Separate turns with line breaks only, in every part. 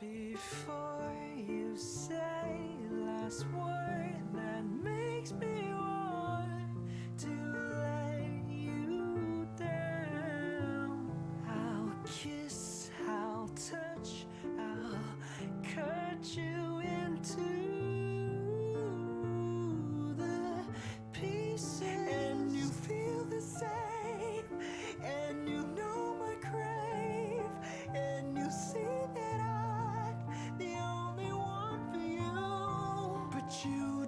Before you say last word that makes me want to let you down, I'll kiss, I'll touch, I'll cut you into the pieces, and you feel the same, and you know my crave, and you see that the only one for you, but you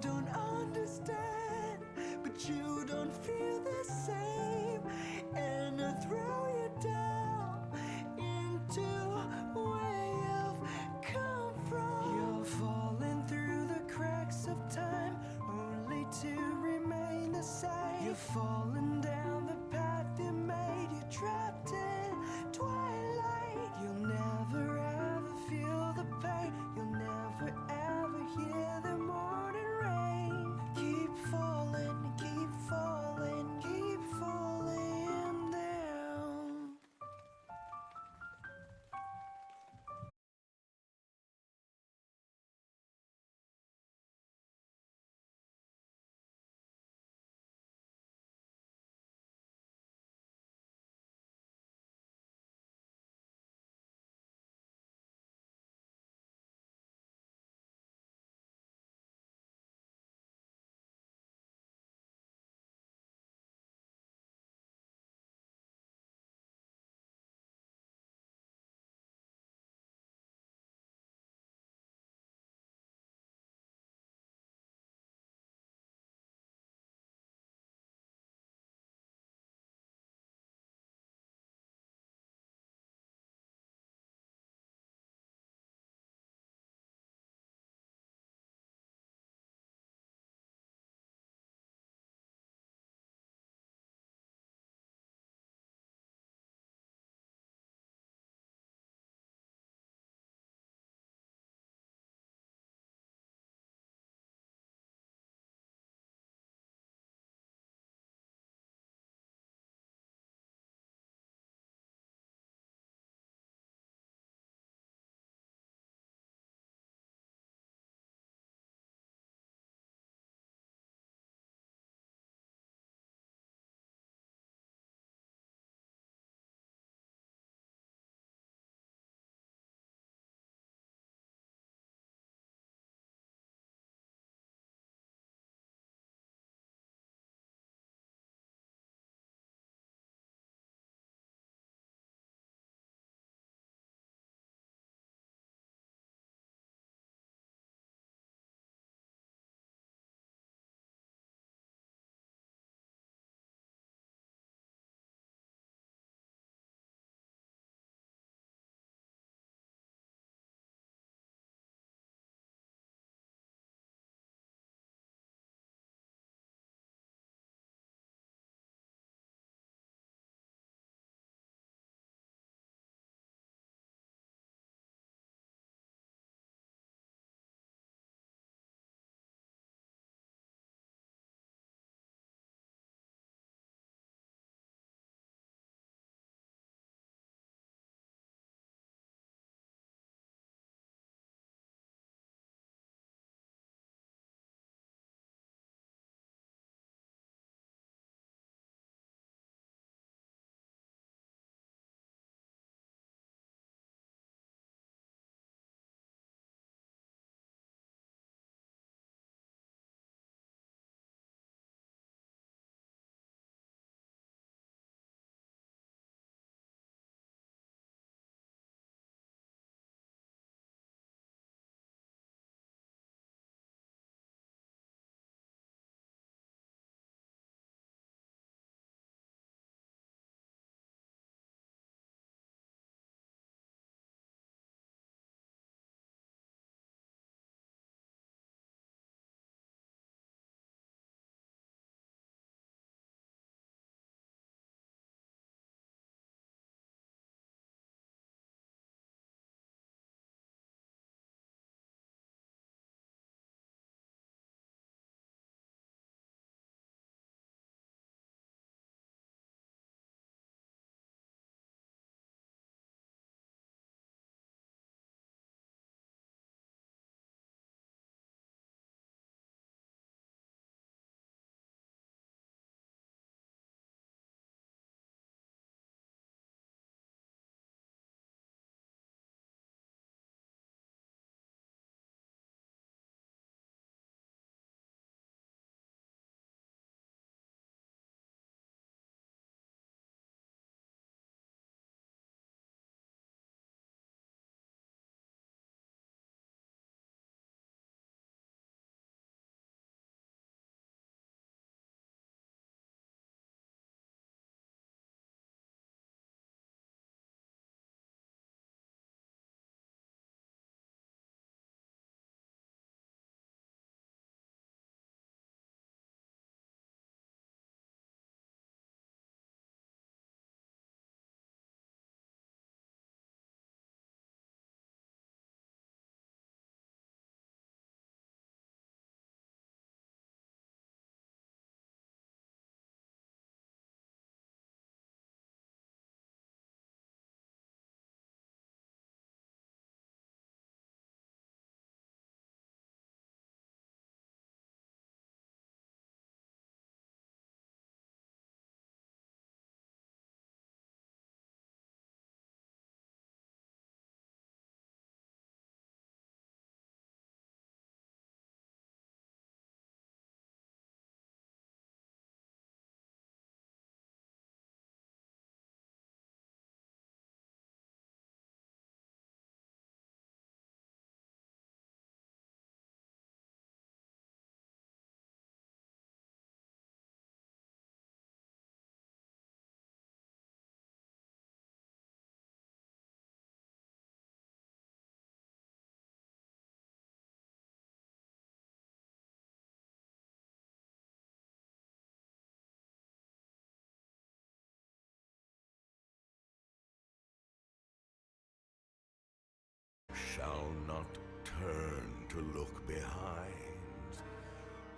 shall not turn to look behind.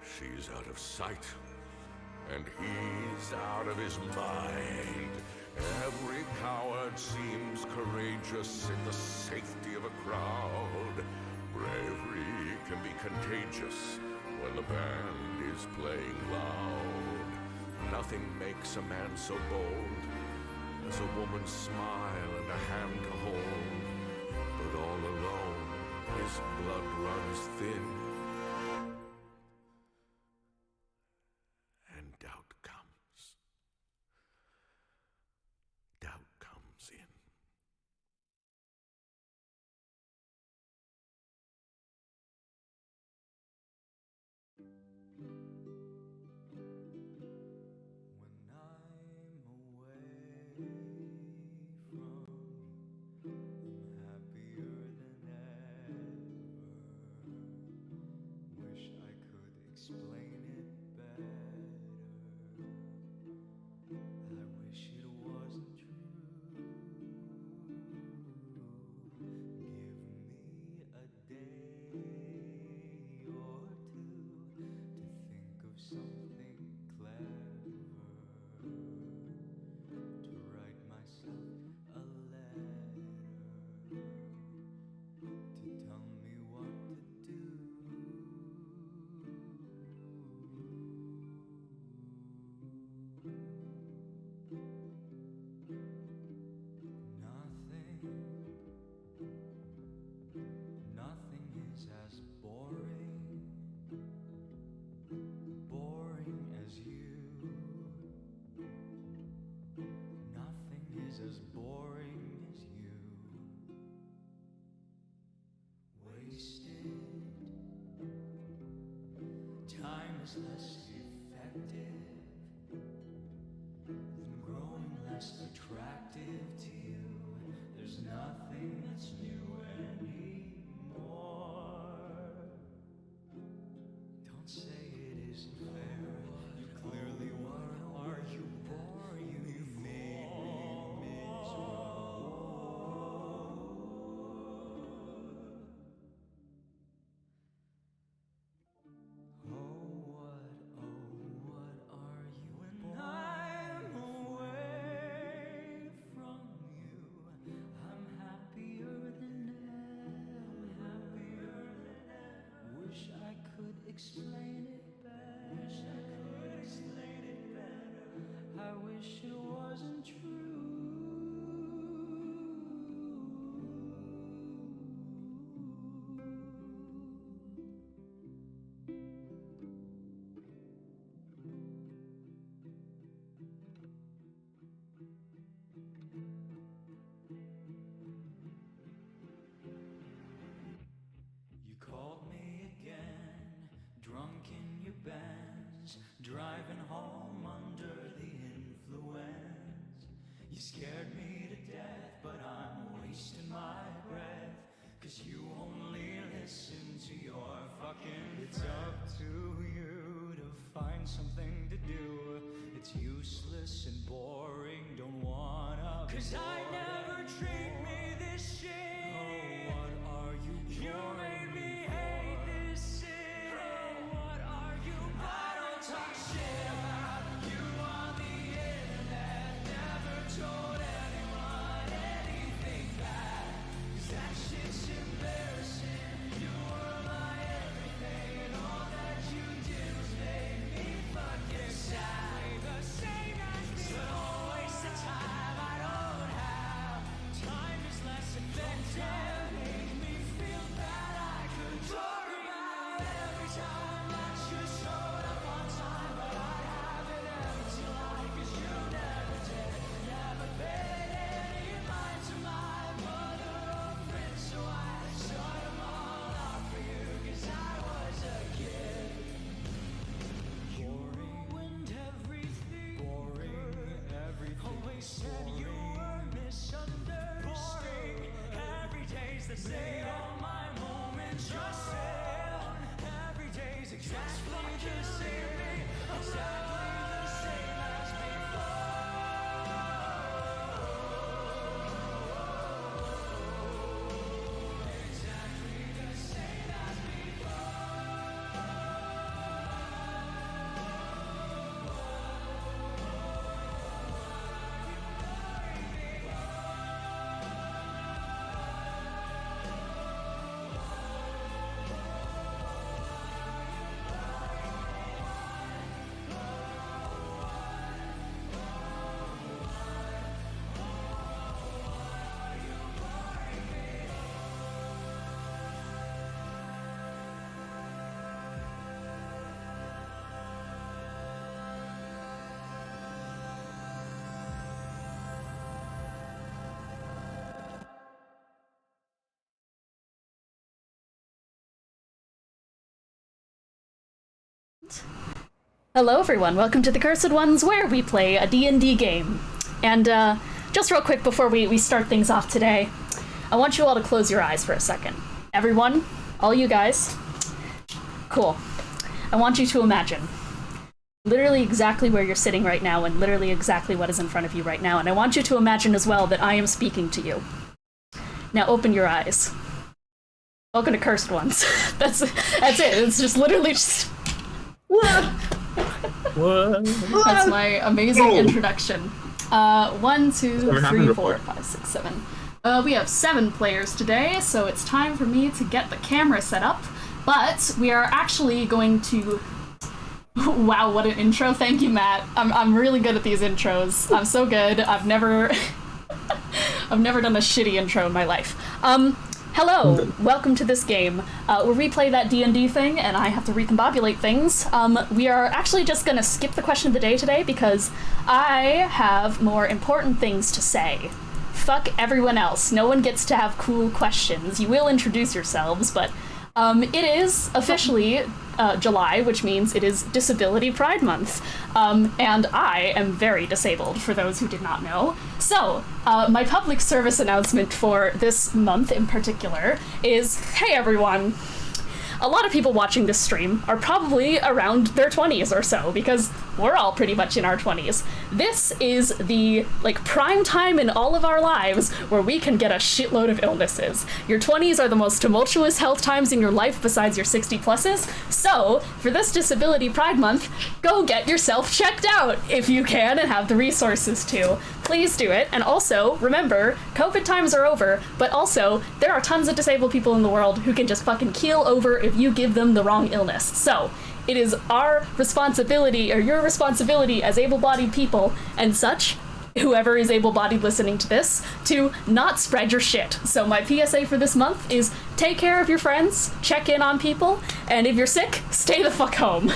She's out of sight, and he's out of his mind. Every coward seems courageous in the safety of a crowd. Bravery can be contagious when the band is playing loud. Nothing makes a man so bold as a woman's smile and a hand to hold. But all alone, his blood runs thin, and doubt comes. Doubt comes in.
When I'm away from you, I'm happier than ever. Wish I could explain it better. I wish it wasn't true. Give me a day or two to think of something clever, to write myself a letter, to tell me what to do. Nothing is as boring as you. Nothing is as boring as you. Wasted time is less effective than growing less attractive to you. There's nothing that's new anymore. Don't say it isn't fair. You clearly want to argue more. You made me miserable. What are you when I'm away from you? I'm happier than ever. Wish I could explain it better. I wish it wasn't true. You called me again, drunk in your bands, driving home under the influence. You scared me to death, but I'm wasting my breath, 'cause you only listen to your fucking It's up to you to find something to do. It's useless and boring, don't wanna 'cause I never treat me this shit. Oh, what are you made me hate this city. What are you? I don't talk shit about you on the internet. Never told anyone anything bad, 'cause that shit's embarrassing. You were my everything, and all that you did was make me fucking sad. The same as me, so don't waste the time I don't have. Time is less effective. Make me feel bad. I could talk about every time that you showed up on time, but I haven't ever tried, 'cause you never did. Never paid any mind to my mother or friends, so I shut them all off for you, 'cause I was a kid. You ruined everything. Always said you were misunderstood. Every day's the same. All my moments just fail. Every day's exactly the same. Exactly the same as before.
Hello everyone, welcome to the Cursed Ones, where we play a D&D game. And just real quick before we start things off today, I want you all to close your eyes for a second. Everyone, all you guys, cool. I want you to imagine literally exactly where you're sitting right now and literally exactly what is in front of you right now. And I want you to imagine as well that I am speaking to you. Now open your eyes. Welcome to Cursed Ones. That's it. It's just literally just... What? That's my amazing introduction. 1, 2, 3, 4, 5, 6, 7. We have 7 players today, so it's time for me to get the camera set up. But we are actually going to... Wow, what an intro. Thank you, Matt. I'm really good at these intros. I'm so good. I've never done a shitty intro in my life. Hello, welcome to this game, where we play that D&D thing, and I have to recombobulate things. We are actually just gonna skip the question of the day today, because I have more important things to say. Fuck everyone else. No one gets to have cool questions. You will introduce yourselves, but it is officially July, which means it is Disability Pride Month, and I am very disabled, for those who did not know. So, my public service announcement for this month in particular is, hey everyone, a lot of people watching this stream are probably around their 20s or so, because we're all pretty much in our 20s. This is the, prime time in all of our lives where we can get a shitload of illnesses. Your 20s are the most tumultuous health times in your life besides your 60 pluses, so for this Disability Pride Month, go get yourself checked out if you can and have the resources to. Please do it, and also, remember, COVID times are over, but also, there are tons of disabled people in the world who can just fucking keel over if you give them the wrong illness. So, it is our responsibility, or your responsibility as able-bodied people and such, whoever is able-bodied listening to this, to not spread your shit. So my PSA for this month is take care of your friends, check in on people, and if you're sick, stay the fuck home.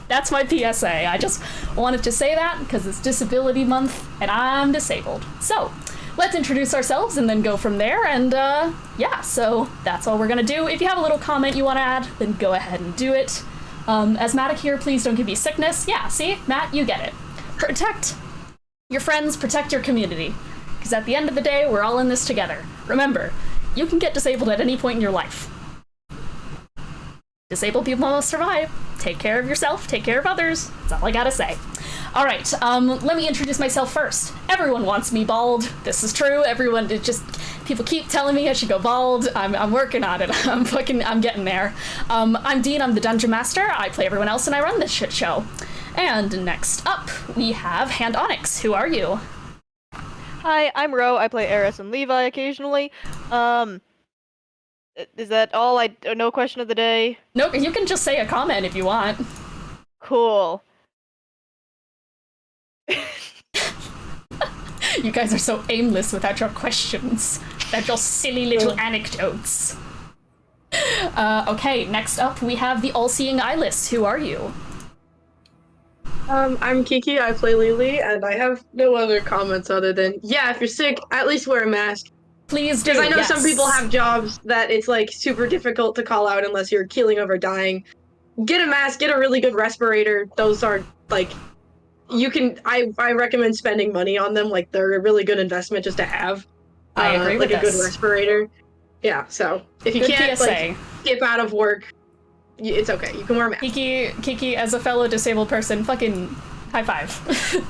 That's my PSA. I just wanted to say that because it's Disability Month and I'm disabled. So, let's introduce ourselves and then go from there, and yeah, so that's all we're gonna do. If you have a little comment you want to add, then go ahead and do it. Asthmatic here, please don't give me sickness. Yeah, see? Matt, you get it. Protect your friends, protect your community, because at the end of the day, we're all in this together. Remember, you can get disabled at any point in your life. Disabled people must survive. Take care of yourself, take care of others. That's all I gotta say. Alright, let me introduce myself first. Everyone wants me bald. This is true. People keep telling me I should go bald. I'm working on it. I'm getting there. I'm Dean, I'm the Dungeon Master. I play everyone else and I run this shit show. And next up, we have Hand Onyx. Who are you?
Hi, I'm Ro. I play Aros and Levi occasionally. Is that all? No question of the day?
No, you can just say a comment if you want.
Cool.
You guys are so aimless without your questions. Without your silly little anecdotes. Okay, next up we have the all-seeing eyeless. Who are you?
I'm Kiki, I play Lelee, and I have no other comments other than, yeah, if you're sick, at least wear a mask.
Please do,
because I know
yes.
some people have jobs that it's, super difficult to call out unless you're keeling over dying. Get a mask, get a really good respirator. Those are, I recommend spending money on them. They're a really good investment just to have.
I agree with
a good respirator. Yeah, so if you can't, skip out of work, it's okay. You can wear a mask.
Kiki, as a fellow disabled person, fucking high five.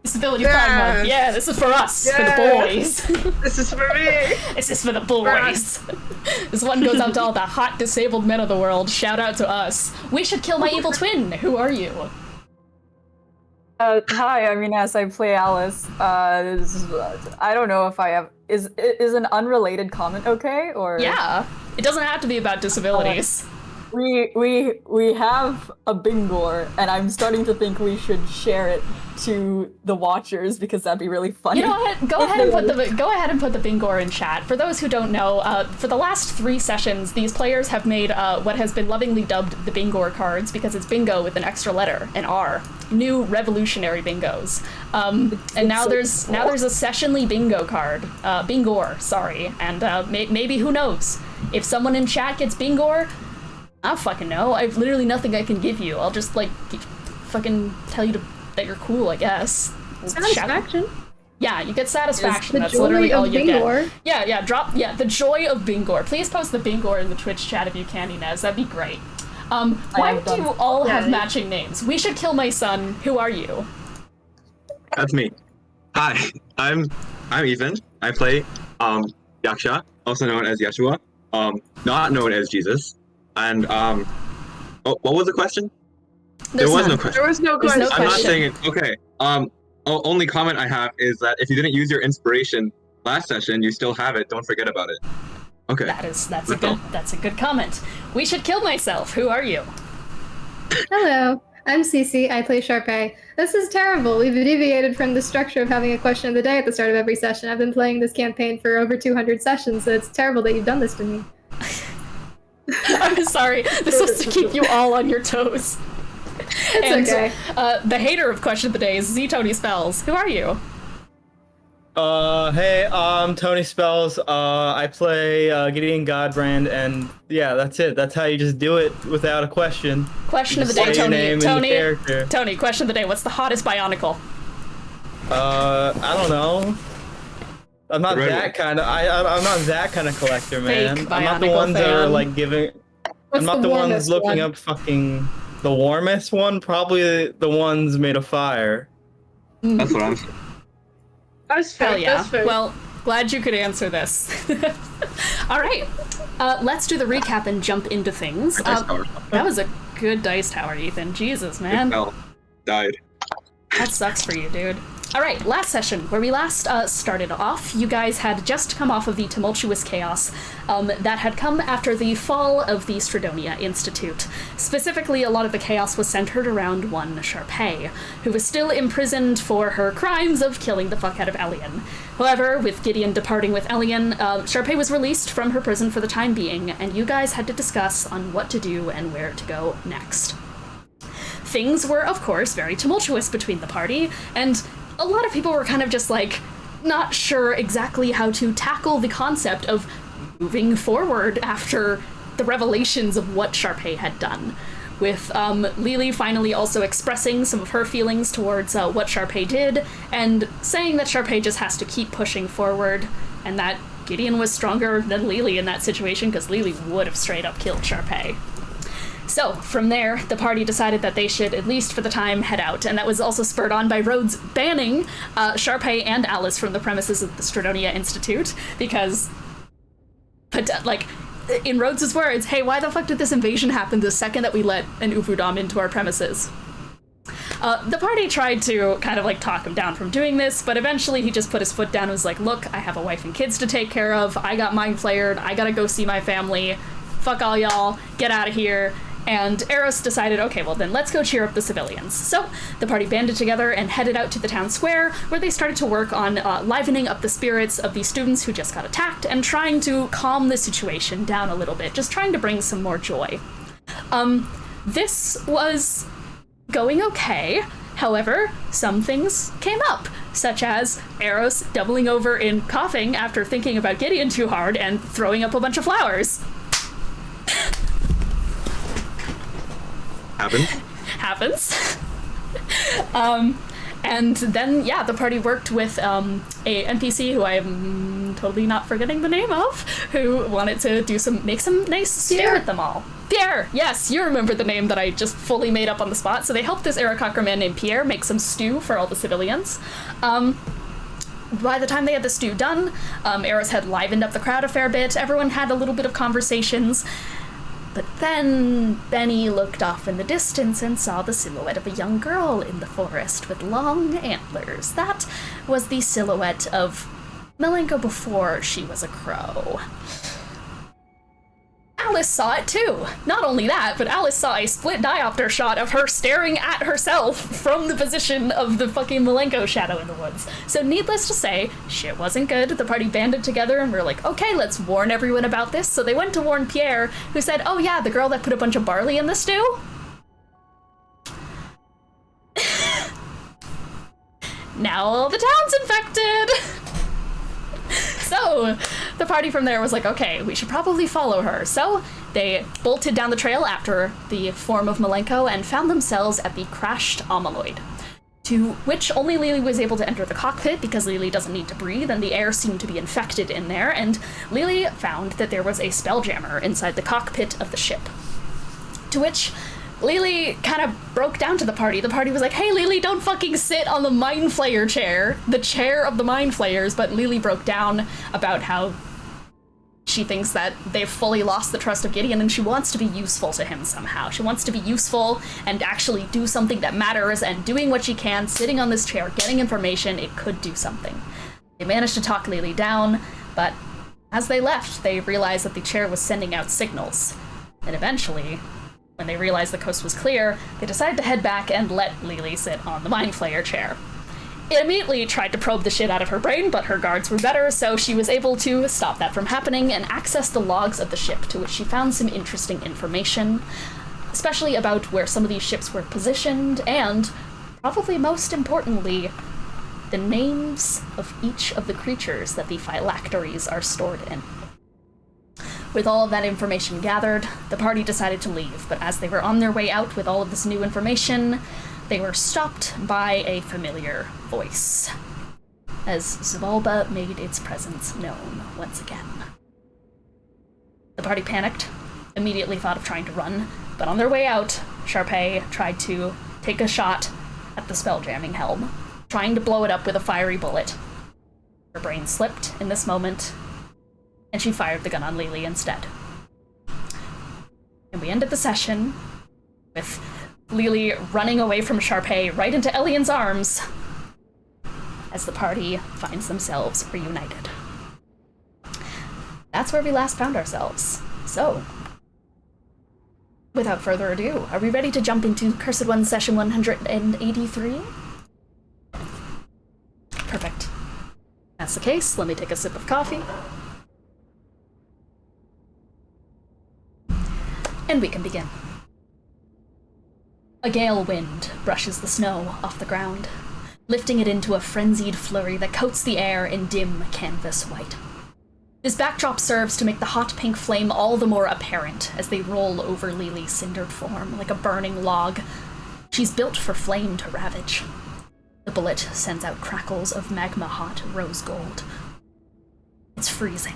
Disability Pride Month. Yeah, this is for us, for the boys.
This is for me.
This is for the boys. This one goes out to all the hot disabled men of the world. Shout out to us. We should kill my evil twin. Who are you?
Hi, I'm Ines. I play Alice. I don't know if I have... Is an unrelated comment okay, or...?
Yeah. It doesn't have to be about disabilities.
We have a Bingor, and I'm starting to think we should share it to the watchers because that'd be really funny.
You know what? Go ahead and put the Bingor in chat. For those who don't know, for the last 3 sessions, these players have made what has been lovingly dubbed the Bingor cards because it's bingo with an extra letter, an R. New revolutionary bingos. And now there's a sessionly bingo card, Bingor, sorry, and maybe who knows? If someone in chat gets Bingor, I don't fucking know. I've literally nothing I can give you. I'll just, like, fucking tell you that you're cool, I guess.
Satisfaction.
Yeah, you get satisfaction. That's
joy
literally all
of
you
Bingor.
get. Yeah, the joy of Bingor. Please post the Bingor in the Twitch chat if you can, Inez. That'd be great. Why do you all have matching names? We should kill my son. Who are you?
That's me. Hi, I'm Ethan. I play Yaksha, also known as Yeshua, not known as Jesus. And what was the question? There was no question.
There was no question.
I'm not saying it. Okay. Only comment I have is that if you didn't use your inspiration last session, you still have it. Don't forget about it. Okay.
That's a good comment. We should kill myself. Who are you?
Hello, I'm Cece. I play Charpay. This is terrible. We've deviated from the structure of having a question of the day at the start of every session. I've been playing this campaign for over 200 sessions, so it's terrible that you've done this to me.
I'm sorry. This was to keep you all on your toes.
It's okay.
The hater of question of the day is Z Tony Spells. Who are you?
Hey, I'm Tony Spells. I play Gideon Godbrand, and yeah, that's it. That's how you just do it without a question.
Question of the day, Tony, question of the day. What's the hottest Bionicle?
I don't know. I'm not that kind of. I'm not that kind of collector, man. I'm not the ones that are like giving. I'm not the ones looking up fucking the warmest one. Probably the ones made of fire.
That's what I'm saying.
That's fair.
Hell yeah.
That's fair.
Well, glad you could answer this. All right, let's do the recap and jump into things. That was a good dice tower, Ethan. Jesus, man.
It fell. Died.
That sucks for you, dude. All right, last session, where we last started off, you guys had just come off of the tumultuous chaos that had come after the fall of the Schrodinger Institute. Specifically, a lot of the chaos was centered around one Charpay, who was still imprisoned for her crimes of killing the fuck out of Ellion. However, with Gideon departing with Ellion, Charpay was released from her prison for the time being, and you guys had to discuss on what to do and where to go next. Things were, of course, very tumultuous between the party, and a lot of people were kind of just, like, not sure exactly how to tackle the concept of moving forward after the revelations of what Charpay had done. With Lelee finally also expressing some of her feelings towards what Charpay did, and saying that Charpay just has to keep pushing forward, and that Gideon was stronger than Lelee in that situation, because Lelee would have straight up killed Charpay. So, from there, the party decided that they should, at least for the time, head out, and that was also spurred on by Rhodes banning Charpay and Alice from the premises of the Schrodinger Institute, because, like, in Rhodes' words, hey, why the fuck did this invasion happen the second that we let an Uvudam into our premises? The party tried to kind of, like, talk him down from doing this, but eventually he just put his foot down and was like, look, I have a wife and kids to take care of, I got mind flared, I gotta go see my family, fuck all y'all, get out of here. And Aros decided, okay, well then let's go cheer up the civilians. So the party banded together and headed out to the town square, where they started to work on livening up the spirits of the students who just got attacked and trying to calm the situation down a little bit, just trying to bring some more joy. This was going okay. However, some things came up, such as Aros doubling over in coughing after thinking about Gideon too hard and throwing up a bunch of flowers. Happens. And then, yeah, the party worked with a NPC who I am totally not forgetting the name of, who wanted to make some nice stew with them all. Pierre! Yes, you remember the name that I just fully made up on the spot. So they helped this Aarakocra man named Pierre make some stew for all the civilians. By the time they had the stew done, Aros had livened up the crowd a fair bit. Everyone had a little bit of conversations. But then Bennie looked off in the distance and saw the silhouette of a young girl in the forest with long antlers. That was the silhouette of Malenko before she was a crow. Alice saw it too. Not only that, but Alice saw a split diopter shot of her staring at herself from the position of the fucking Malenko shadow in the woods. So needless to say, shit wasn't good. The party banded together and were like, okay, let's warn everyone about this. So they went to warn Pierre, who said, oh yeah, the girl that put a bunch of barley in the stew? Now the town's infected! So, So the party from there was like, okay, we should probably follow her. So they bolted down the trail after the form of Malenko and found themselves at the crashed Amaloid, to which only Lelee was able to enter the cockpit because Lelee doesn't need to breathe and the air seemed to be infected in there, and Lelee found that there was a spelljammer inside the cockpit of the ship. To which Lelee kind of broke down to the party. The party was like, hey, Lelee, don't fucking sit on the Mind Flayer chair, the chair of the Mind Flayers, but Lelee broke down about how she thinks that they've fully lost the trust of Gideon and she wants to be useful to him somehow. She wants to be useful and actually do something that matters, and doing what she can, sitting on this chair, getting information, it could do something. They managed to talk Lelee down, but as they left, they realized that the chair was sending out signals. And eventually, when they realized the coast was clear, they decided to head back and let Lelee sit on the Mind Flayer chair. It immediately tried to probe the shit out of her brain, but her guards were better, so she was able to stop that from happening and access the logs of the ship, to which she found some interesting information, especially about where some of these ships were positioned, and, probably most importantly, the names of each of the creatures that the phylacteries are stored in. With all of that information gathered, the party decided to leave, but as they were on their way out with all of this new information, they were stopped by a familiar voice, as Zabalba made its presence known once again. The party panicked, immediately thought of trying to run, but on their way out, Charpay tried to take a shot at the spell-jamming helm, trying to blow it up with a fiery bullet. Her brain slipped in this moment, and she fired the gun on Lelee instead. And we ended the session with Lelee running away from Charpay right into Ellion's arms as the party finds themselves reunited. That's where we last found ourselves. So, without further ado, are we ready to jump into Cursed One session 183? Perfect. That's the case. Let me take a sip of coffee. And we can begin. A gale wind brushes the snow off the ground, lifting it into a frenzied flurry that coats the air in dim canvas white. This backdrop serves to make the hot pink flame all the more apparent as they roll over Lelee's cindered form like a burning log. She's built for flame to ravage. The bullet sends out crackles of magma-hot rose gold. It's freezing,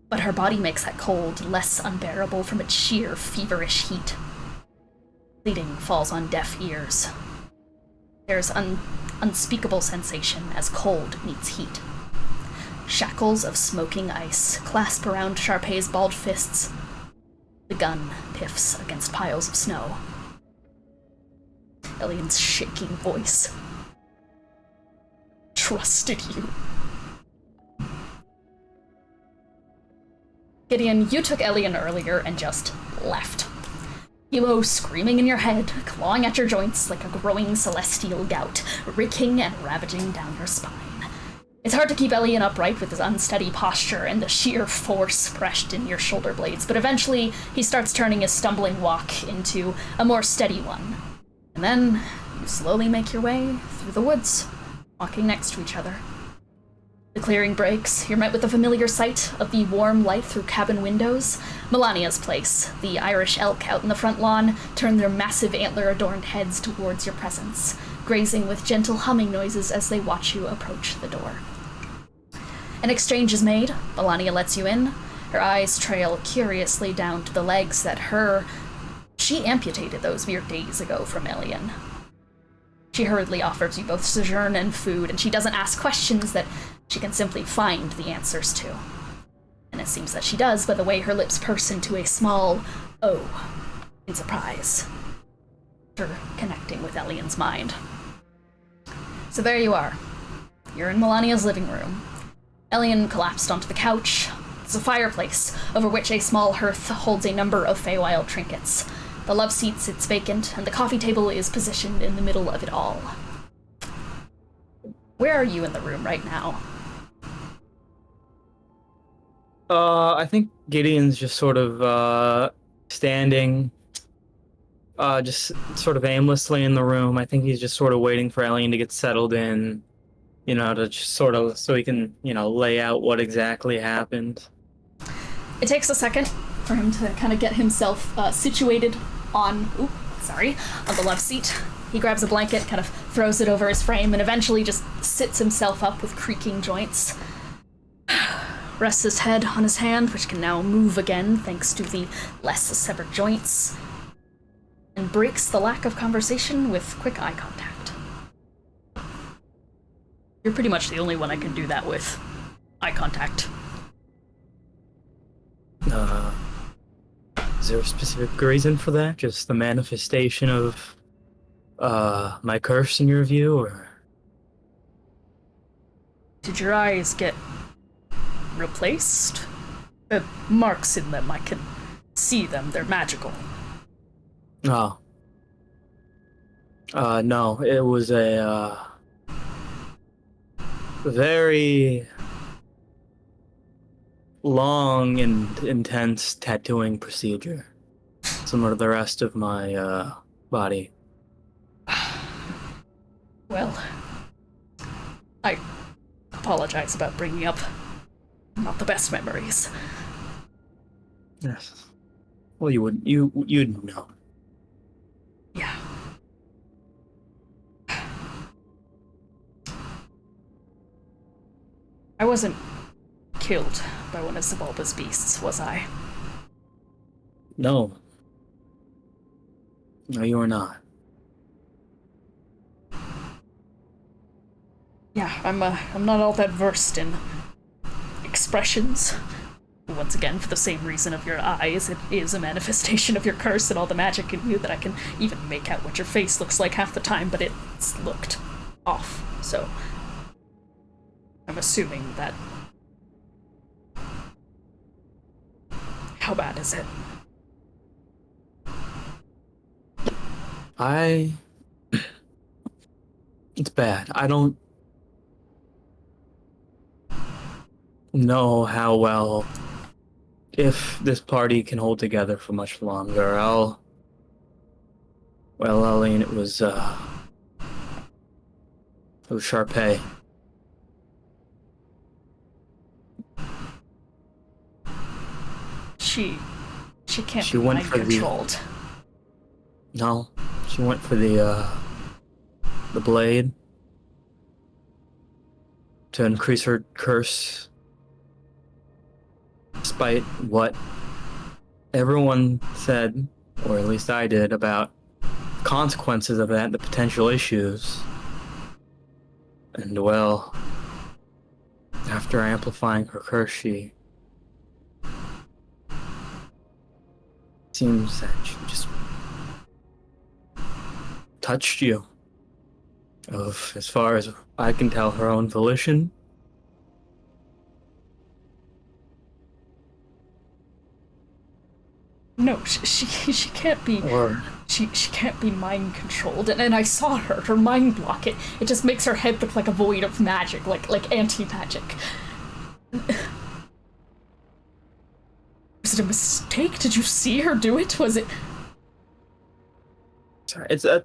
but her body makes that cold less unbearable from its sheer feverish heat. Bleeding falls on deaf ears. There's unspeakable sensation as cold meets heat. Shackles of smoking ice clasp around Charpay's balled fists. The gun piffs against piles of snow. Ellion's shaking voice. Trusted you. Gideon, you took Ellion earlier and just left. Emo screaming in your head, clawing at your joints like a growing celestial gout, raking and ravaging down your spine. It's hard to keep Ellion upright with his unsteady posture and the sheer force pressed in your shoulder blades, but eventually he starts turning his stumbling walk into a more steady one. And then you slowly make your way through the woods, walking next to each other. The clearing breaks, you're met with the familiar sight of the warm light through cabin windows. Melania's place, the Irish elk out in the front lawn, turn their massive antler-adorned heads towards your presence, grazing with gentle humming noises as they watch you approach the door. An exchange is made. Melania lets you in. Her eyes trail curiously down to the legs that she amputated those mere days ago from Ellion. She hurriedly offers you both sojourn and food, and she doesn't ask questions that she can simply find the answers to. And it seems that she does by the way her lips purse into a small O in surprise. Her connecting with Ellion's mind. So there you are. You're in Melania's living room. Ellion collapsed onto the couch. There's a fireplace, over which a small hearth holds a number of Feywild trinkets. The love seat sits vacant, and the coffee table is positioned in the middle of it all. Where are you in the room right now?
I think Gideon's just sort of standing, just sort of aimlessly in the room. I think he's just sort of waiting for Ellion to get settled in, to just sort of, so he can, lay out what exactly happened.
It takes a second for him to kind of get himself situated on the left seat. He grabs a blanket, kind of throws it over his frame, and eventually just sits himself up with creaking joints. Rests his head on his hand, which can now move again thanks to the less severed joints, and breaks the lack of conversation with quick eye contact. You're pretty much the only one I can do that with. Eye contact.
Is there a specific reason for that? Just the manifestation of my curse in your view, or?
Did your eyes get replaced? Marks in them, I can see them, they're magical.
Oh. No, it was a very long and intense tattooing procedure, similar to the rest of my body.
Well, I apologize about bringing up not the best memories.
Yes. Well, you'd know.
Yeah. I wasn't killed by one of Zabalba's beasts, was I?
No. No, you were not.
Yeah, I'm not all that versed in expressions. Once again, for the same reason of your eyes, it is a manifestation of your curse and all the magic in you that I can even make out what your face looks like half the time, but it's looked off, so I'm assuming that... How bad is it?
It's bad. I don't know how well, if this party can hold together for much longer. Well, Ellion, it was Charpay.
She can't be mind controlled.
No, she went for the blade to increase her curse, despite what everyone said, or at least I did, about consequences of that, the potential issues. And well, after amplifying her curse, she seems that she just touched you. Of, as far as I can tell, her own volition.
No, she can't be.
Or
she can't be mind controlled. And I saw her mind block it. It just makes her head look like a void of magic, like anti-magic. Was it a mistake? Did you see her do it? Was it?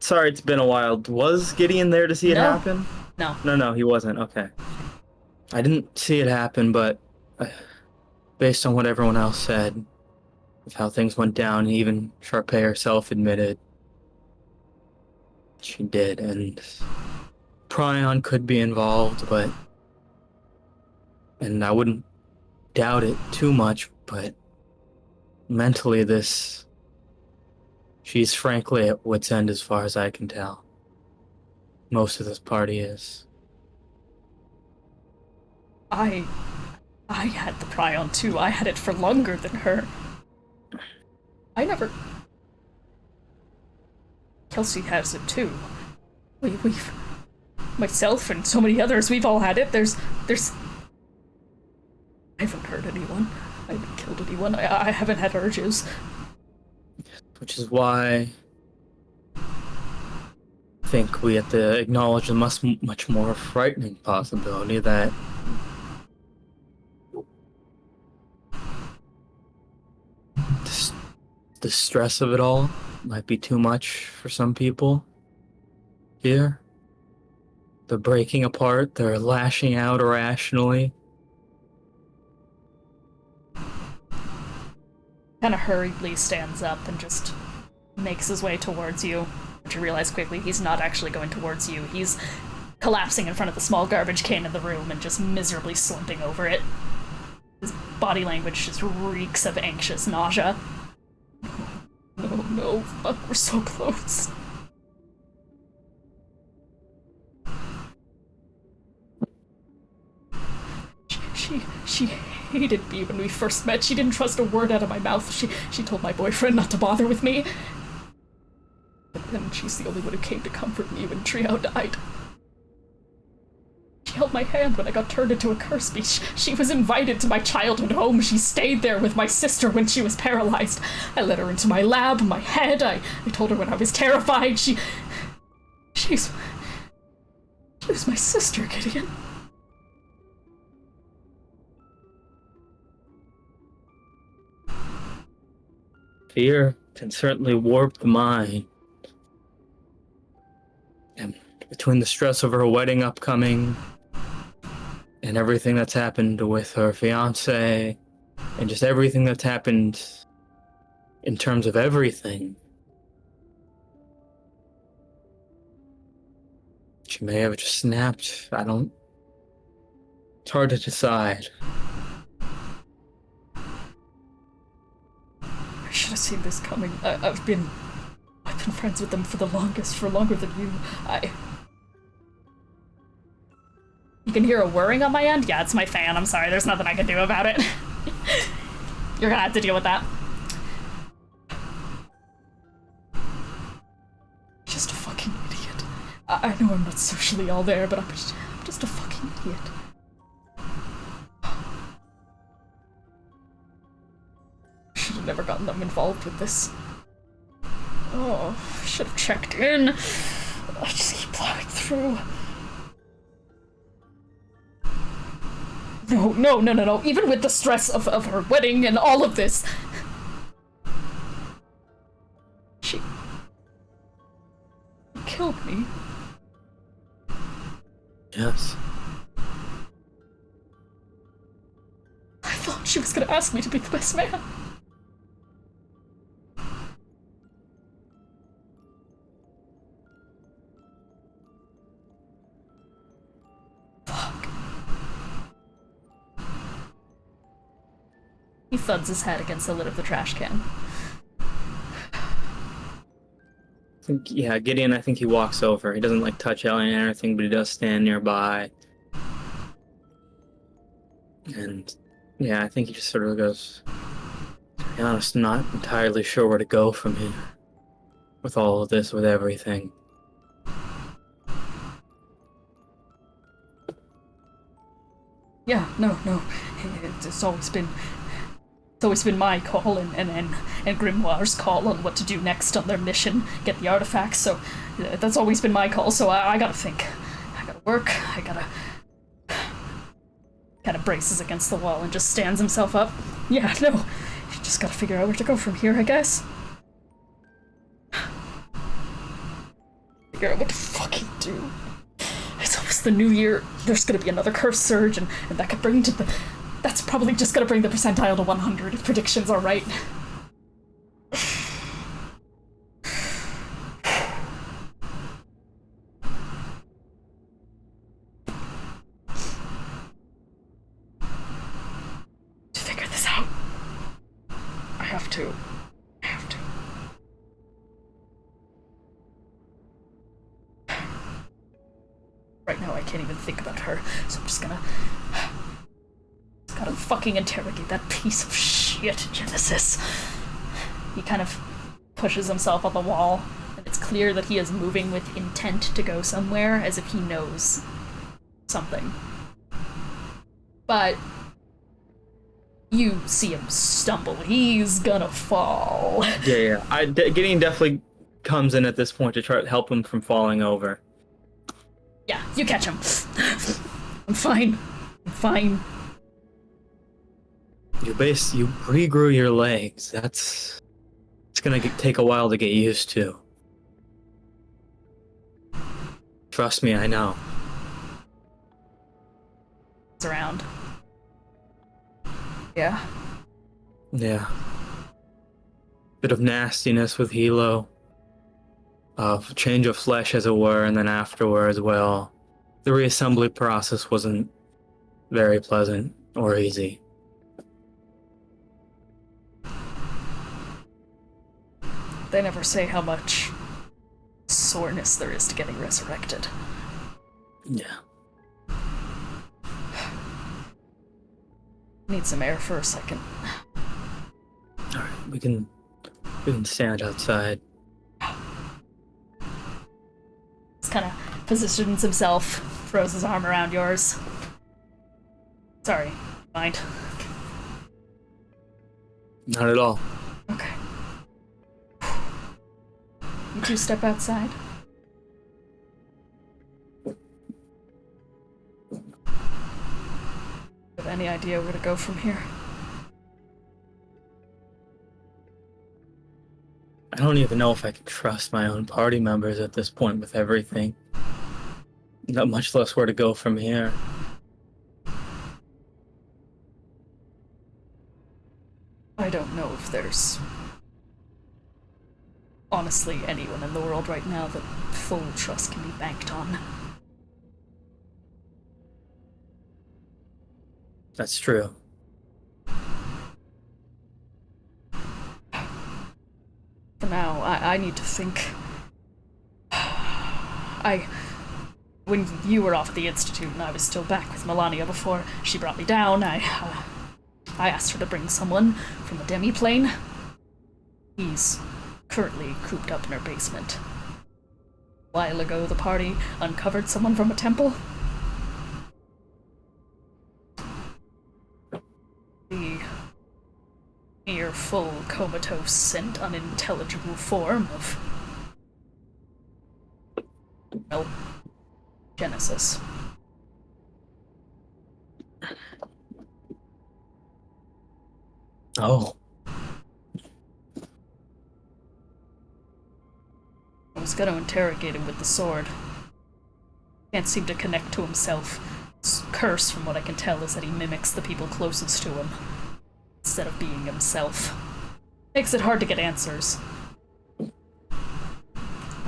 Sorry, it's been a while. Was Gideon there to see it happen?
No.
No, he wasn't. Okay. I didn't see it happen, but based on what everyone else said, of how things went down, even Charpay herself admitted she did, and Prion could be involved, and I wouldn't doubt it too much, but mentally she's frankly at wit's end as far as I can tell. Most of this party is.
I had the Prion too. I had it for longer than her. I never... Kelsey has it too. We've... Myself and so many others, we've all had it. There's... I haven't hurt anyone. I haven't killed anyone. I haven't had urges.
Which is why I think we have to acknowledge the much more frightening possibility that the stress of it all might be too much for some people here. They're breaking apart. They're lashing out irrationally.
Kind of hurriedly stands up and just makes his way towards you. But you realize quickly he's not actually going towards you. He's collapsing in front of the small garbage can in the room and just miserably slumping over it. His body language just reeks of anxious nausea. No, fuck, we're so close. She hated me when we first met. She didn't trust a word out of my mouth. She told my boyfriend not to bother with me. But then she's the only one who came to comfort me when Trio died. She held my hand when I got turned into a curse beast. She was invited to my childhood home. She stayed there with my sister when she was paralyzed. I let her into my lab, my head. I told her when I was terrified. She was my sister, Gideon.
Fear can certainly warp the mind. And between the stress of her wedding upcoming and everything that's happened with her fiancé and just everything that's happened in terms of everything, she may have just snapped. It's hard to decide.
I should have seen this coming. I've been friends with them for the longest, for longer than you. You can hear a whirring on my end? Yeah, it's my fan. I'm sorry. There's nothing I can do about it. You're gonna have to deal with that. Just a fucking idiot. I know I'm not socially all there, but I'm just a fucking idiot. Should have never gotten them involved with this. Oh, should have checked in. I just keep plowing through. No. Even with the stress of her wedding and all of this. She killed me.
Yes.
I thought she was gonna ask me to be the best man. He thuds his head against the lid of the trash can.
Gideon, I think he walks over. He doesn't, touch Ellion or anything, but he does stand nearby. And, I think he just sort of goes, to be honest, I'm not entirely sure where to go from here. With all of this, with everything.
Yeah, no. It's always been my call and Grimoire's call on what to do next on their mission, get the artifacts, so that's always been my call, so I gotta think. I gotta work, kind of braces against the wall and just stands himself up. Yeah, no, you just gotta figure out where to go from here, I guess. Figure out what to fucking do. It's almost the new year, there's gonna be another curse surge, and that could bring to the... That's probably just gonna bring the percentile to 100 if predictions are right. To figure this out, I have to. Right now I can't even think about her, so I'm just gonna fucking interrogate that piece of shit, Genesis. He kind of pushes himself on the wall, and it's clear that he is moving with intent to go somewhere, as if he knows something. But you see him stumble. He's gonna fall.
Yeah. Gideon definitely comes in at this point to try to help him from falling over.
Yeah, you catch him. I'm fine.
You regrew your legs. It's gonna take a while to get used to. Trust me, I know.
around. Yeah.
Yeah. Bit of nastiness with Hilo. Change of flesh, as it were, and then afterwards, well, the reassembly process wasn't very pleasant or easy.
They never say how much soreness there is to getting resurrected.
Yeah.
Need some air for a second.
Alright, we can stand outside.
He's kind of positions himself, throws his arm around yours. Sorry, mind?
Not at all.
Okay. You two step outside. Have any idea where to go from here?
I don't even know if I can trust my own party members at this point with everything. Not much less where to go from here.
I don't know if there's honestly anyone in the world right now that full trust can be banked on.
That's true.
For now, I need to think. When you were off at the Institute and I was still back with Melania before she brought me down, I asked her to bring someone from the demi-plane. He's currently cooped up in her basement. A while ago, the party uncovered someone from a temple. The near full comatose and unintelligible form of, well, Genesis.
Oh.
I was gonna interrogate him with the sword. Can't seem to connect to himself. His curse, from what I can tell, is that he mimics the people closest to him, instead of being himself. Makes it hard to get answers. I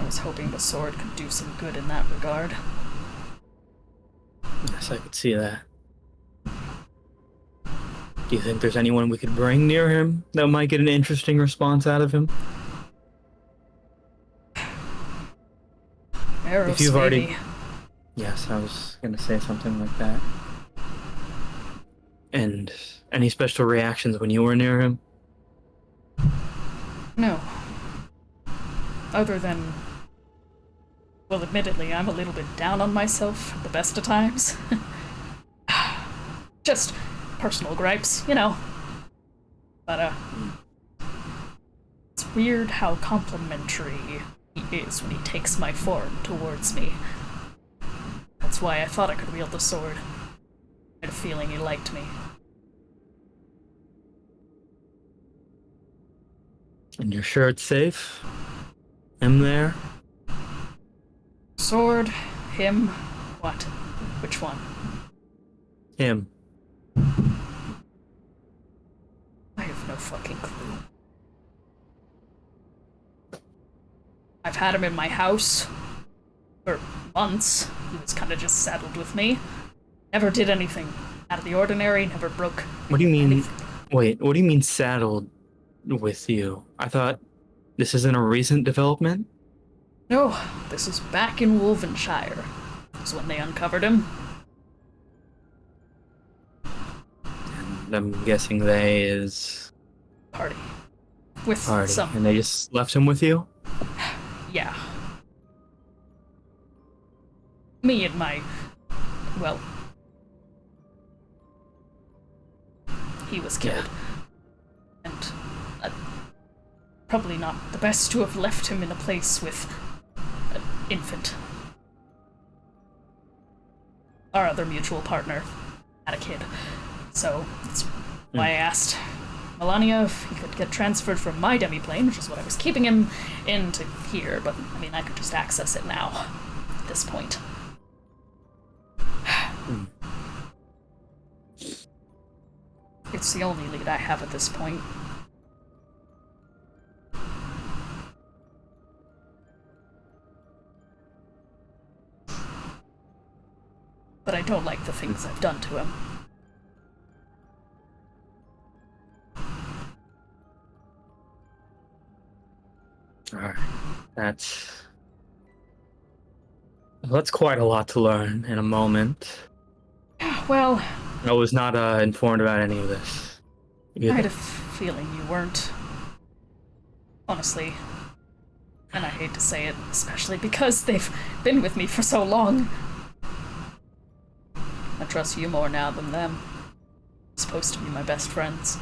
was hoping the sword could do some good in that regard.
Yes, I could see that. Do you think there's anyone we could bring near him that might get an interesting response out of him?
Aros,
if you've
maybe.
already... Yes, I was gonna say something like that. And any special reactions when you were near him?
No. Other than... Well, admittedly, I'm a little bit down on myself at the best of times. Just personal gripes, you know. But, it's weird how complimentary he is when he takes my form towards me. That's why I thought I could wield the sword. I had a feeling he liked me.
And you're sure it's safe? Him there?
Sword? Him? What? Which one?
Him.
I have no fucking clue. I've had him in my house for months. He was kind of just saddled with me. Never did anything out of the ordinary, never broke
What do you mean?
anything.
Wait, what do you mean saddled with you? I thought this isn't a recent development?
No, this is back in Wolvenshire. That's when they uncovered him.
And I'm guessing they is...
Party. With
Party.
some...
And they just left him with you?
Yeah. Me and my... well... he was killed.
Yeah.
And... probably not the best to have left him in a place with... an infant. Our other mutual partner had a kid. So, that's why I asked Melania if he could get transferred from my demi-plane, which is what I was keeping him in, to here, but, I mean, I could just access it now, at this point. It's the only lead I have at this point. But I don't like the things I've done to him.
Alright. That's quite a lot to learn in a moment.
Well,
I was not informed about any of this.
I had a feeling you weren't. Honestly. And I hate to say it, especially because they've been with me for so long. I trust you more now than them. You're supposed to be my best friends.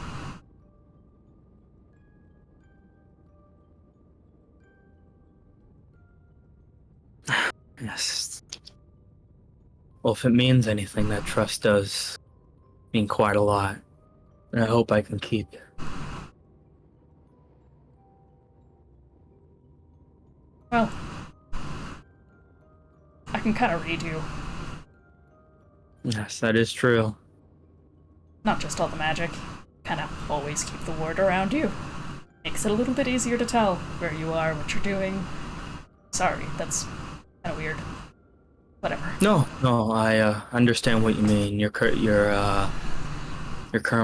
Yes. Well, if it means anything, that trust does mean quite a lot. And I hope I can keep it.
Well, I can kind of read you.
Yes, that is true.
Not just all the magic. Kind of always keep the ward around you. Makes it a little bit easier to tell where you are, what you're doing. Sorry, that's kind of weird. Whatever.
No, I understand what you mean. Your current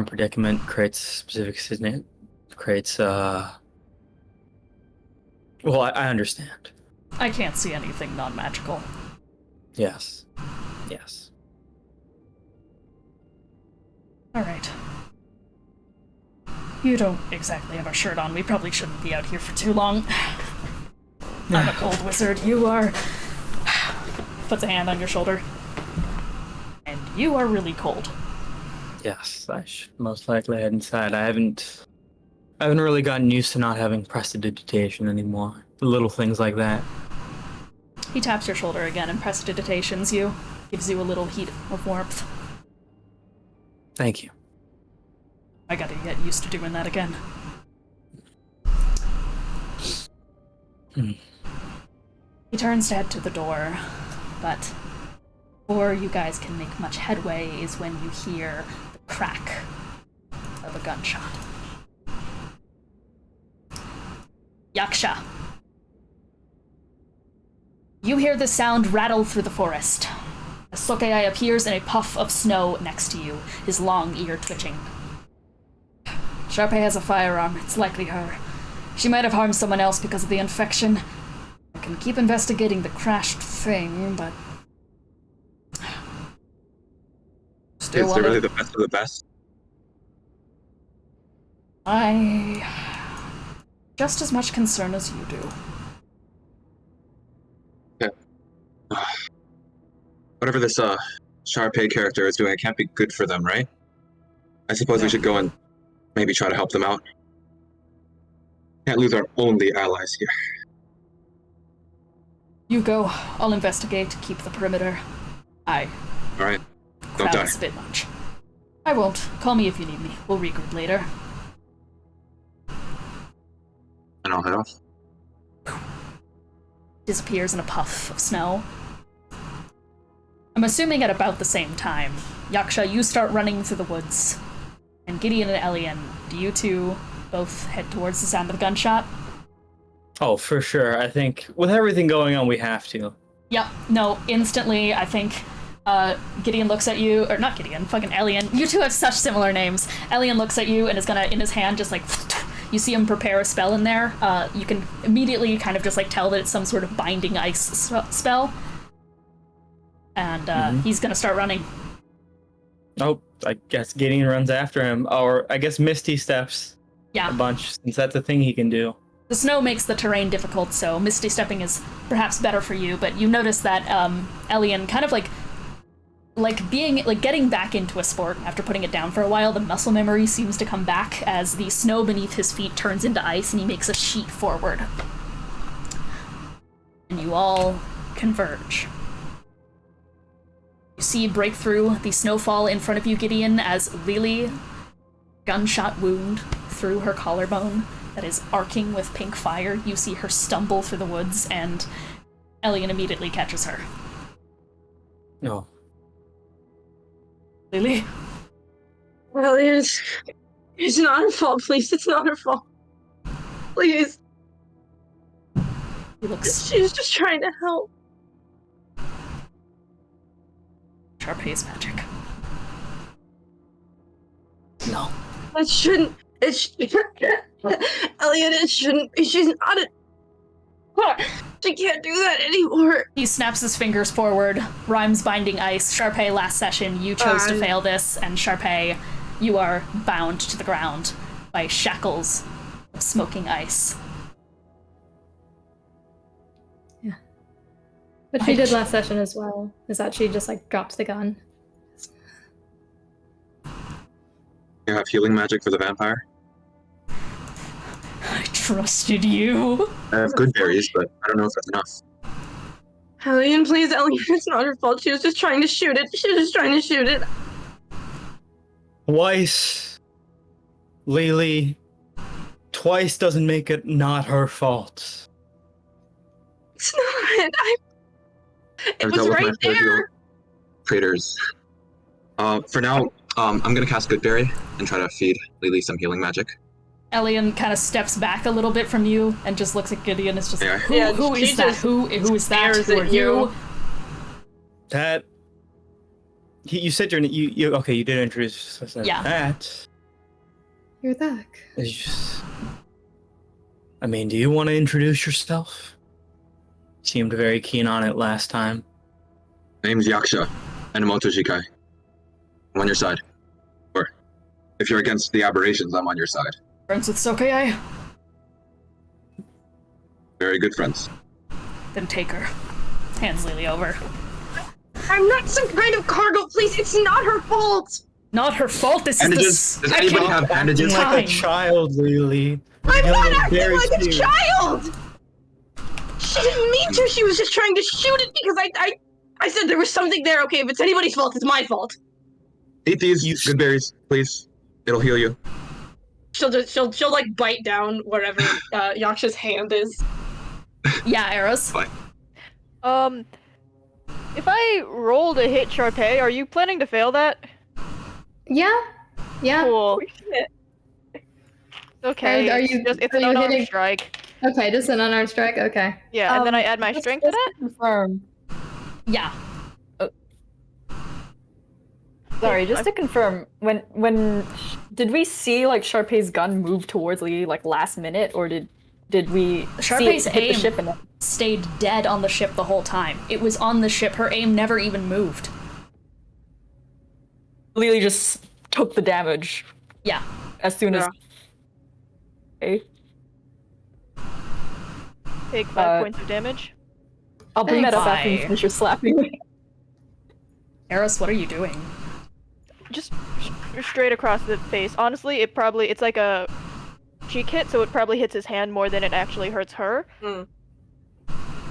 predicament creates specific creates well, I understand.
I can't see anything non-magical.
Yes.
Alright. You don't exactly have a shirt on. We probably shouldn't be out here for too long. I'm a cold wizard. You are... Puts a hand on your shoulder. And you are really cold.
Yes, I should most likely head inside. I haven't really gotten used to not having prestidigitation anymore. Little things like that.
He taps your shoulder again and prestidigitations you. Gives you a little heat of warmth.
Thank you.
I gotta get used to doing that again. He turns to head to the door, but before you guys can make much headway is when you hear the crack of a gunshot. Yaksha. You hear the sound rattle through the forest. As Sokei appears in a puff of snow next to you, his long ear twitching. Charpay has a firearm. It's likely her. She might have harmed someone else because of the infection. I can keep investigating the crashed thing, but...
Is it really the best of the best?
I... just as much concern as you do.
Okay. Whatever this Charpay character is doing, it can't be good for them, right? I suppose we should go and maybe try to help them out. Can't lose our only allies here.
You go. I'll investigate. Keep the perimeter.
Alright. Don't
Crowd
die.
is a bit much. I won't. Call me if you need me. We'll regroup later.
And I'll head off.
Disappears in a puff of snow. I'm assuming at about the same time, Yaksha, you start running through the woods. And Gideon and Ellion, do you two both head towards the sound of the gunshot?
Oh, for sure. I think with everything going on, we have to.
Yep. No, instantly, I think Gideon looks at you, or not Gideon, fucking Ellion. You two have such similar names. Ellion looks at you and is gonna, in his hand, just like, you see him prepare a spell in there. You can immediately kind of just like tell that it's some sort of binding ice spell. And he's gonna start running.
Oh, I guess Gideon runs after him. Or I guess Misty steps
Yeah.
a bunch, since that's a thing he can do.
The snow makes the terrain difficult, so misty stepping is perhaps better for you, but you notice that Ellion kind of like getting back into a sport after putting it down for a while, the muscle memory seems to come back as the snow beneath his feet turns into ice and he makes a sheet forward. And you all converge. You see break through the snowfall in front of you, Gideon, as Lelee, gunshot wound through her collarbone that is arcing with pink fire. You see her stumble through the woods, and Ellion immediately catches her.
No.
Lelee?
Ellion, it's not her fault, please. It's not her fault. Please. She's just trying to help.
Charpay's magic. No.
It shouldn't. Ellion, it shouldn't be. She's not a. She can't do that anymore.
He snaps his fingers forward. Rhymes binding ice. Charpay, last session, you chose to fail this, and Charpay, you are bound to the ground by shackles of smoking ice.
Yeah. But she did last session as well, is that she just, like, dropped the gun.
You have healing magic for the vampire?
I trusted you.
I have good berries, but I don't know if that's enough.
Ellion, please, Ellion, it's not her fault. She was just trying to shoot it. She was just trying to shoot it.
Twice. Lelee. Twice doesn't make it not her fault.
It's not. It was right there.
Traitors. For now, I'm gonna cast Goodberry and try to feed Lelee some healing magic.
Ellion kind of steps back a little bit from you and just looks at Gideon. It's just like,
Yeah,
who is that? Who is that? Who are you?
That. You said you okay? You did introduce us as
Yeah.
that.
You're back.
It's just. I mean, do you want to introduce yourself? Seemed very keen on it last time.
Name's Yaksha, Enemoto-Jiikai. I'm on your side. Or, if you're against the aberrations, I'm on your side.
Friends with Sokei?
Very good friends.
Then take her. Hands Lelee over.
I'm not some kind of cargo, please. It's not her fault.
Not her fault. This
Bandages? Does anybody have bandages?
Like a child, Lelee.
I'm not acting like a child. She didn't mean to. She was just trying to shoot it because I said there was something there. Okay, if it's anybody's fault, it's my fault.
Eat these good berries, please. It'll heal you.
She'll like bite down wherever Yaksha's hand is.
Yeah, Aros.
Fine.
If I roll to hit Charpay, are you planning to fail that?
Yeah. Yeah.
Cool. Okay.
Are you?
It's
are
an
you
unarmed
hitting?
strike.
Okay, just an unarmed strike. Okay.
Yeah, and then I add my strength to that.
Confirm.
Yeah.
Sorry, just to confirm, when did we see like Charpay's gun move towards Lee like last minute, or did we
Charpay's
see it hit
aim
the ship and
stayed dead on the ship the whole time. It was on the ship. Her aim never even moved.
Lelee just took the damage?
Yeah.
As soon as. Okay.
Take 5 points of damage.
I'll bring that up
Bye.
after you finish your slapping me.
Aros, what are you doing?
Just straight across the face. Honestly, it's like a cheek hit, so it probably hits his hand more than it actually hurts her.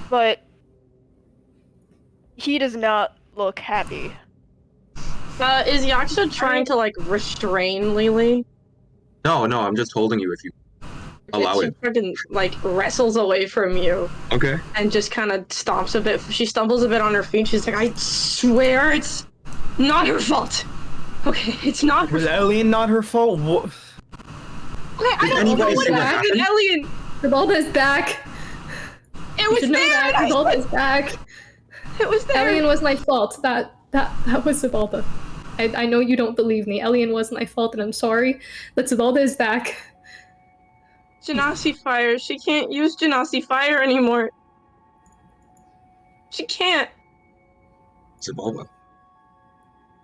But he does not look happy.
Is Yaksha trying to like restrain Lelee?
No, I'm just holding you if you allow
She
it.
fucking like wrestles away from you.
Okay.
And just kind of stomps a bit. She stumbles a bit on her feet. She's like, I swear it's not her fault. Okay, it's not her
Was
fault.
Ellion not her fault? What?
Okay, I don't know what happened, Ellion.
Revolta's back.
It was there.
Revolta's back.
It was there.
Ellion was my fault. That was Zabalda. I know you don't believe me. Ellion was my fault, and I'm sorry. But Zabalda is back.
Genasi fire. She can't use Genasi fire anymore. She can't.
Zabalda.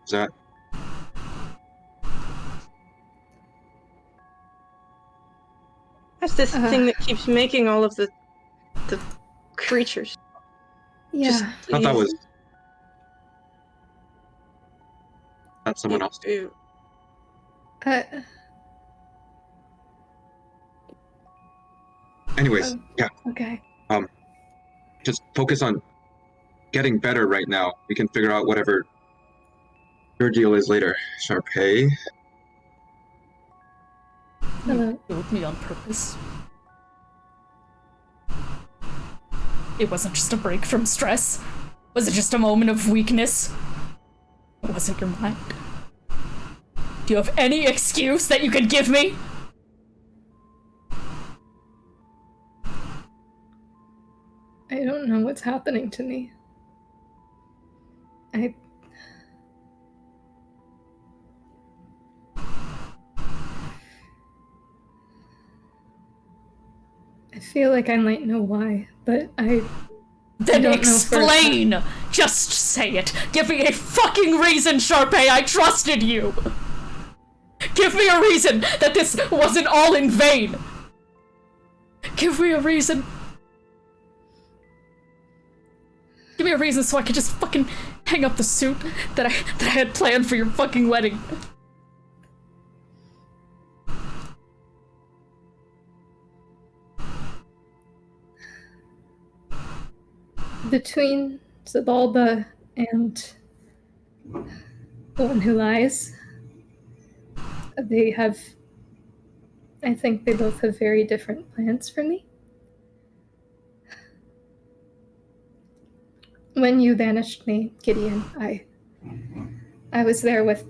Is that?
That's this thing that keeps making all of the creatures.
Yeah.
Just
I thought that was. That's someone else. Anyways, yeah.
Okay.
Just focus on getting better right now. We can figure out whatever your deal is later. Charpay.
Hello.
Killed me on purpose. It wasn't just a break from stress. Was it just a moment of weakness? It wasn't your mind. Do you have any excuse that you could give me?
I don't know what's happening to me. I feel like I might know why, but
Then explain! Just say it! Give me a fucking reason, Charpay! I trusted you! Give me a reason that this wasn't all in vain! Give me a reason! Give me a reason so I could just fucking hang up the suit that I had planned for your fucking wedding.
Between Zabalba and the one who lies, I think they both have very different plans for me. When you banished me, Gideon, I was there with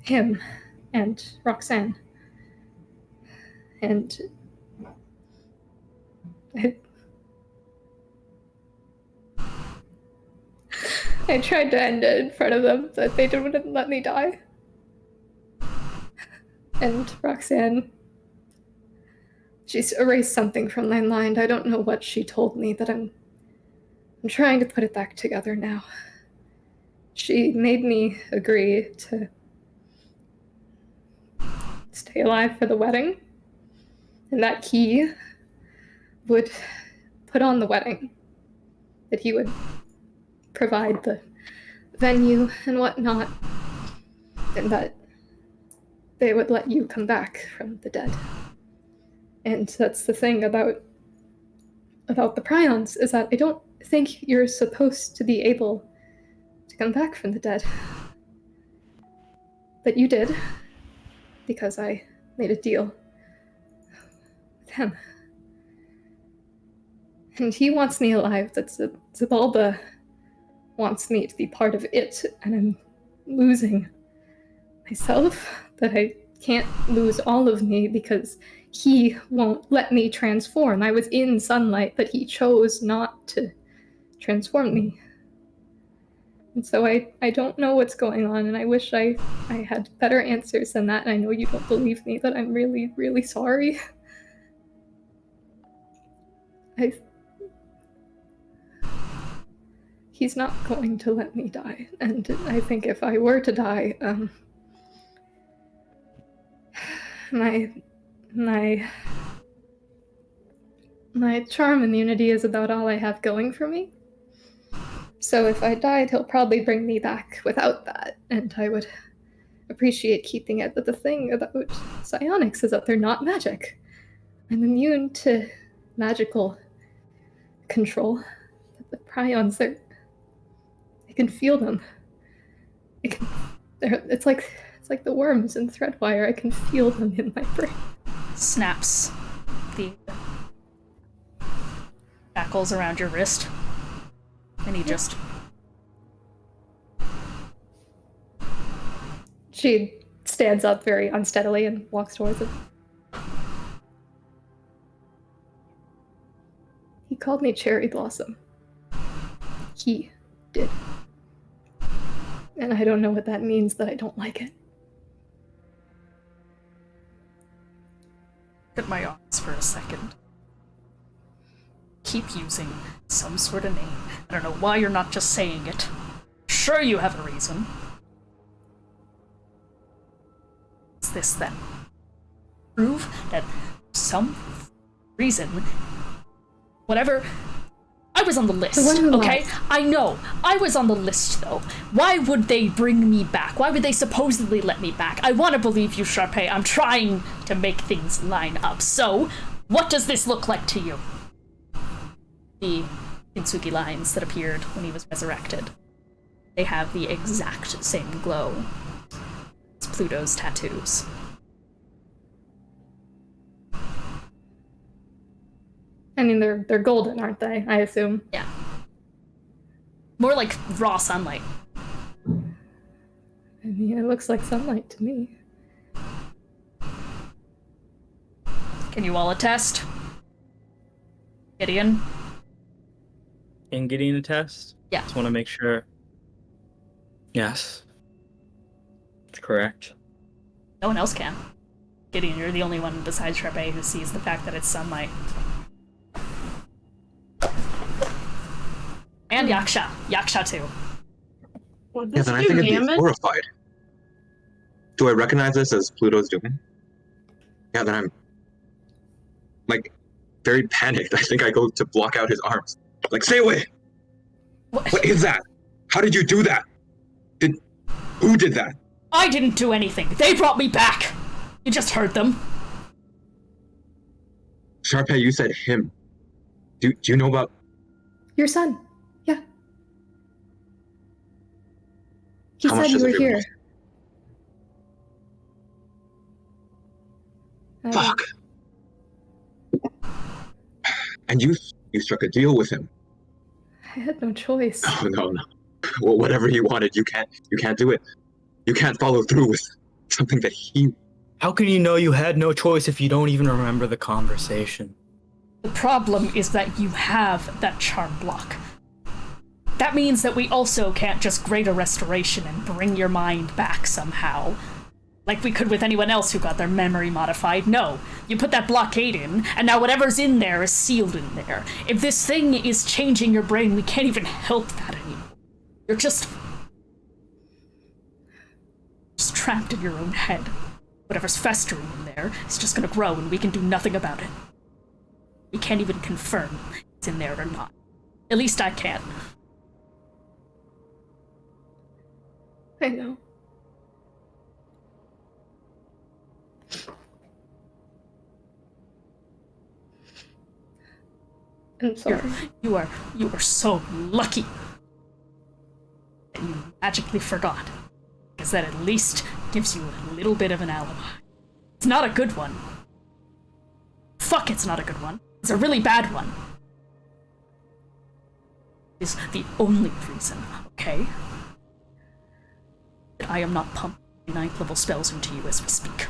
him and Roxanne. And I tried to end it in front of them, but they wouldn't let me die. And Roxanne, she's erased something from my mind. I don't know what she told me, but I'm trying to put it back together now. She made me agree to stay alive for the wedding, and that he would put on the wedding, that he would provide the venue and whatnot, and that they would let you come back from the dead. And that's the thing about the prions, is that I don't think you're supposed to be able to come back from the dead. But you did, because I made a deal with him. And he wants me alive. That's Zabalba wants me to be part of it, and I'm losing myself, but I can't lose all of me because he won't let me transform. I was in sunlight, but he chose not to transform me. And so I don't know what's going on, and I wish I had better answers than that, and I know you don't believe me, but I'm really, really sorry. He's not going to let me die, and I think if I were to die, my charm immunity is about all I have going for me. So if I died, he'll probably bring me back without that, and I would appreciate keeping it. But the thing about psionics is that they're not magic. I'm immune to magical control. But the prions, I can feel them. It's like the worms in Threadwire. I can feel them in my brain.
Snaps the shackles around your wrist. And he just...
She stands up very unsteadily and walks towards him. He called me Cherry Blossom. He did. And I don't know what that means, but I don't like it.
Look at my eyes for a second. Keep using some sort of name. I don't know why you're not just saying it. Sure, you have a reason. What's this then? Prove that some reason, whatever. I was on the list, okay? I know. I was on the list, though. Why would they bring me back? Why would they supposedly let me back? I want to believe you, Charpay. I'm trying to make things line up. So, what does this look like to you? The Kintsugi lines that appeared when he was resurrected. They have the exact same glow as Pluto's tattoos.
I mean, they're golden, aren't they? I assume.
Yeah. More like raw sunlight.
I mean, it looks like sunlight to me.
Can you all attest? Gideon?
And Gideon attest?
Yeah.
Just want to make sure. Yes. It's correct.
No one else can. Gideon, you're the only one besides Charpay who sees the fact that it's sunlight. And Yaksha. Yaksha too.
Yeah, then I think I'd be horrified. Do I recognize this as Pluto's doing? Yeah, then I'm like very panicked. I think I go to block out his arms. Like, stay away! What is that? How did you do that? Who did that?
I didn't do anything. They brought me back. You just heard them.
Charpay, you said him. Do you know about
Your son? Yeah. He
How much
said you
does
were
it
here.
Fuck. And you struck a deal with him.
I had no choice.
Oh no. Well, whatever he wanted, you can't do it. You can't follow through with something that he.
How can you know you had no choice if you don't even remember the conversation?
The problem is that you have that charm block. That means that we also can't just grade a restoration and bring your mind back somehow. Like we could with anyone else who got their memory modified. No, you put that blockade in, and now whatever's in there is sealed in there. If this thing is changing your brain, we can't even help that anymore. You're just trapped in your own head. Whatever's festering in there is just gonna grow, and we can do nothing about it. We can't even confirm it's in there or not. At least I can't.
I know. I'm sorry.
You are so lucky that you magically forgot. Because that at least gives you a little bit of an alibi. It's not a good one. Fuck, it's not a good one. It's a really bad one. It's the only reason, okay? That I am not pumping 9th level spells into you as we speak.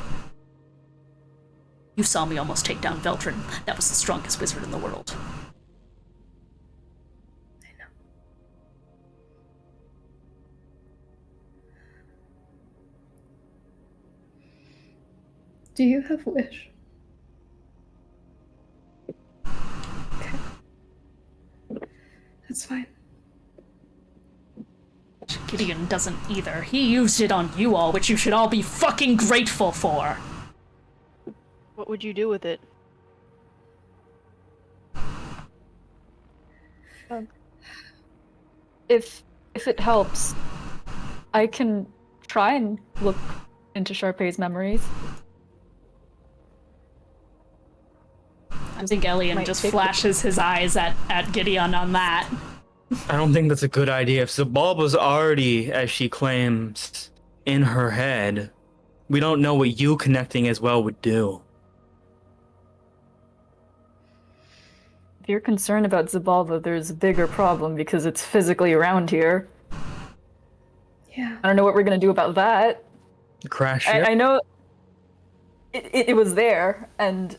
You saw me almost take down Veldrin. That was the strongest wizard in the world.
I know. Do you have a wish? Okay. That's fine.
Gideon doesn't either. He used it on you all, which you should all be fucking grateful for.
What would you do with it?
If it helps, I can try and look into Charpay's memories.
I think Ellion just flashes his eyes at Gideon on that.
I don't think that's a good idea. If the bulb was already, as she claims, in her head, we don't know what you connecting as well would do.
If you're concerned about Zabalba, there's a bigger problem because it's physically around here.
Yeah.
I don't know what we're gonna do about that.
Crash
I
ship?
know it was there, and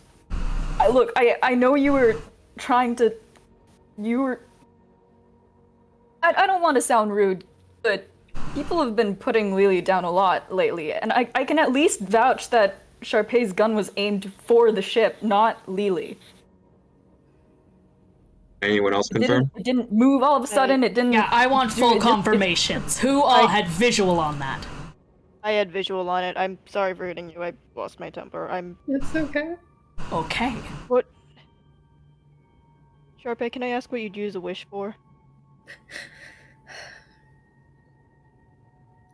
I know you were trying to. I don't want to sound rude, but people have been putting Lelee down a lot lately, and I can at least vouch that Charpay's gun was aimed for the ship, not Lelee.
Anyone else confirm?
It didn't move all of a sudden, it didn't...
Yeah, I want full confirmations. Who all had visual on that?
I had visual on it. I'm sorry for hitting you. I lost my temper.
It's okay.
Okay.
What? Charpay, can I ask what you'd use a wish for?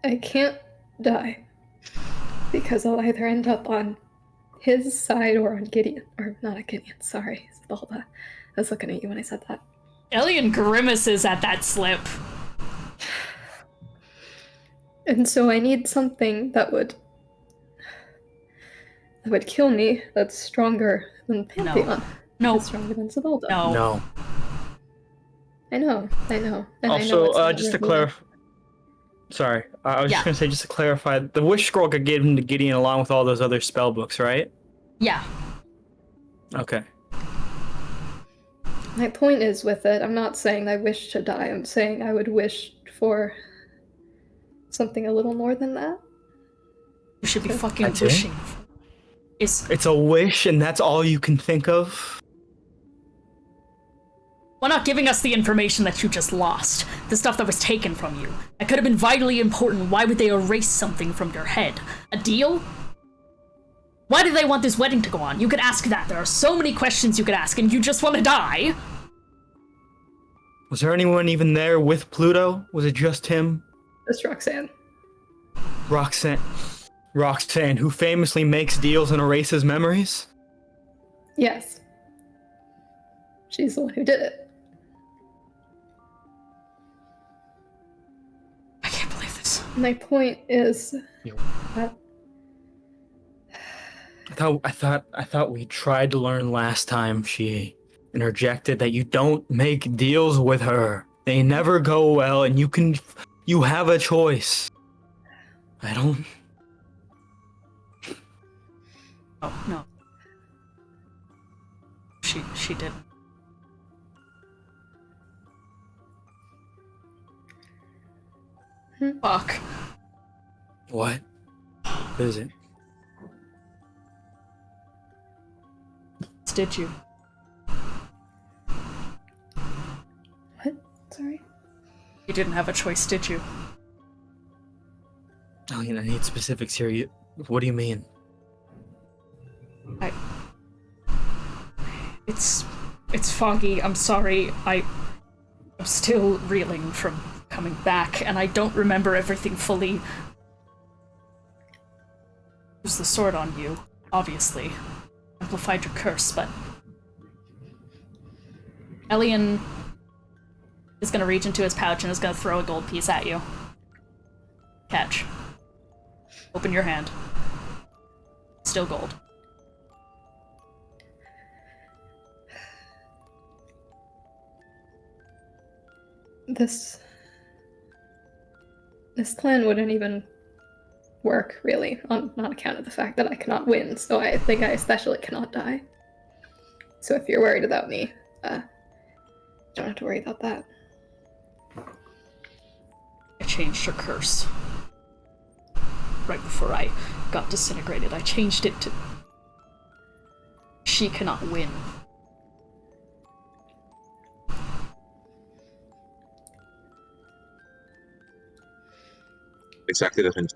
I can't die. Because I'll either end up on his side or on Gideon. Or not on Gideon, sorry. Zabalba. I was looking at you when I said that.
Ellion grimaces at that slip.
And so I need something that would kill me, that's stronger than Pantheon.
No.
That's stronger than Zabalba.
No.
I know. And
Also,
I know
just to clarify... Sorry, I was just gonna say, just to clarify, the wish scroll got given to Gideon along with all those other spell books, right?
Yeah.
Okay.
My point is with it, I'm not saying I wish to die. I'm saying I would wish for something a little more than that.
You should be fucking wishing.
It's a wish, and that's all you can think of?
Why not giving us the information that you just lost? The stuff that was taken from you. That could have been vitally important. Why would they erase something from your head? A deal? Why do they want this wedding to go on? You could ask that. There are so many questions you could ask, and you just want to die.
Was there anyone even there with Pluto? Was it just him?
Just Roxanne.
Roxanne, who famously makes deals and erases memories?
Yes. She's the one who did it.
I can't believe this.
My point is that
I thought we tried to learn last time. She interjected that you don't make deals with her. They never go well, and you have a choice. I don't.
Oh, no. She didn't. Fuck.
What? What is it?
Did you?
What? Sorry?
You didn't have a choice, did you?
Ellion, I need specifics here. What do you mean?
It's foggy. I'm sorry. I'm still reeling from coming back, and I don't remember everything fully. Use the sword on you, obviously. Amplified your curse, but Ellion is gonna reach into his pouch and is gonna throw a gold piece at you. Catch. Open your hand. Still gold.
This plan wouldn't even work, really, on account of the fact that I cannot win, so I think I especially cannot die. So if you're worried about me, don't have to worry about that.
I changed her curse. Right before I got disintegrated, I changed it to... She cannot win.
Exactly the hint.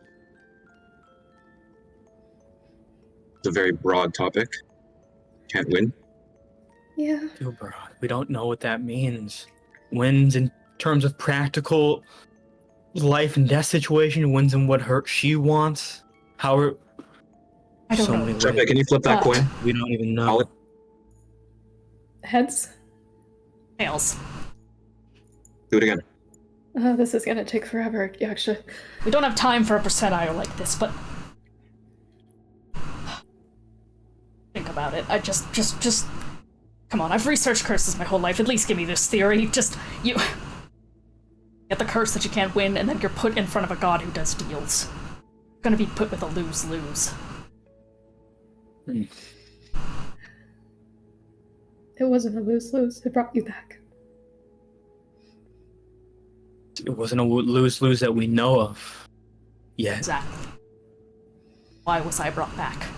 It's a very broad topic. Can't win.
Yeah.
Too broad. We don't know what that means. Wins in terms of practical life and death situation, wins in what she wants.
I don't know.
Charpay, can you flip that coin?
We don't even know.
Heads?
Tails.
Do it again.
This is gonna take forever, Yaksha.
We don't have time for a percentile like this, but... Think about it. I just... Come on, I've researched curses my whole life. At least give me this theory. You... Get the curse that you can't win, and then you're put in front of a god who does deals. You're gonna be put with a lose-lose.
It wasn't a lose-lose. It brought you back.
It wasn't a lose-lose that we know of yet.
Exactly. Why was I brought back?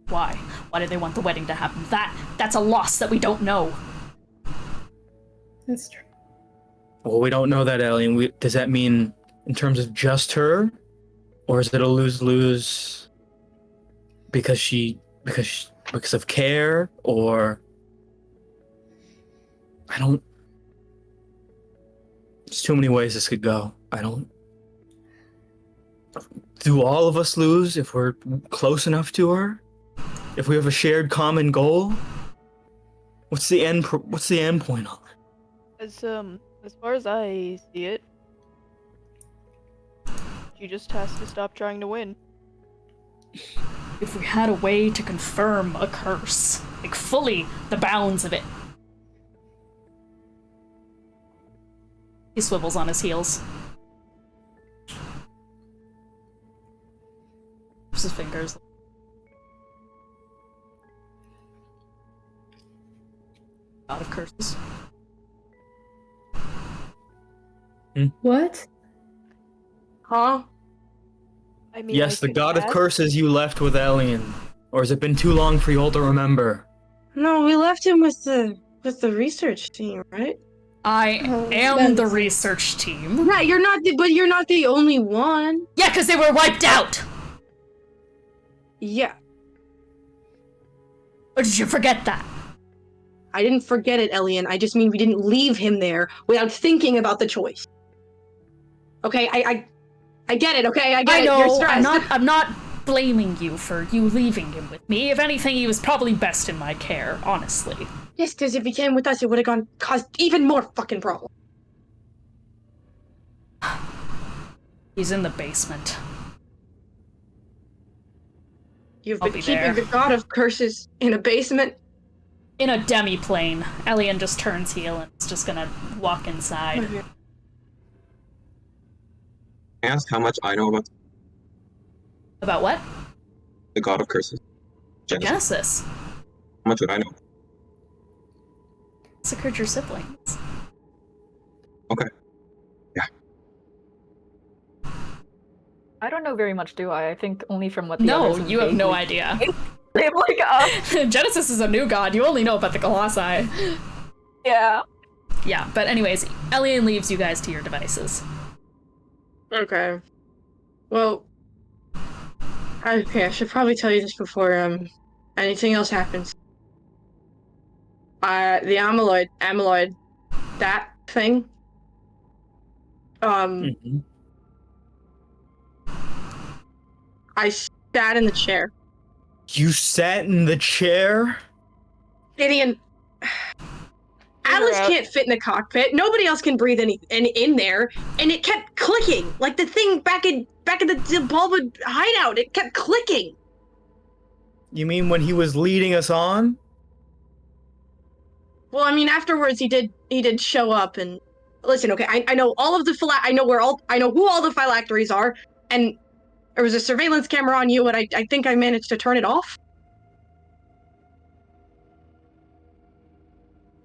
Why? Why did they want the wedding to happen? That's a loss that we don't know.
That's true.
Well, we don't know that, Ellion. Does that mean in terms of just her? Or is it a lose-lose because of care? Or... I don't... There's too many ways this could go. Do all of us lose if we're close enough to her? If we have a shared common goal? What's the end point on it?
As far as I see it, she just has to stop trying to win.
If we had a way to confirm a curse, like fully the bounds of it. He swivels on his heels. His fingers. God of curses.
What?
Huh?
I mean,
Yes, the
could
god of
ask.
curses you left with Ellion. Or has it been too long for you all to remember?
No, we left him with the research team, right?
I am
then-
the research team.
Yeah, but you're not the only one.
Yeah, because they were wiped out!
Yeah.
Or did you forget that?
I didn't forget it, Ellion. I just mean we didn't leave him there without thinking about the choice. Okay, I get it, okay? I get it.
know,
You're stressed.
I'm not blaming you for you leaving him with me. If anything, he was probably best in my care, honestly.
Yes, because if he came with us, it would have caused even more fucking problems.
He's in the basement.
You've
I'll
been
be
keeping
there.
the god of curses in a basement?
In a demi-plane. Ellion just turns heel and is just gonna walk inside.
Ask how much I know about
About what?
the god of curses.
Genesis.
How much would I know?
Massacred your siblings.
Okay. Yeah.
I don't know very much, do I? I think only from what the
No,
others
you have no
vaguely-
idea.
They've like,
Genesis is a new god. You only know about the Colossi.
yeah.
Yeah, but anyways, Ellion leaves you guys to your devices.
Okay. Well, I should probably tell you this before anything else happens. The amyloid, that thing. I sat in the chair.
You sat in the chair?
Gideon, Alice
out.
can't fit in a cockpit. Nobody else can breathe in there, and it kept clicking like the thing back in the Bulba hideout. It kept clicking.
You mean when he was leading us on?
Well, I mean, afterwards he did show up and listen. Okay, I know all of the I know who all the phylacteries are, and there was a surveillance camera on you, and I think I managed to turn it off.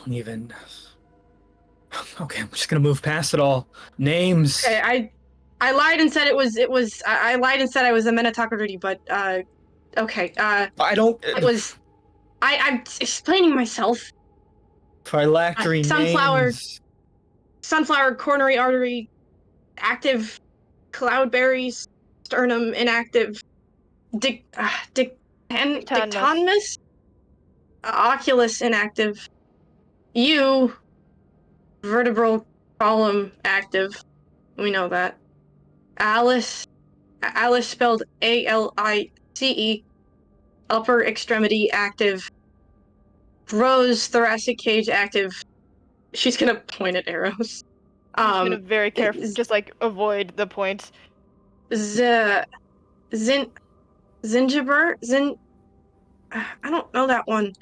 Even. Okay, I'm just gonna move past it all. Names.
Okay, I lied and said it was I lied and said I was a Minotaur, but okay,
I don't.
it was I'm explaining myself.
Phylactery names.
Sunflower, coronary artery, active, cloudberries, sternum inactive, dictamus, oculus inactive, vertebral column active. We know that. Alice spelled ALICE, upper extremity active. Rose, thoracic cage active. She's gonna point at arrows.
I'm gonna very carefully, just like avoid the point.
Zingiber? I don't know that one.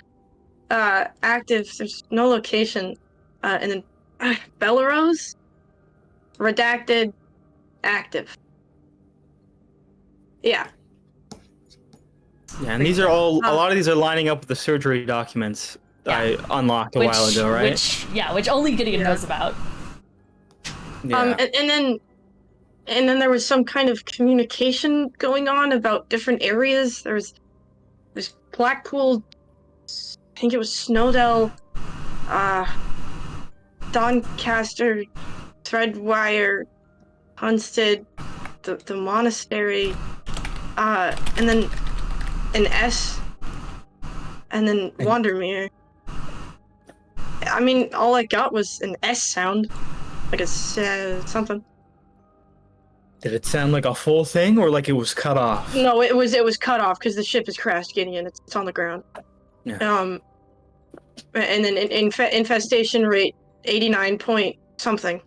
Active, there's no location. And then Belarus? Redacted, active. Yeah.
Yeah, and these are all. A lot of these are lining up with the surgery documents I unlocked a while ago, right?
Which only Gideon knows about.
Yeah.
And then there was some kind of communication going on about different areas. There's Blackpool, I think it was Snowdell, Doncaster, Threadwire, Hunstead, the monastery, and then an S, and then Wandermere. I mean, all I got was an S sound, like a something.
Did it sound like a full thing or like it was cut off?
No, it was cut off because the ship has crashed, Gideon. It's on the ground.
Yeah.
And then infestation rate 89 point something.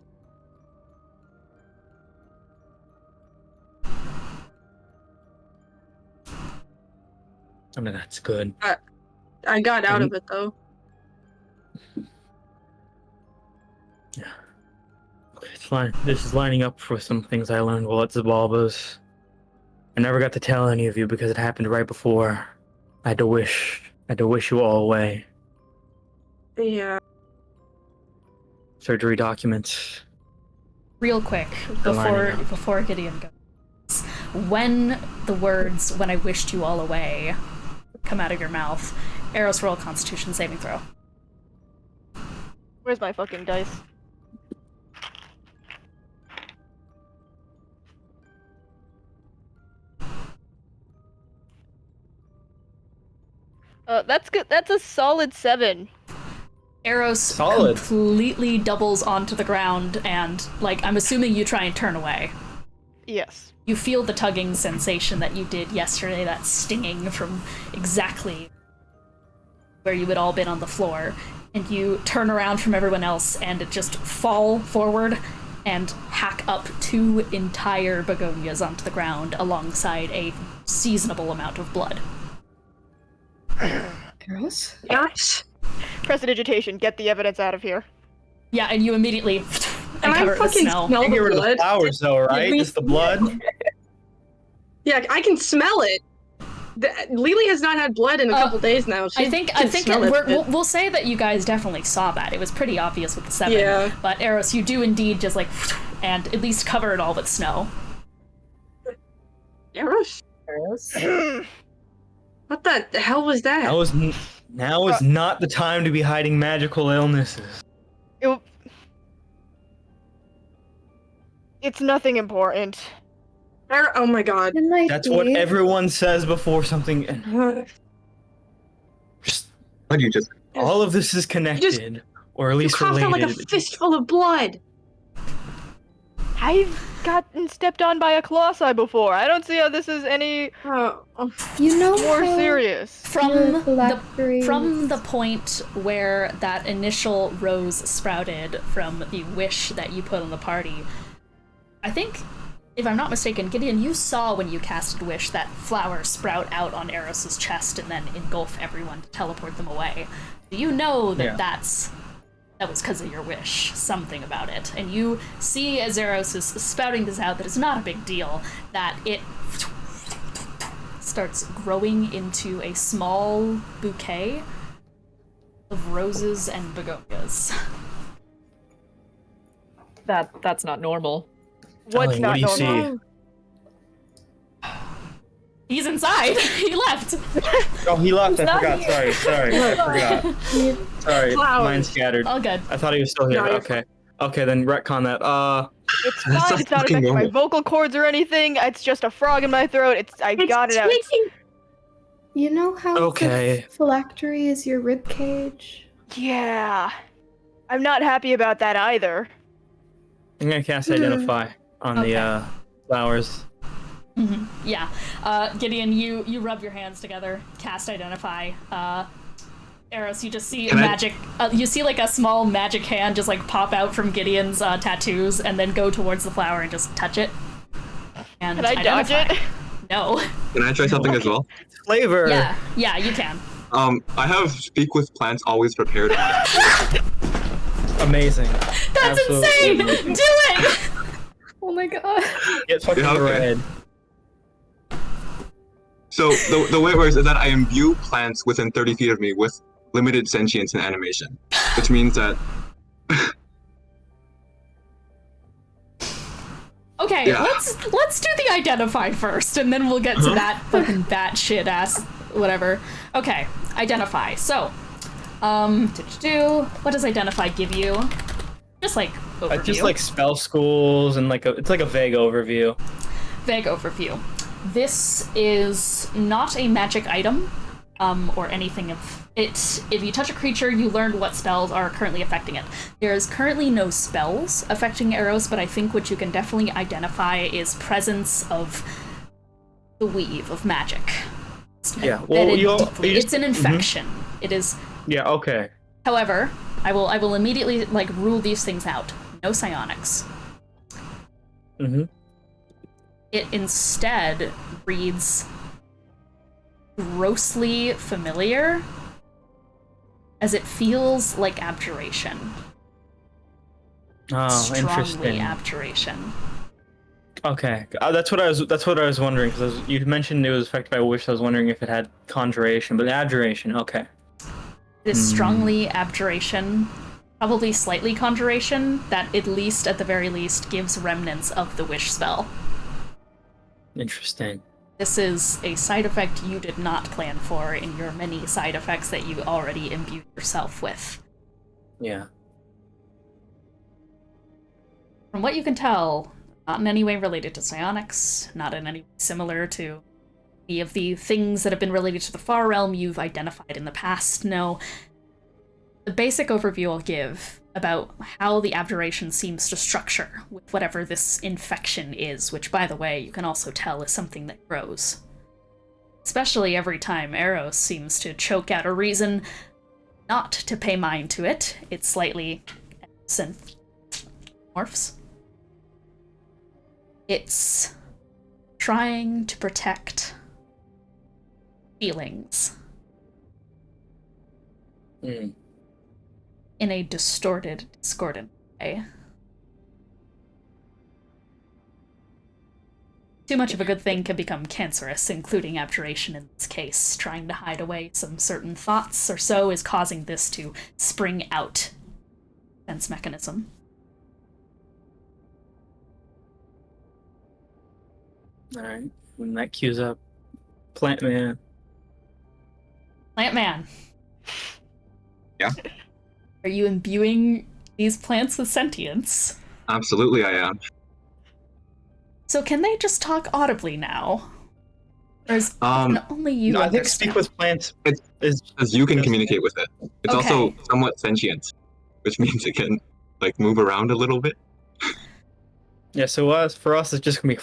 I mean, that's good.
I got out of it though.
Yeah. Okay, it's fine. This is lining up for some things I learned while at Zabalba's. I never got to tell any of you because it happened right before. I had to wish you all away.
Yeah.
surgery documents.
Real quick, before Gideon goes, when the words "when I wished you all away" come out of your mouth, Aros, roll a Constitution saving throw.
Where's my fucking dice? That's good. That's a solid 7.
Aros completely doubles onto the ground and, like, I'm assuming you try and turn away.
Yes.
You feel the tugging sensation that you did yesterday, that stinging from exactly where you had all been on the floor, and you turn around from everyone else and just fall forward and hack up 2 entire begonias onto the ground alongside a seasonable amount of blood.
Aros? Aros?
Prestidigitation, get the evidence out of here.
Yeah, and you immediately
Can I fucking smell the
Get rid of
blood?
the flowers, though, right? Just the blood.
Yeah, I can smell it. Lelee has not had blood in a couple days now.
I think we'll say that you guys definitely saw that. It was pretty obvious with the 7.
Yeah.
But Aros, you do indeed just like and at least cover it all with snow.
Aros? What the hell was that?
Now is not the time to be hiding magical illnesses.
It's nothing important.
Oh my god.
That's what everyone says before something. All of this is connected, or at least
you
related.
coughed out like a fistful of blood.
I've gotten stepped on by a colossi before. I don't see how this is any more serious.
From the point where that initial rose sprouted from the wish that you put on the party, I think, if I'm not mistaken, Gideon, you saw when you casted Wish that flower sprout out on Eros's chest and then engulf everyone to teleport them away. Do you know that that was because of your wish? Something about it. And you see as Eros is spouting this out that it's not a big deal, that it starts growing into a small bouquet of roses and begonias.
That's not normal.
What's not normal?
He's inside. He left.
Oh, he left. I forgot. Sorry. I forgot. Sorry, mine scattered.
All good.
I thought he was still here. Okay, then retcon that.
It's fine. It's not affecting my vocal cords or anything. It's just a frog in my throat. I got it out.
You know how the phylactery is your rib cage?
Yeah. I'm not happy about that either.
I'm gonna cast Identify on the flowers.
Mm-hmm. Yeah. Gideon, you rub your hands together, cast Identify. Aros, you just see magic. You see like a small magic hand just like pop out from Gideon's tattoos and then go towards the flower and just touch it. And
can I dodge it?
No.
Can I try something as well?
Flavor.
Yeah, you can.
I have Speak with Plants always prepared.
Amazing.
That's insane! Do it!
Oh my god.
Get fucking red.
So the way it works is that I imbue plants within 30 feet of me with limited sentience and animation, which means that.
Okay, let's do the Identify first, and then we'll get to that fucking batshit ass whatever. Okay, Identify. So, what does Identify give you? Just like overview.
Just like spell schools and it's like a vague overview.
Vague overview. This is not a magic item, or anything of it. If you touch a creature, you learn what spells are currently affecting it. There is currently no spells affecting Aros, but I think what you can definitely identify is presence of the weave of magic.
Yeah, well,
it's an infection. It is.
Yeah. Okay.
However, I will immediately rule these things out. No psionics.
Mm-hmm.
It instead reads grossly familiar, as it feels like abjuration.
Oh,
strongly
interesting.
Abjuration.
Okay, that's what I was wondering, because you mentioned it was affected by wish. So I was wondering if it had conjuration, but abjuration. Okay.
This strongly abjuration probably slightly conjuration, that at the very least, gives remnants of the wish spell.
Interesting.
This is a side effect you did not plan for in your many side effects that you already imbued yourself with.
Yeah.
From what you can tell, not in any way related to psionics, not in any way similar to any of the things that have been related to the Far Realm you've identified in the past. No. The basic overview I'll give about how the abjuration seems to structure with whatever this infection is, which, by the way, you can also tell is something that grows. Especially every time Aros seems to choke out a reason not to pay mind to it. It slightly morphs. It's trying to protect feelings.
Mm.
In a distorted, discordant way. Too much of a good thing can become cancerous, including abjuration in this case. Trying to hide away some certain thoughts or so is causing this to spring out. Defense mechanism.
Alright, when that cues up Plant Man.
Plant Man.
Yeah?
Are you imbuing these plants with sentience?
Absolutely, I am.
So can they just talk audibly now? Or is only you
No, I think
understand?
speak with plants is
Because you can communicate with it. It's
Okay.
also somewhat sentient, which means it can, like, move around a little bit.
Yeah, so for us, it's just gonna be.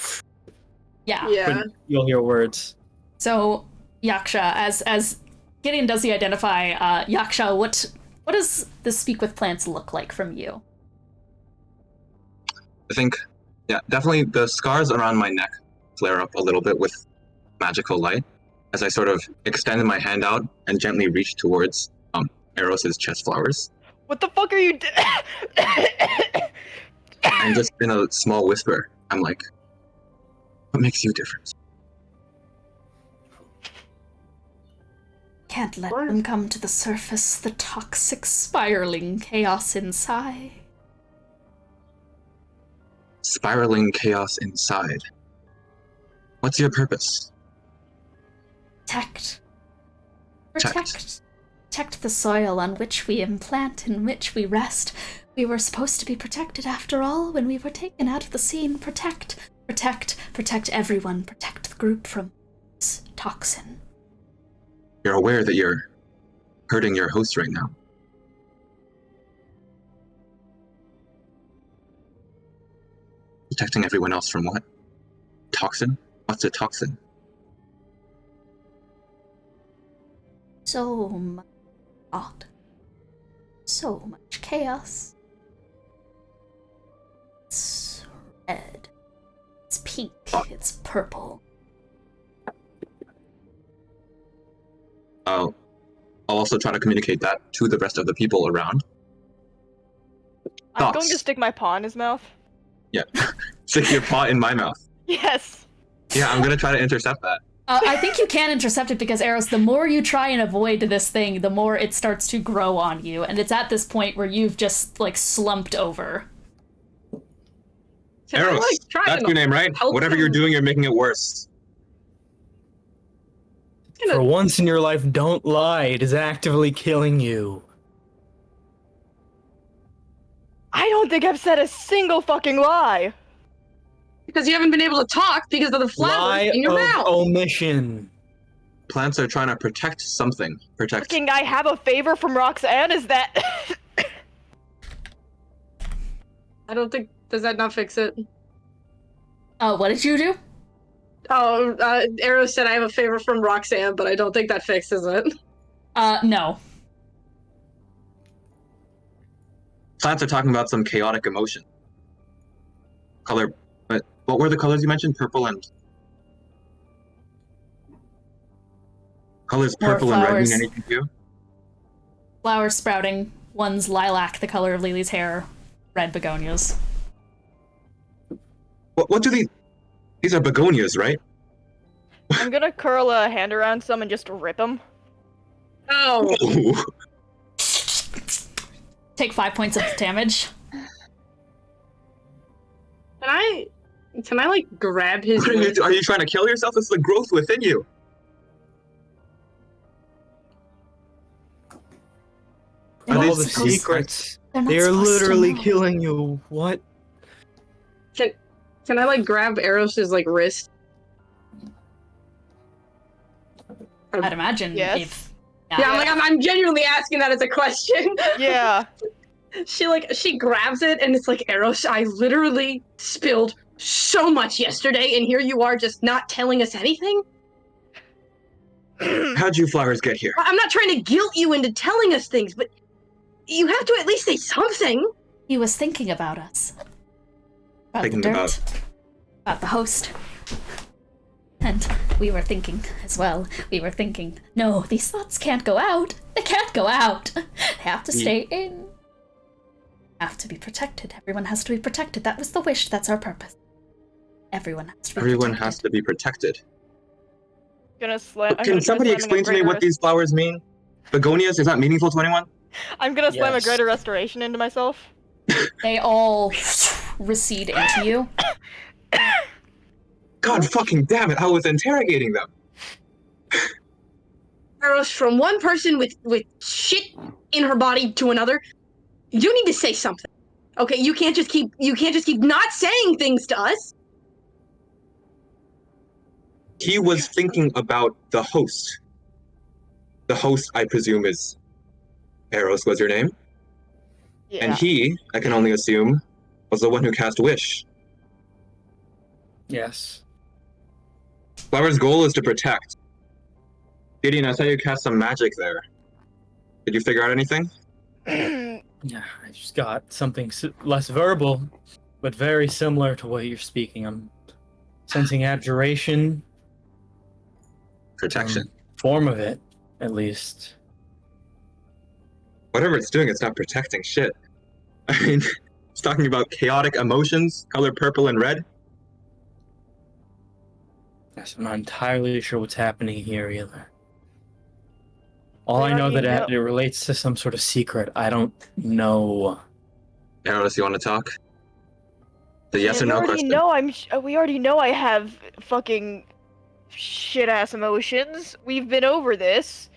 Yeah.
Yeah.
You'll hear words.
So, Yaksha, as Gideon does the identify, Yaksha, what does the speak with plants look like from you?
I think, yeah, definitely the scars around my neck flare up a little bit with magical light as I sort of extend my hand out and gently reach towards Aros's chest flowers.
What the fuck are you
And just in a small whisper, I'm like, what makes you different?
Can't let them come to the surface, the toxic spiraling chaos inside.
Spiraling chaos inside. What's your purpose?
Protect the soil on which we implant, in which we rest. We were supposed to be protected after all when we were taken out of the scene. Protect everyone. Protect the group from this toxin.
You're aware that you're hurting your host right now. Protecting everyone else from what? Toxin? What's a toxin?
So much odd. So much chaos. It's red. It's pink. It's purple.
I'll also try to communicate that to the rest of the people around.
I'm going to stick my paw in his mouth.
Yeah. Stick your paw in my mouth.
Yes.
Yeah, I'm gonna try to intercept that.
I think you can intercept it because, Aros, the more you try and avoid this thing, the more it starts to grow on you. And it's at this point where you've just, like, slumped over.
Aros, that's your name, right? Whatever you're doing, you're making it worse.
For once in your life, don't lie. It is actively killing you.
I don't think I've said a single fucking lie.
Because you haven't been able to talk because of the flowers in your mouth.
Omission.
Plants are trying to protect something. Protect.
Fucking I have a favor from Roxanne, is that...
I don't think... Does that not fix it?
What did you do?
Oh, Aros said I have a favor from Roxanne, but I don't think that fixes it.
No.
Plants are talking about some chaotic emotion. Color... But what were the colors you mentioned? Purple and... Colors
More
purple and red
flowers.
mean anything to you?
Flowers sprouting. One's lilac, the color of Lelee's hair. Red begonias.
What do these... These are begonias, right?
I'm gonna curl a hand around some and just rip them.
Oh.
Take 5 points of damage.
Can I like grab his?
Are you trying to kill yourself? It's the growth within you.
All the secrets. They're literally killing you. What?
Can I like grab Aros's like wrist?
I'd imagine if.
Yeah, I'm genuinely asking that as a question.
Yeah.
She grabs it and it's like, Aros, I literally spilled so much yesterday, and here you are just not telling us anything?
How'd you flowers get here?
I'm not trying to guilt you into telling us things, but you have to at least say something.
He was thinking about us. About
Thinking
the dirt. About the host. And we were thinking as well. We were thinking, no, these thoughts can't go out. They can't go out. They have to stay in. Have to be protected. Everyone has to be protected. That was the wish. That's our purpose. Everyone has to be
Everyone
protected.
has to be protected.
Can
somebody explain to me what these flowers mean? Begonias? Is that meaningful to anyone?
I'm gonna slam a greater restoration into myself.
They all recede into you.
God fucking damn it, I was interrogating them.
Aros, from one person with shit in her body to another, you need to say something. Okay, you can't just keep not saying things to us.
He was thinking about the host. The host, I presume, is Aros was your name?
Yeah.
And he, I can only assume, was the one who cast Wish.
Yes.
Flower's goal is to protect. Gideon, I saw you cast some magic there. Did you figure out anything?
Yeah, I just got something less verbal, but very similar to what you're speaking. I'm sensing abjuration.
Protection.
Form of it, at least.
Whatever it's doing, it's not protecting shit. I mean, it's talking about chaotic emotions, color purple and red.
Yes, I'm not entirely sure what's happening here either. All I know that it relates to some sort of secret. I don't know.
Aros, you want to talk? The yes or no question.
We already know I have fucking shit-ass emotions. We've been over this.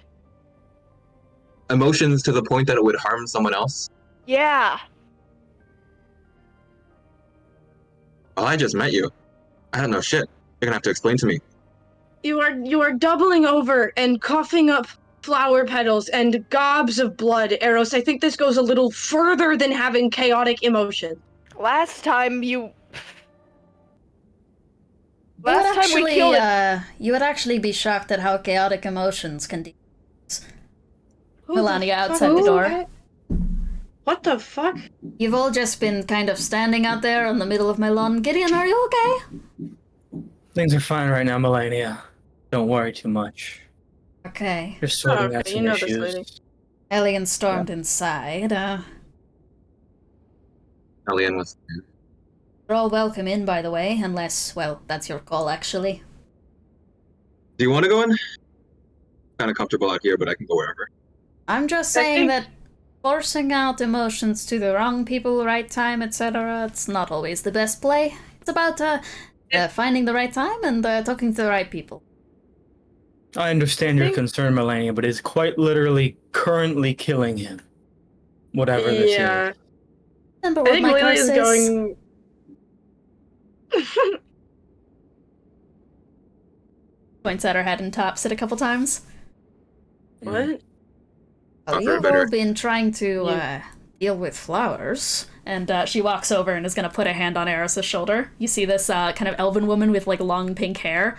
Emotions to the point that it would harm someone else?
Yeah.
Well, I just met you. I don't know shit. You're gonna have to explain to me.
You are doubling over and coughing up flower petals and gobs of blood, Aros. I think this goes a little further than having chaotic emotion.
Last time you
You would actually be shocked at how chaotic emotions can be. Melania outside the door.
What the fuck?
You've all just been kind of standing out there in the middle of my lawn. Gideon, are you okay?
Things are fine right now, Melania. Don't worry too much.
Okay.
Just sorting out some issues.
Ellion stormed inside.
Ellion was...
You're all welcome in, by the way, unless, well, that's your call, actually.
Do you want to go in? Kind of comfortable out here, but I can go wherever.
I'm just saying that forcing out emotions to the wrong people, right time, etc., it's not always the best play. It's about finding the right time and talking to the right people.
I understand your concern, Melania, but it's quite literally currently killing him. Whatever this is.
Remember what my curse is
going...
Points at her head and taps it a couple times.
What?
Well, you've all been trying to deal with flowers. And she walks over and is going to put a hand on Aros' shoulder. You see this kind of elven woman with like long pink hair.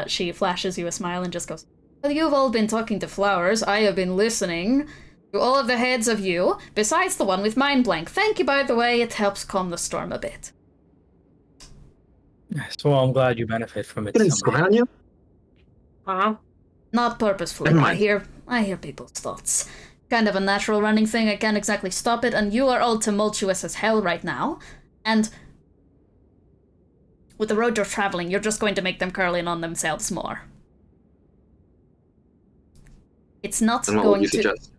She flashes you a smile and just goes, well, you've all been talking to flowers. I have been listening to all of the heads of you, besides the one with mind blank. Thank you, by the way. It helps calm the storm a bit.
So I'm glad you benefit from it.
Didn't spy on you?
Not purposefully. I hear people's thoughts. Kind of a natural running thing. I can't exactly stop it, and you are all tumultuous as hell right now. And with the road you're traveling, you're just going to make them curl in on themselves more. It's not
And what
going
would you
to...
suggest?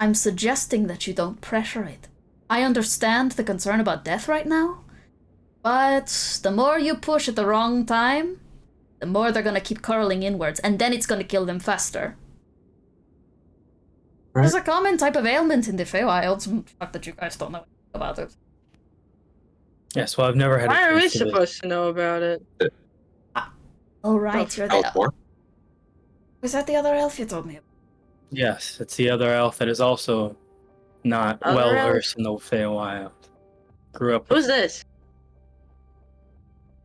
I'm suggesting that you don't pressure it. I understand the concern about death right now, but the more you push at the wrong time, the more they're gonna keep curling inwards, and then it's gonna kill them faster. Right. There's a common type of ailment in the Feywilds. Fuck that you guys don't know about it.
Yes, well, I've never had.
Why are we supposed to know about it?
Oh right, you're the. Was that the other elf you told me about?
Yes, it's the other elf that is also not well versed in the Feywild. Grew up.
Who's this?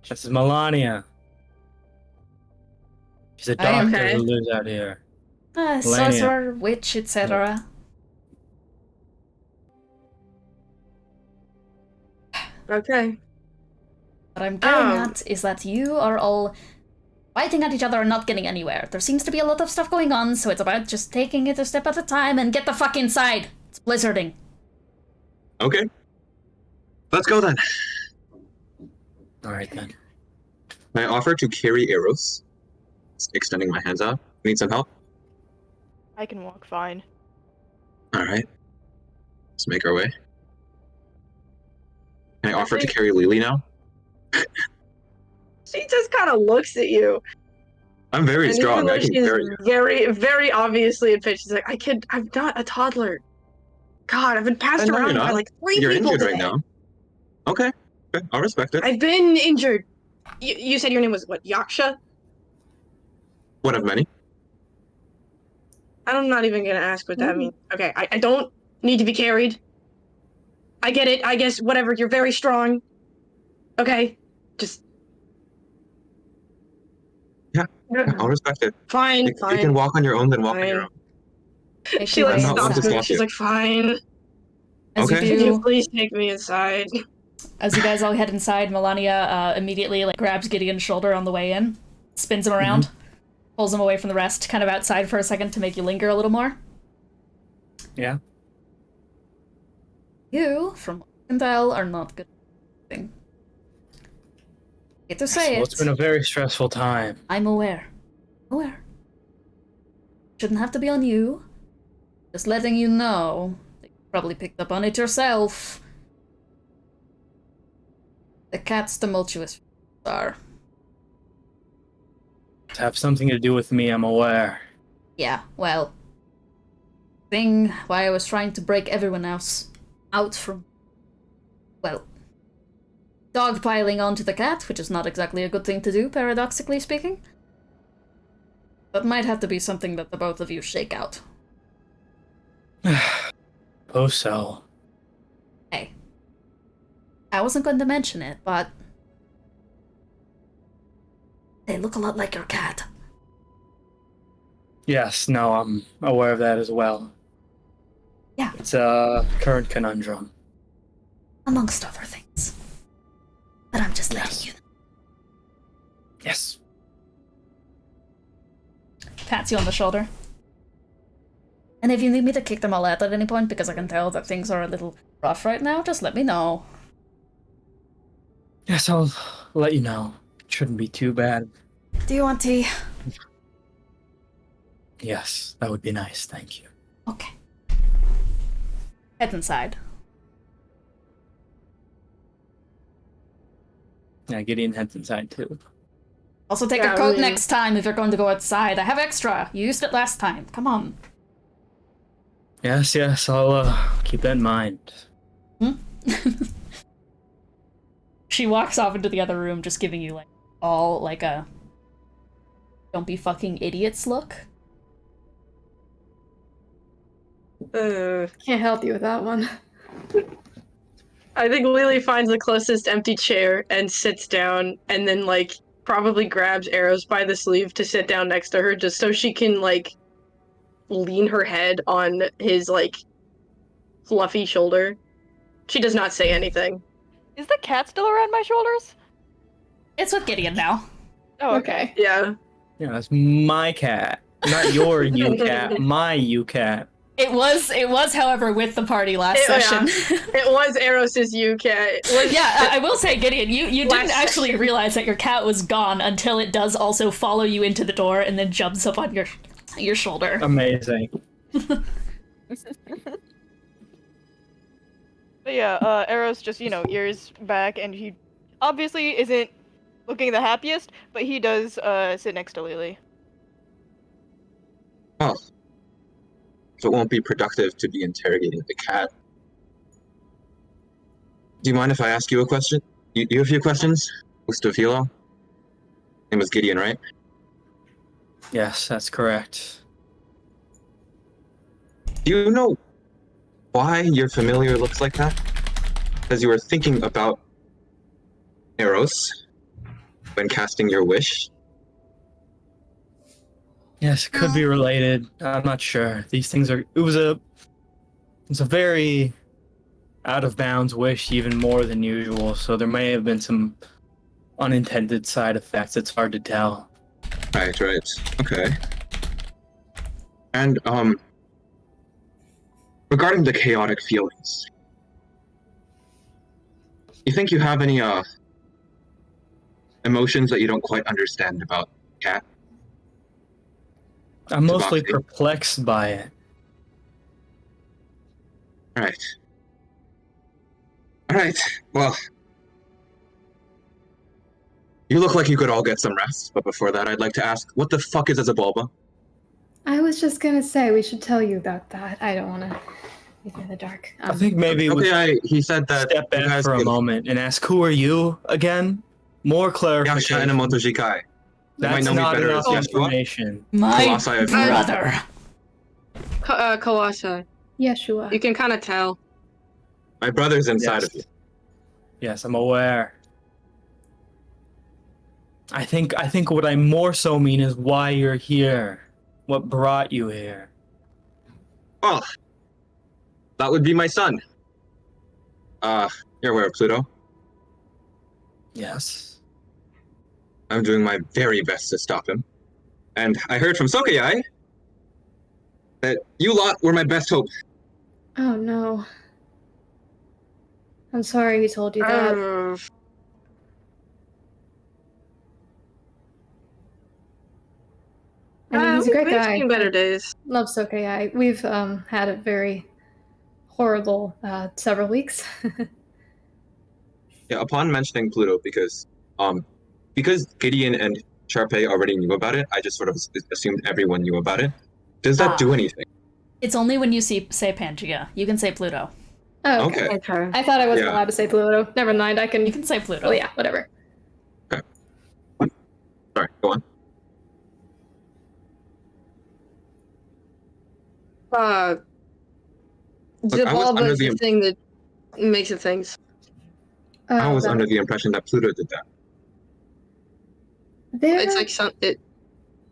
This is Melania. She's a doctor who lives out here.
Sorcerer, witch, etc.
Okay.
What I'm getting at is that you are all fighting at each other and not getting anywhere. There seems to be a lot of stuff going on, so it's about just taking it a step at a time and get the fuck inside. It's blizzarding.
Okay. Let's go then.
Alright then.
I offer to carry Aros, extending my hands out. Need some help?
I can walk fine.
Alright. Let's make our way. Can I offer to carry Lelee now?
She just kind of looks at you.
I'm very strong. I can carry you.
Very, very obviously in pitch. She's like, I'm not a toddler. God, I've been passed around by like 3
You're
people
injured
today.
right now. Okay. I'll respect it.
I've been injured. You said your name was what? Yaksha?
One of many.
I'm not even gonna ask what that means. Okay, I don't need to be carried. I get it. I guess whatever. You're very strong. Okay, just.
Yeah, I'll respect it.
Fine,
if
fine.
You can walk on your own, then walk on your own.
She like stops me. She's like, fine.
Okay.
Can you please take me inside?
As you guys all head inside, Melania immediately grabs Gideon's shoulder on the way in, spins him around, pulls him away from the rest, kind of outside for a second to make you linger a little more.
Yeah.
You, from what I can tell, are not good at thing. Get to say it.
It's been a very stressful time.
I'm aware. Shouldn't have to be on you. Just letting you know. You probably picked up on it yourself. The cat's tumultuous are.
To have something to do with me, I'm aware.
Yeah, well. Thing why I was trying to break everyone else out from, well, dogpiling onto the cat, which is not exactly a good thing to do, paradoxically speaking. But might have to be something that the both of you shake out.
Oh, so.
Hey. I wasn't going to mention it, but they look a lot like your cat.
Yes, no, I'm aware of that as well.
Yeah.
It's a current conundrum.
Amongst other things. But I'm just letting you know.
Yes.
Pats you on the shoulder. And if you need me to kick them all out at any point, because I can tell that things are a little rough right now, just let me know.
Yes, I'll let you know. It shouldn't be too bad.
Do you want tea?
Yes, that would be nice, thank you.
Okay. Head inside.
Yeah, Gideon heads inside too.
Also take a coat next time if you're going to go outside. I have extra. You used it last time. Come on.
Yes, I'll keep that in mind.
She walks off into the other room, just giving you all a don't be fucking idiots look.
Can't help you with that one.
I think Lelee finds the closest empty chair and sits down, and then probably grabs Aros by the sleeve to sit down next to her, just so she can lean her head on his fluffy shoulder. She does not say anything.
Is the cat still around my shoulders?
It's with Gideon now.
Oh, okay.
Yeah.
Yeah, that's my cat. Not your you cat, my you cat.
It was, however, with the party last session.
Yeah. It was Eros's you cat.
Yeah, I will say, Gideon, you didn't actually realize that your cat was gone until it does also follow you into the door and then jumps up on your shoulder.
Amazing.
But yeah, Aros just, ears back, and he obviously isn't looking the happiest, but he does sit next to Lelee.
Oh. So it won't be productive to be interrogating the cat. Do you mind if I ask you a question? You have a few questions? Mustafilo? Name was Gideon, right?
Yes, that's correct.
Do you know why your familiar looks like that? Because you were thinking about Aros when casting your wish?
Yes, it could be related. I'm not sure. These things are. It was a very out of bounds wish, even more than usual. So there may have been some unintended side effects. It's hard to tell.
Right. Okay. And regarding the chaotic feelings, you think you have any emotions that you don't quite understand about cat?
I'm mostly perplexed by it.
Alright, well, you look like you could all get some rest, but before that I'd like to ask, what the fuck is a Zabalba?
I was just gonna say, we should tell you about that. I don't wanna leave you in the dark.
I think maybe
he said that
step back for a moment and ask, who are you again? More clarification.
Yaksha Enemoto-Jiikai.
That's not enough information.
My brother.
Kawasa.
Yeshua.
You can kind of tell.
My brother's inside of you.
Yes, I'm aware. I think what I more so mean is why you're here. What brought you here?
Oh, that would be my son. You're aware of Pluto?
Yes.
I'm doing my very best to stop him. And I heard from Sokeyai that you lot were my best hope.
Oh no. I'm sorry he told you that. I mean, he's a great guy.
Seen better days.
Love Sokeyai. We've had a very horrible several weeks.
Yeah, upon mentioning Pluto, because Gideon and Charpay already knew about it, I just sort of assumed everyone knew about it. Does that do anything?
It's only when you say Pangea. You can say Pluto.
Oh, okay. I thought I wasn't allowed to say Pluto. Never mind, I can...
You can say Pluto.
Oh yeah, whatever.
Okay. Sorry, go on.
Zabalba is the thing that makes it things.
I was under the impression that Pluto did that.
It's like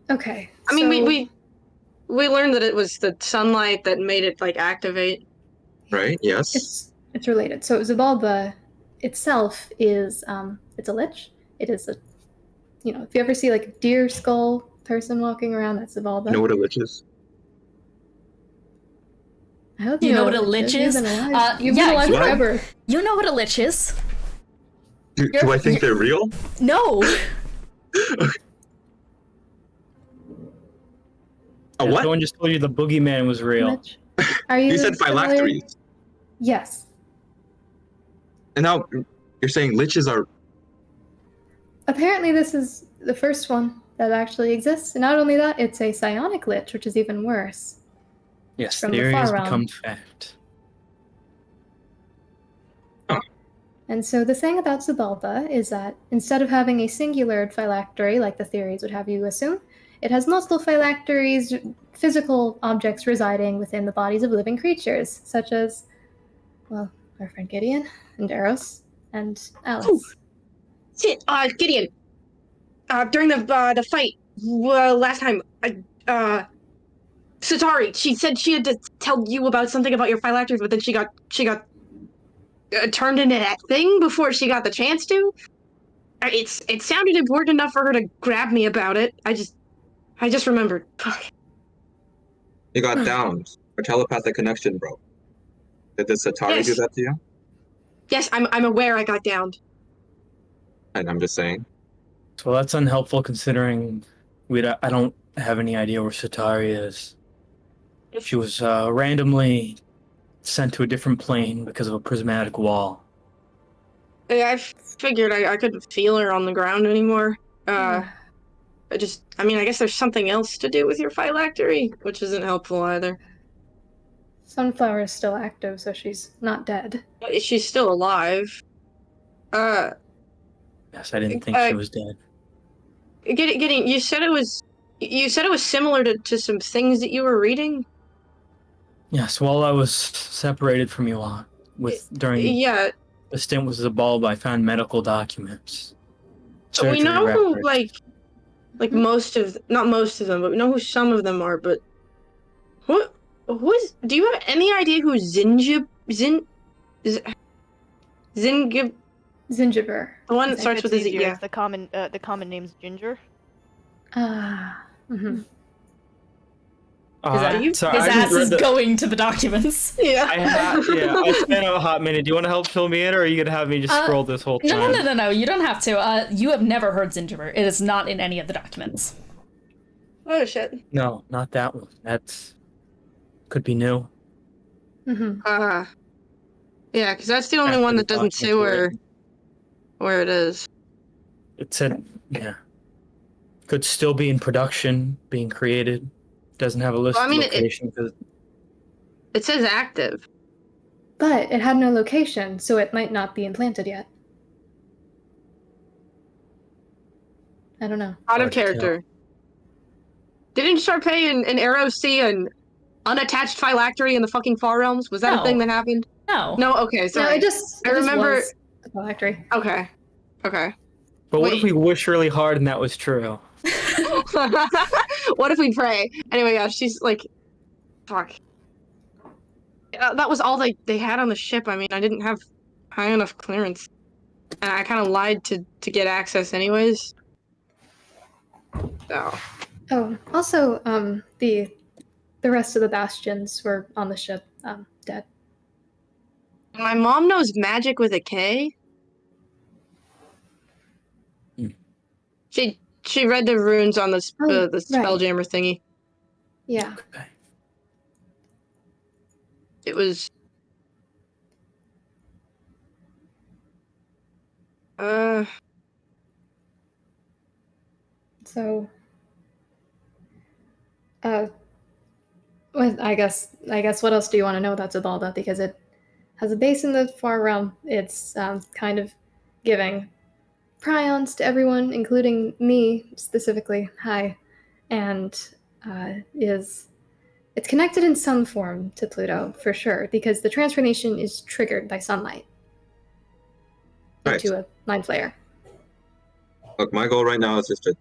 Okay.
I mean, we learned that it was the sunlight that made it like activate.
Right. Yes.
It's related. So Zabalba itself is it's a lich. It is a, if you ever see like a deer skull person walking around, that's Zabalba.
You know what a lich is?
I hope
you know what a lich is.
You've been alive forever.
You know what a lich is.
Do I think they're real?
No.
A what?
Someone just told you the boogeyman was real.
Are you?
You said phylacteries.
Yes.
And now you're saying liches are.
Apparently, this is the first one that actually exists. And not only that, it's a psionic lich, which is even worse.
Yes, theory has become fact.
Oh.
And so the thing about Zabalba is that instead of having a singular phylactery, like the theories would have you assume, it has multiple phylacteries, physical objects residing within the bodies of living creatures, such as, well, our friend Gideon, and Aros, and Alice.
Oh, Gideon, during the fight, last time, Satari, she said she had to tell you about something about your phylacteries, but then she got turned into that thing before she got the chance to. It sounded important enough for her to grab me about it. I just remembered. Fuck.
You got downed. Our telepathic connection broke. Did the Satari do that to you?
Yes, I'm aware I got downed.
And I'm just saying.
So that's unhelpful considering I don't have any idea where Satari is. She was randomly sent to a different plane because of a prismatic wall.
Yeah, I figured I couldn't feel her on the ground anymore. I mean, I guess there's something else to do with your phylactery, which isn't helpful either.
Sunflower is still active, so she's not dead.
She's still alive.
Yes, I didn't think she was dead.
Gideon, you said it was similar to some things that you were reading?
Yes, while I was separated from you all, during the stint with the bulb, I found medical documents.
So we know who, not most of them, but we know who some of them are, but do you have any idea who Zingiber?
The
one that starts with a Z, yeah.
The common name's Ginger.
Mm-hmm.
His ass is going to the documents.
Yeah.
I spent a hot minute. Do you want to help fill me in, or are you going to have me just scroll this whole time?
No. You don't have to. You have never heard Zingiber. It is not in any of the documents.
Oh, shit.
No, not that one. Could be new.
Mm-hmm.
Yeah, because that's the only one that doesn't say where it is.
It said, could still be in production, being created. Doesn't have a list of location.
It says active.
But it had no location, so it might not be implanted yet. I don't know.
Out of character. Didn't Charpay and Aros see an unattached phylactery in the fucking Far Realms? Was that a thing that happened?
No.
No, okay, sorry.
No,
I remember
the phylactery.
Okay.
But what if we wish really hard and that was true?
What if we pray? Anyway, yeah, she's like, fuck. That was all they had on the ship. I mean, I didn't have high enough clearance, and I kind of lied to get access, anyways. So.
Oh, also, the rest of the Bastions were on the ship, dead.
My mom knows magic with a K. She read the runes on the spelljammer thingy.
Yeah.
Okay.
It was.
So. Well, I guess what else do you want to know about Zabalda? Because it has a base in the Far Realm. It's kind of giving prions to everyone, including me specifically. Hi, and it's connected in some form to Pluto for sure, because the transformation is triggered by sunlight into a mind flayer.
Look, my goal right now is just to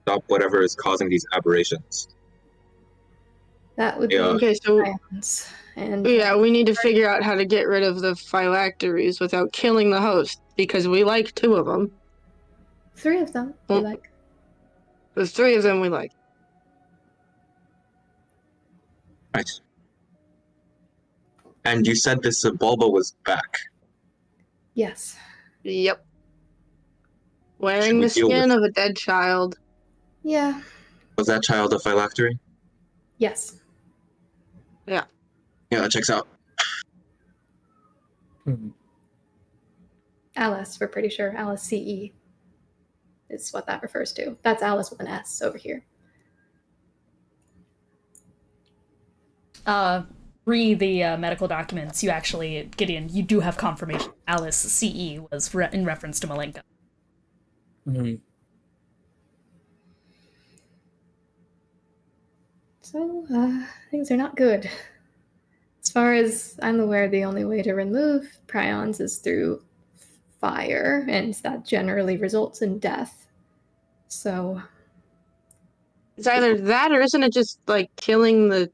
stop whatever is causing these aberrations.
That would be prions. And
we need to figure out how to get rid of the phylacteries without killing the host, because we like 2 of them.
3 of them we like.
There's 3 of them we like.
Right. And you said this Bulba was back.
Yes.
Yep. Wearing the skin of a dead child.
Yeah.
Was that child a phylactery?
Yes.
Yeah.
Yeah, that checks out.
Alice, we're pretty sure. Alice CE is what that refers to. That's Alice with an S over here.
Read the medical documents. You actually, Gideon, you do have confirmation. Alice CE was in reference to Malenka.
Mm-hmm.
So, things are not good. As far as I'm aware, the only way to remove prions is through fire, and that generally results in death. So...
It's either that, or isn't it just, like, killing the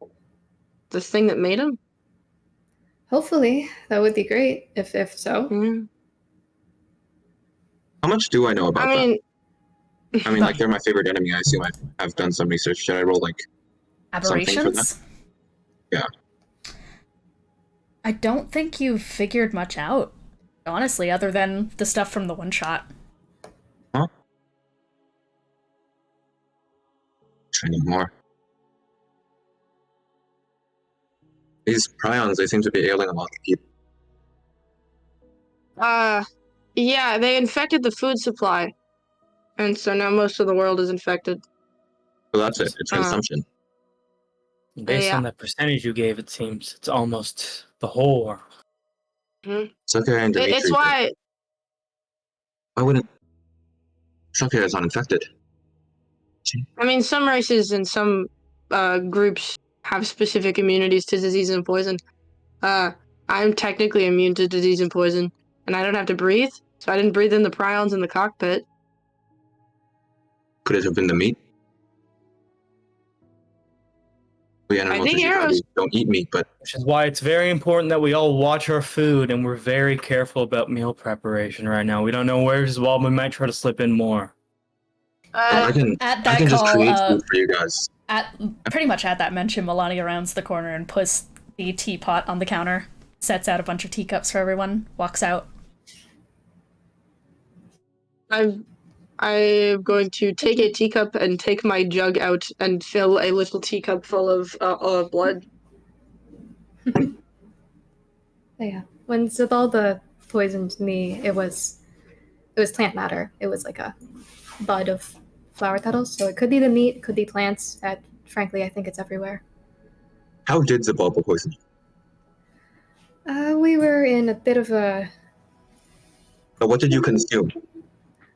thing that made him?
Hopefully. That would be great, if so.
Mm.
How much do I know about them? I mean, like, they're my favorite enemy. I assume I've done some research. Should I roll, like,
aberrations?
Yeah.
I don't think you've figured much out, honestly, other than the stuff from the one-shot.
Huh? Training more. These prions, they seem to be ailing a lot of people.
Yeah, they infected the food supply. And so now most of the world is infected.
Well, that's it. It's consumption.
Based on that percentage you gave, it seems it's almost the whole world.
It's okay, and Dimitri.
It's why...
Why wouldn't... Charpay is not infected.
I mean, some races and some groups have specific immunities to disease and poison. I'm technically immune to disease and poison, and I don't have to breathe, so I didn't breathe in the prions in the cockpit.
Could it have been the meat? The Enemoto-Jiikai don't eat meat, but...
Which is why it's very important that we all watch our food, and we're very careful about meal preparation right now. We don't know where as well, we might try to slip in more.
I can just create food for you guys.
Pretty much at that mention, Melania rounds the corner and puts the teapot on the counter, sets out a bunch of teacups for everyone, walks out.
I'm going to take a teacup and take my jug out and fill a little teacup full of blood.
Yeah. When Zabalda poisoned me, it was plant matter. It was like a bud of flower petals, so it could be the meat, it could be plants. Frankly, I think it's everywhere.
How did Zabalda poison you?
We were in a bit of a...
But what did you consume?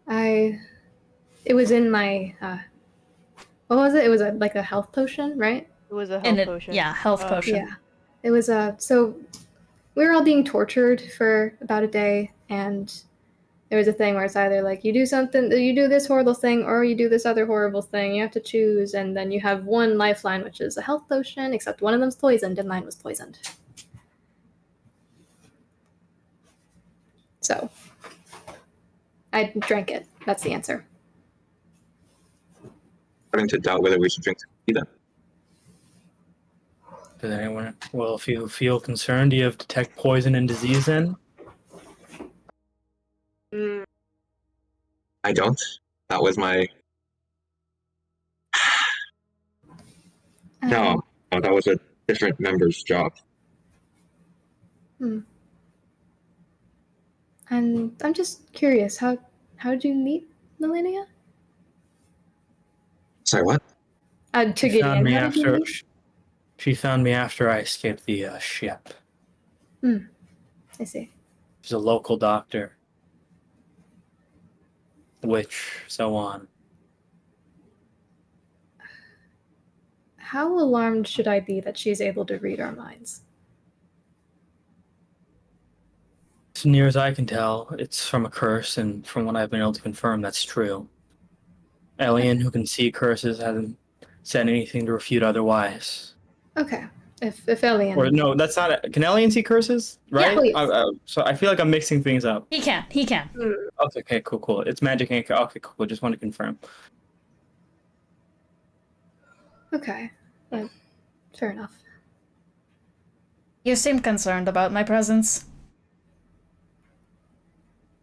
It was in my, what was it? It was like a health potion, right?
It was a health potion.
Yeah, health potion.
Yeah. It was so we were all being tortured for about a day, and there was a thing where it's either like you do this horrible thing, or you do this other horrible thing. You have to choose, and then you have one lifeline, which is a health potion, except one of them's poisoned, and mine was poisoned. So I drank it. That's the answer.
Starting to doubt whether we should drink tea then.
Does anyone? Well, if you feel concerned, do you have detect poison and disease then?
I don't. That was my... No, that was a different member's job.
And I'm just curious, how did you meet Melania?
Sorry, what?
To Gideon.
She found me after I escaped the ship.
I see.
She's a local doctor. Witch, so on.
How alarmed should I be that she's able to read our minds?
As near as I can tell, it's from a curse, and from what I've been able to confirm, that's true. Ellion, who can see curses, hasn't said anything to refute otherwise.
Okay. If Ellion...
Or no, that's not it. Can Ellion see curses? Right?
Yeah,
so I feel like I'm mixing things up.
He can.
Okay, cool. It's magic ink. Okay, cool. Just want to confirm.
Okay. Fair enough.
You seem concerned about my presence.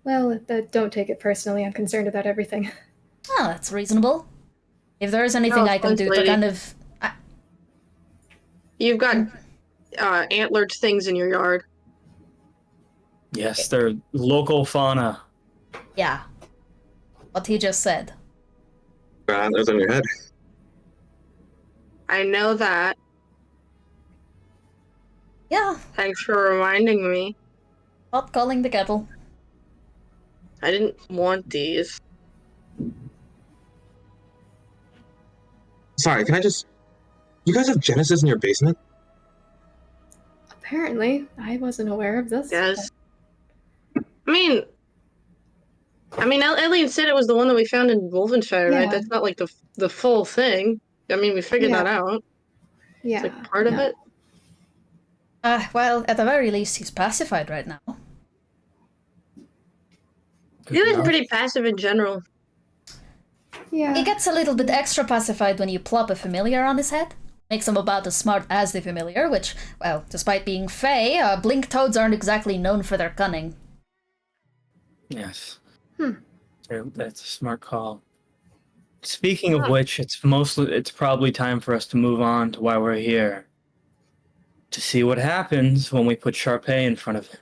Well, don't take it personally. I'm concerned about everything.
Oh, that's reasonable. If there is anything I can do to kind of...
You've got antlered things in your yard.
Yes, they're local fauna.
Yeah. What he just said.
Antlers on your head.
I know that.
Yeah.
Thanks for reminding me.
Hot calling the kettle.
I didn't want these.
Sorry, can I just... You guys have Genesis in your basement?
Apparently. I wasn't aware of this.
Yes. I mean, Ellion said it was the one that we found in Wolfenfire, right? That's not like the full thing. I mean, we figured that out.
Yeah.
It's like part of it.
Well, at the very least, he's pacified right now.
He was pretty passive in general.
Yeah.
He gets a little bit extra pacified when you plop a familiar on his head. Makes him about as smart as the familiar, which, well, despite being fey, blink toads aren't exactly known for their cunning.
Yes. That's a smart call. Speaking of which, it's probably time for us to move on to why we're here. to see what happens when we put Charpay in front of him.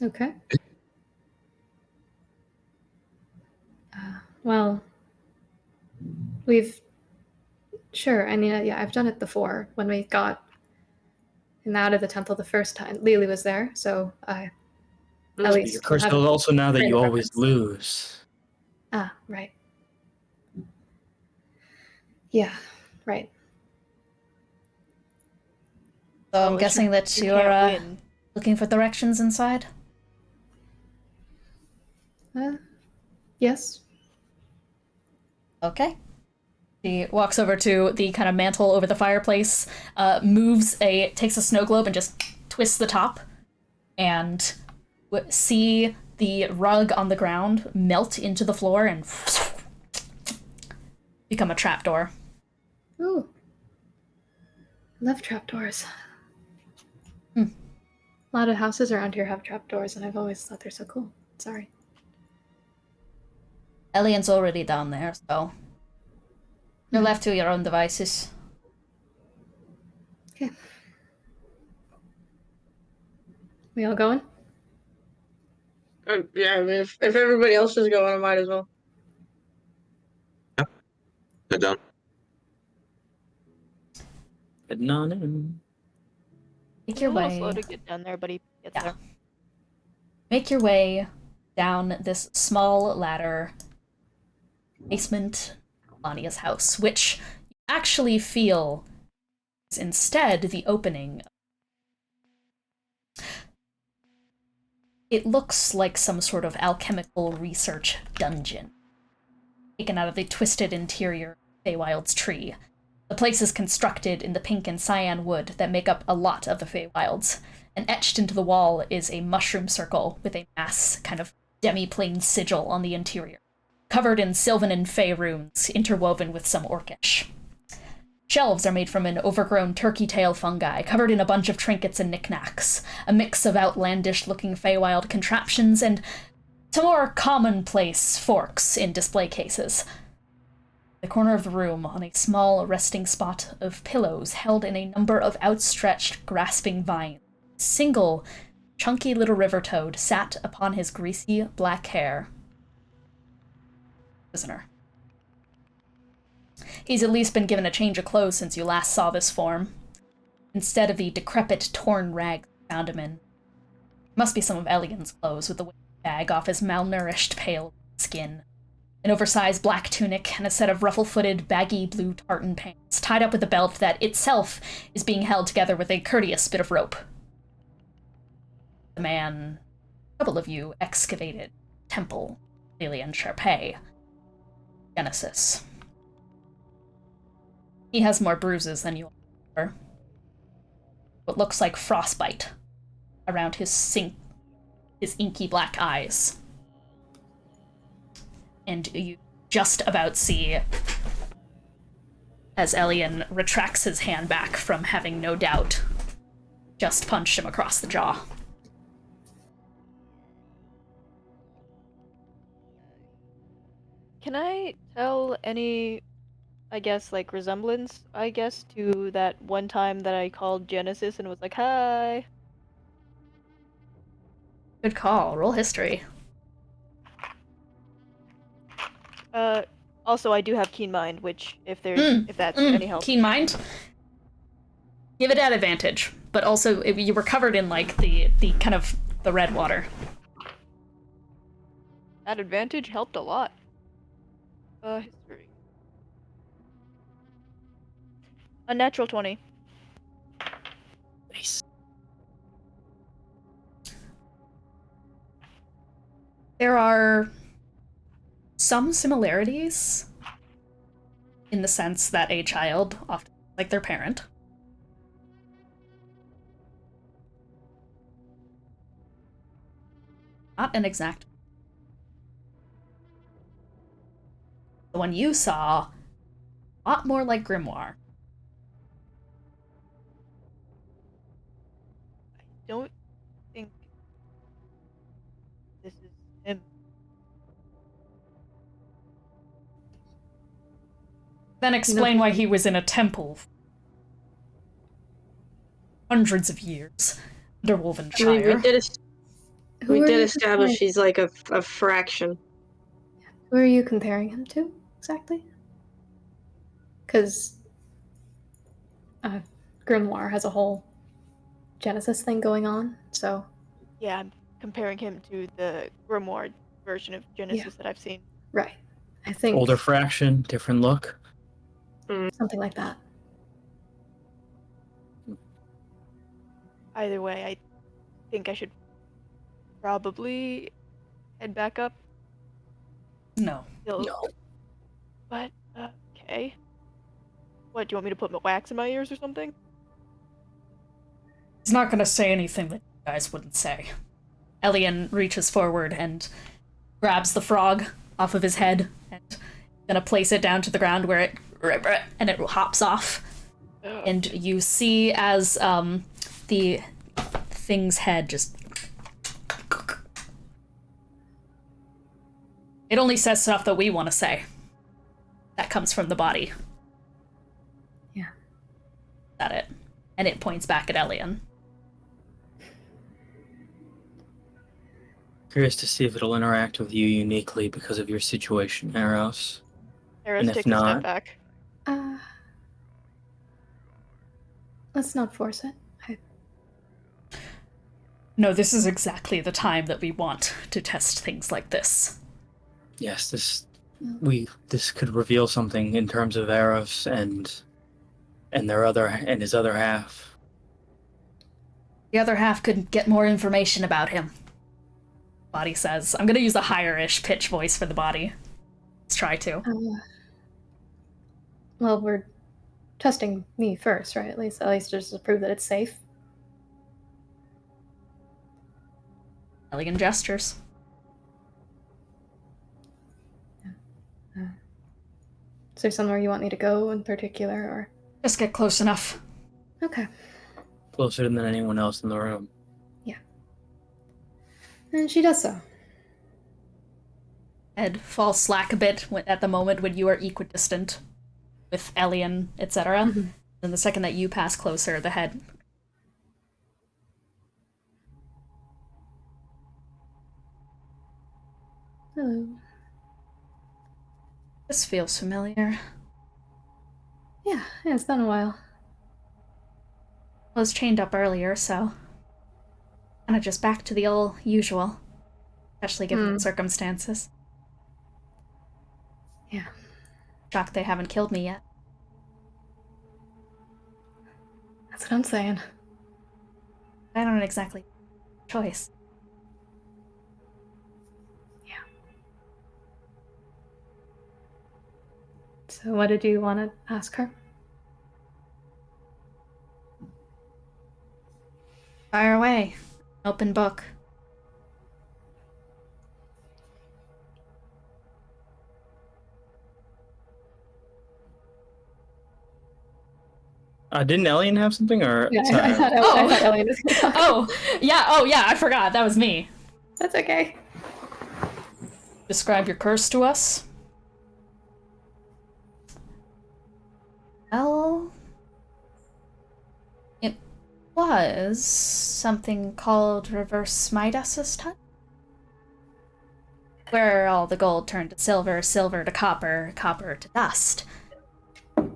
Okay. Well, sure, I mean, yeah, I've done it before when we got him out of the temple the first time. Lelee was there, so at least.
Your curse is also now that you always lose.
Ah, right. Yeah, right.
So I'm guessing that you're looking for directions inside?
Yes.
Okay. She walks over to the kind of mantle over the fireplace, takes a snow globe and just twists the top, and see the rug on the ground melt into the floor and become a trapdoor.
Ooh. I love trapdoors. A lot of houses around here have trapdoors, and I've always thought they're so cool. Sorry.
Ellion's already down there, so you're left to your own devices.
Okay. We all going?
Yeah, I mean, if everybody else is going, I might as well.
Yeah. Head down.
Heading on in.
Make your way.
Slow to get down there, but he gets there.
Make your way down this small ladder basement of Melania's house, which you actually feel is instead the opening. It looks like some sort of alchemical research dungeon, taken out of the twisted interior of Feywild's tree. The place is constructed in the pink and cyan wood that make up a lot of the Feywilds, and etched into the wall is a mushroom circle with a mass kind of demi-plane sigil on the interior, covered in Sylvan and Fey runes, interwoven with some Orcish. Shelves are made from an overgrown turkey tail fungi, covered in a bunch of trinkets and knickknacks, a mix of outlandish-looking Feywild contraptions and some more commonplace forks in display cases. In the corner of the room, on a small resting spot of pillows held in a number of outstretched, grasping vines, a single, chunky little river toad sat upon his greasy black hair. Prisoner. He's at least been given a change of clothes since you last saw this form. Instead of the decrepit, torn rags you found him in. Must be some of Ellion's clothes, with the weight bag off his malnourished, pale skin. An oversized black tunic and a set of ruffle-footed, baggy blue tartan pants, tied up with a belt that itself is being held together with a courteous bit of rope. The man, a couple of you, excavated temple, Lelee and Charpay. Genesis. He has more bruises than you are. What looks like frostbite around his inky black eyes. And you just about see as Ellion retracts his hand back from having no doubt just punched him across the jaw.
Can I tell any, I guess, like, resemblance, I guess, to that one time that I called Genesis and was like, hi?
Good call. Roll history.
Also, I do have Keen Mind, which, if that's any help.
Keen Mind? Give it at advantage, but also, you were covered in, like, the kind of, the red water.
That advantage helped a lot. History. A natural 20.
Nice. There are some similarities in the sense that a child often like their parent. Not an exact. The one you saw, a lot more like Grimoire.
I don't think this is him.
Then explain why he was in a temple. hundreds of years under Wolvenshire.
We did establish he's like a fraction.
Who are you comparing him to, exactly? Because Grimoire has a whole Genesis thing going on, so...
Yeah, I'm comparing him to the Grimoire version of Genesis that I've seen.
Right. I think...
Older fraction, different look.
Something like that.
Either way, I think I should probably head back up.
No.
But, okay. What, do you want me to put wax in my ears or something?
He's not gonna say anything that you guys wouldn't say. Ellion reaches forward and grabs the frog off of his head and gonna place it down to the ground where it hops off. And you see as the thing's head just... It only says stuff that we want to say. That comes from the body.
Yeah.
That it. And it points back at Ellion.
Curious to see if it'll interact with you uniquely because of your situation, Aros.
Aros takes a step back.
Let's not force it.
No, this is exactly the time that we want to test things like this.
Yes, this could reveal something in terms of Aros and his other half.
The other half could get more information about him. Body says. I'm gonna use a higher-ish pitch voice for the body. Let's try to.
Well, we're testing me first, right? At least just to prove that it's safe.
Elegant gestures.
Is there somewhere you want me to go in particular, or?
Just get close enough.
Okay.
Closer than anyone else in the room.
Yeah. And she does so.
Head falls slack a bit at the moment when you are equidistant with Ellion, etc. Mm-hmm. And the second that you pass closer, the head...
Hello.
This feels familiar.
Yeah, it's been a while.
I was chained up earlier, so... kind of just back to the old usual. Especially given the circumstances.
Yeah.
Shocked they haven't killed me yet.
That's what I'm saying.
I don't exactly have a choice.
So what did you want to ask her?
Fire away. Open book.
Didn't Ellion have something, or?
Yeah, I thought Ellion was going to talk.
Oh yeah, I forgot. That was me.
That's okay.
Describe your curse to us. Well, it was something called Reverse Midas's Touch, where all the gold turned to silver, silver to copper, copper to dust. So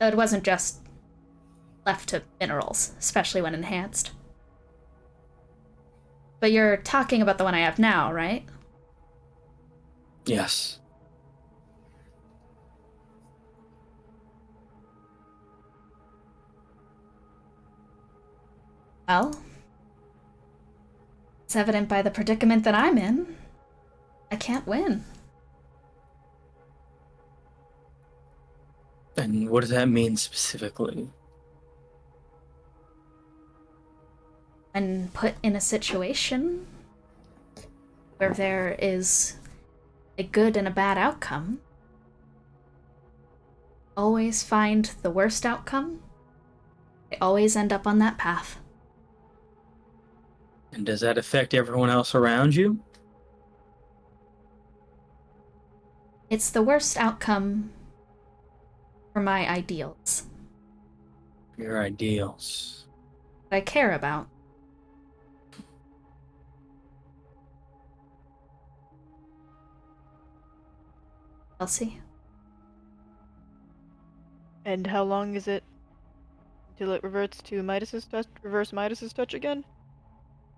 it wasn't just left to minerals, especially when enhanced. But you're talking about the one I have now, right?
Yes.
Well, it's evident by the predicament that I'm in. I can't win.
And what does that mean specifically?
When put in a situation where there is a good and a bad outcome, always find the worst outcome. I always end up on that path.
And does that affect everyone else around you?
It's the worst outcome for my ideals.
Your ideals.
I care about. Elsie?
And how long is it until it reverts to Midas's touch, reverse Midas's touch again?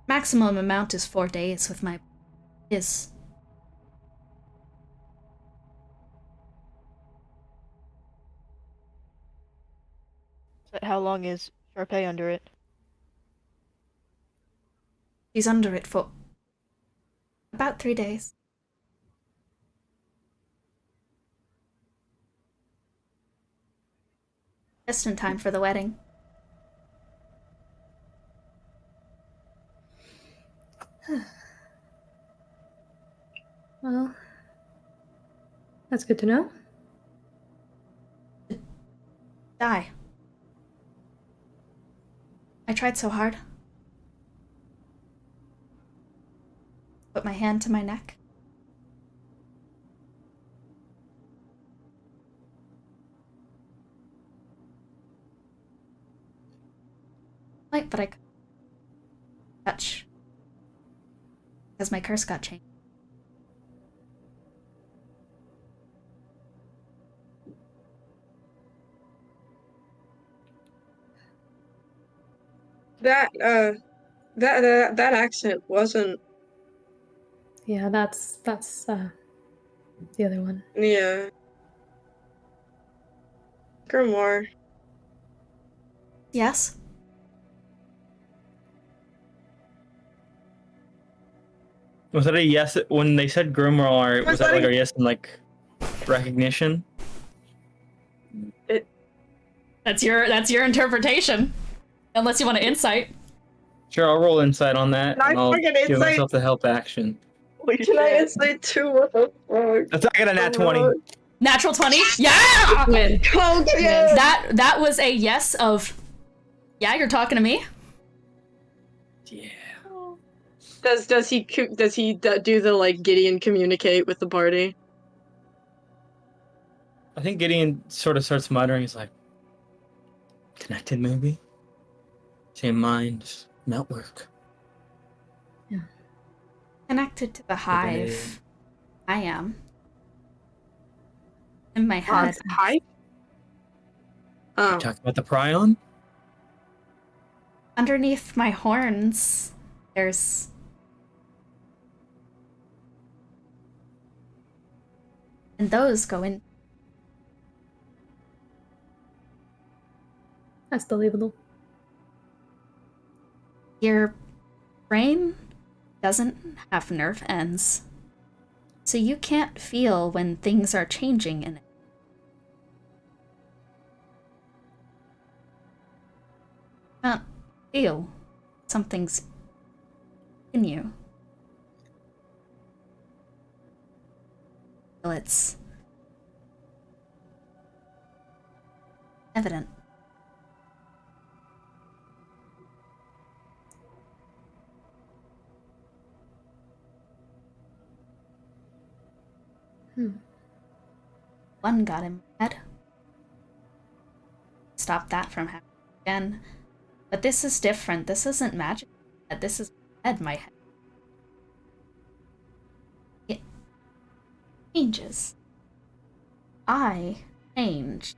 Maximum amount is 4 days with my... is.
But how long is Charpay under it?
He's under it for... about 3 days. Just in time for the wedding.
Well, that's good to know.
Die. I tried so hard. Put my hand to my neck. Right, but I couldn't touch. Because my curse got changed.
That accent wasn't.
Yeah, that's the other one.
Yeah. Grimoire.
Yes?
Was that a yes when they said Grimoire? Was that like a yes in like recognition?
That's your interpretation. Unless you want to insight.
Sure, I'll roll insight on that,
Can I
and I'll
fucking
give
insight?
myself the help action.
Can I insight too? What the fuck?
Let's not get a nat 20.
Natural 20? Yeah!
Win.
Oh, yeah.
That was a yes of... Yeah, you're talking to me?
Yeah.
Does he do the like Gideon communicate with the party?
I think Gideon sort of starts muttering. He's like, connected maybe? Same mind, network.
Connected to the hive. I am. In my head.
Hive? Oh.
You talking about the prion?
Underneath my horns, there's... And those go in...
That's believable.
Your brain doesn't have nerve ends, so you can't feel when things are changing in it. Can't feel something's in you. Well, it's evident. One got in my head. Stop that from happening again. But this is different. This isn't magic. This is my head. It changes. I changed.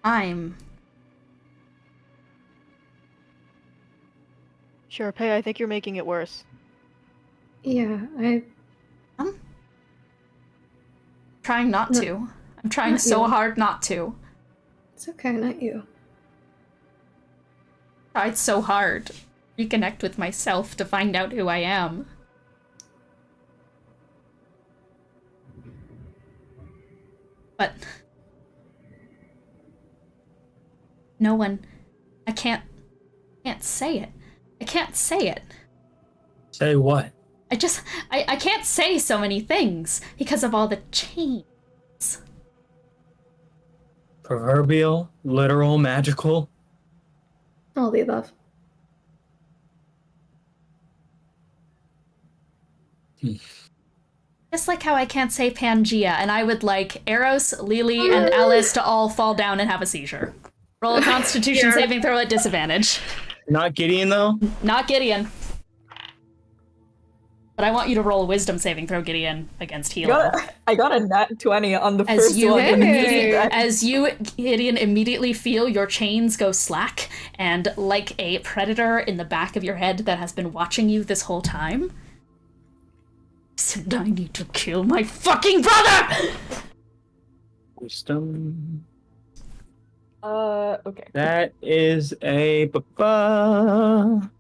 I'm...
Charpay, I think you're making it worse.
Yeah,
trying not to. I'm trying
Not
so
you.
hard not to.
It's okay, not you.
Tried so hard. Reconnect with myself to find out who I am. But... no one... I can't say it. I can't say it.
Say what?
I can't say so many things because of all the change.
Proverbial, literal, magical.
All the above.
Just like how I can't say Pangea, and I would like Aros, Lelee, and Alice to all fall down and have a seizure. Roll a Constitution saving throw at disadvantage.
Not Gideon, though?
Not Gideon. But I want you to roll a Wisdom saving throw, Gideon, against Hilo.
I got a nat 20 on the first one.
As you, Gideon, immediately feel your chains go slack, and like a predator in the back of your head that has been watching you this whole time, said, I need to kill my fucking brother!
Wisdom.
Okay.
That is a... 21.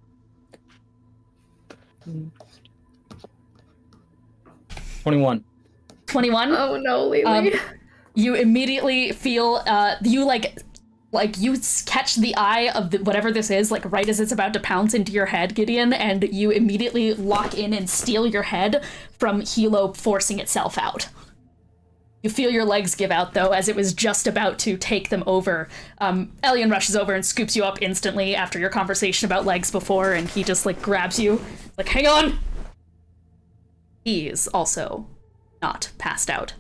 21?
Oh no, Lelee.
You immediately feel, you catch the eye of whatever this is, like right as it's about to pounce into your head, Gideon, and you immediately lock in and steal your head from Hilo forcing itself out. You feel your legs give out, though, as it was just about to take them over. Ellion rushes over and scoops you up instantly after your conversation about legs before, and he just, grabs you. Like, hang on! He is also not passed out.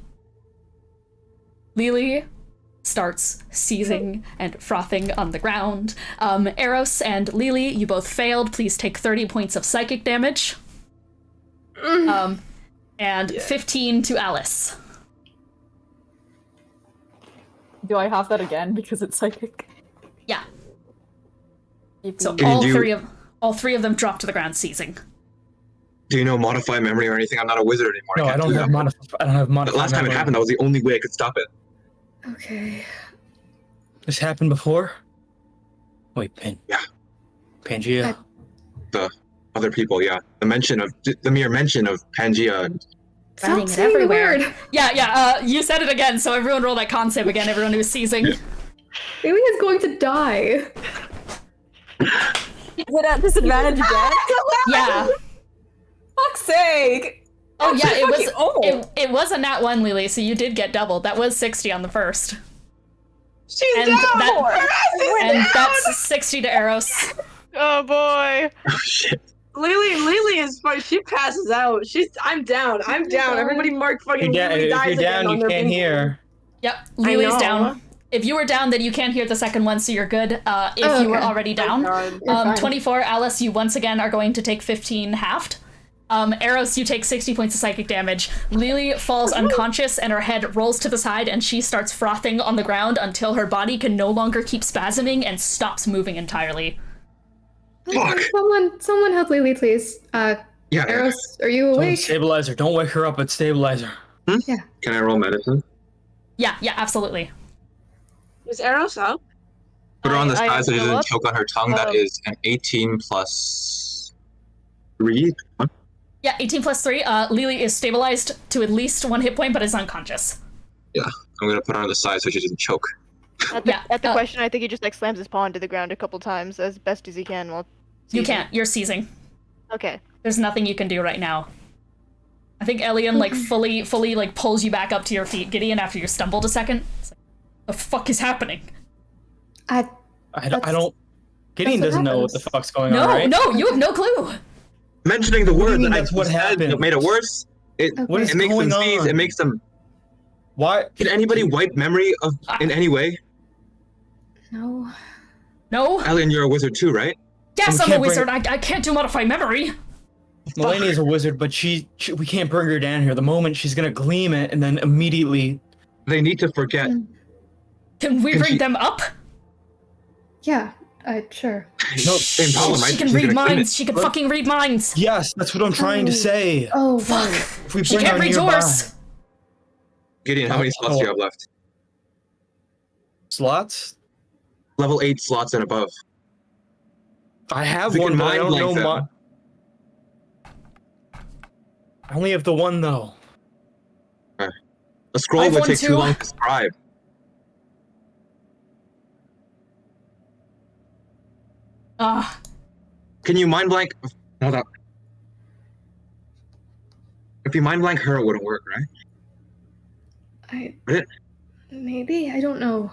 Lelee starts seizing and frothing on the ground. Aros and Lelee, you both failed. Please take 30 points of psychic damage. And 15 to Alice.
Do I have that again because it's psychic?
Yeah. So
Gideon,
all three of them drop to the ground, seizing.
Do you know modify memory or anything? I'm not a wizard anymore.
No, I don't have modify.
The last time it happened, that was the only way I could stop it.
Okay.
This happened before? Wait,
Yeah.
Pangea?
The other people, yeah. The mere mention of Pangea. And
Stop saying the word.
Yeah, you said it again, so everyone roll that con save again, everyone who's seizing.
Lelee is going to die.
Is it at disadvantage again?
Yeah.
Fuck's sake!
Oh yeah, it was a nat 1, Lelee, so you did get doubled. That was 60 on the first.
She's down!
That's 60 to Aros.
Oh boy.
Oh shit.
Lelee is fine. She passes out. I'm down. Everybody mark fucking Lelee dies
if you're down,
again
you can't hear.
Yep, Lelee's down. If you were down, then you can't hear the second one, so you're good. If you were already down. 24, Alice, you once again are going to take 15 halved. Aros, you take 60 points of psychic damage. Lelee falls unconscious and her head rolls to the side and she starts frothing on the ground until her body can no longer keep spasming and stops moving entirely.
Fuck.
Someone help Lelee, please.
Yeah.
Aros, are you awake?
Stabilizer. Don't wake her up, but stabilizer.
Yeah.
Can I roll medicine?
Yeah, absolutely.
Is Aros up?
Put her on the side so she
go
doesn't
up.
choke on her tongue. That is an 18 plus 3.
Yeah, 18 plus 3. Lelee is stabilized to at least 1 hit point, but is unconscious.
Yeah, I'm gonna put her on the side so she doesn't choke.
At the question, I think he just slams his paw into the ground a couple times as best as he can while
You
seizing.
can't. You're seizing.
Okay.
There's nothing you can do right now. I think Ellion fully pulls you back up to your feet, Gideon, after you stumbled a second. It's like, the fuck is happening?
I don't. Gideon doesn't know what the fuck's going on, right?
No, you have no clue.
Mentioning the word that
that's what happened.
That made it worse.
What is
it makes
going
them seize.
on?
It makes them.
Why?
Can anybody wipe memory of in any way?
No.
No?
Ellion, you're a wizard too, right?
Yes, I'm a wizard. I can't do modify memory.
Melania is a wizard, but she we can't bring her down here. The moment she's gonna gleam it, and then immediately
they need to forget.
Can we bring them up?
Yeah, sure.
No, same problem, right?
She can read minds. She can fucking read minds.
Yes, that's what I'm trying to say.
Oh,
fuck.
If we
She
bring
can't
her
read
nearby.
yours.
Gideon, how many slots do you have left?
Slots?
Level 8 slots and above.
I have
We
one,
can
but I
mind
don't know
blank
my...
them.
I only have the one, though.
A scroll
I've
would
one
take
too.
too long to scribe. Can you mind blank? Hold up. If you mind blank her, it wouldn't work, right? Would it?
Maybe, I don't know.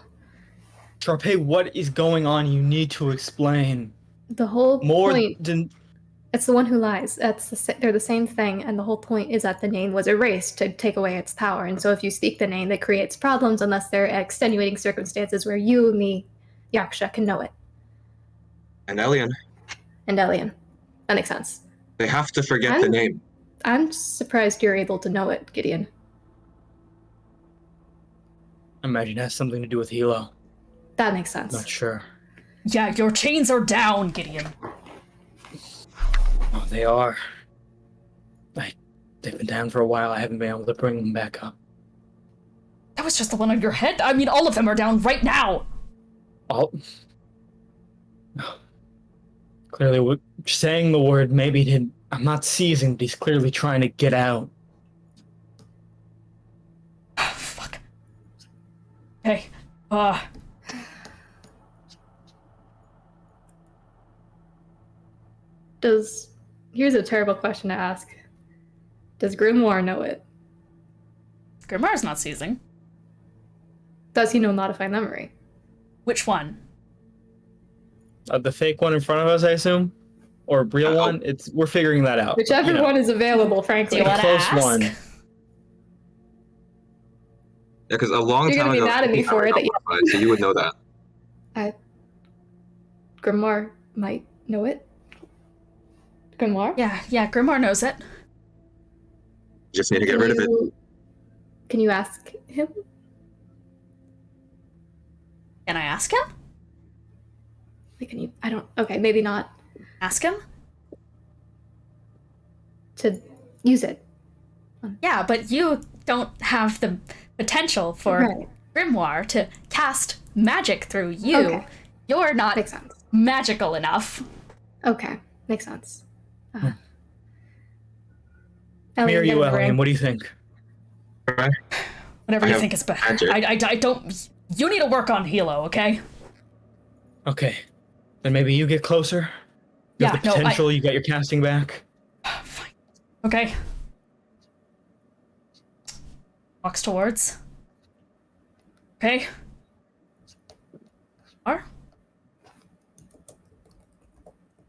Charpay, what is going on? You need to explain.
The whole point.
Than...
It's the one who lies. They're the same thing, and the whole point is that the name was erased to take away its power. And so if you speak the name, that creates problems unless there are extenuating circumstances where you and the Yaksha can know it.
And Ellion.
And Ellion. That makes sense.
They have to forget the name.
I'm surprised you're able to know it, Gideon.
I imagine it has something to do with Hilo.
That makes sense.
Not sure.
Yeah, your chains are down, Gideon.
Oh, they are. They've been down for a while. I haven't been able to bring them back up.
That was just the one on your head. I mean, all of them are down right now.
All? Clearly, saying the word maybe didn't... I'm not seizing, but he's clearly trying to get out.
Fuck. Hey,
Here's a terrible question to ask. Does Grimoire know it?
Grimoire's not seizing.
Does he know Modify Memory?
Which one?
The fake one in front of us, I assume? Or real one? We're figuring that out.
Whichever one is available, frankly.
Do you want to ask?
One.
Yeah, because a long
You're
time
gonna
ago...
be mad at me for it.
So you would know that.
Grimoire might know it. Grimoire?
Yeah, Grimoire knows it.
Just need to get rid of it.
Can you ask him?
Can I ask him?
Okay, maybe not.
Ask him?
To use it.
Yeah, but you don't have the potential for Grimoire to cast magic through you.
Okay.
You're not
Makes sense.
magical enough.
Okay, makes sense.
Me or you, Ellion, what do you think?
Whatever you think is best. I don't... You need to work on Hilo, okay?
Okay. Then maybe you get closer. You have the potential, you get your casting back.
Fine. Okay. Walks towards. Okay.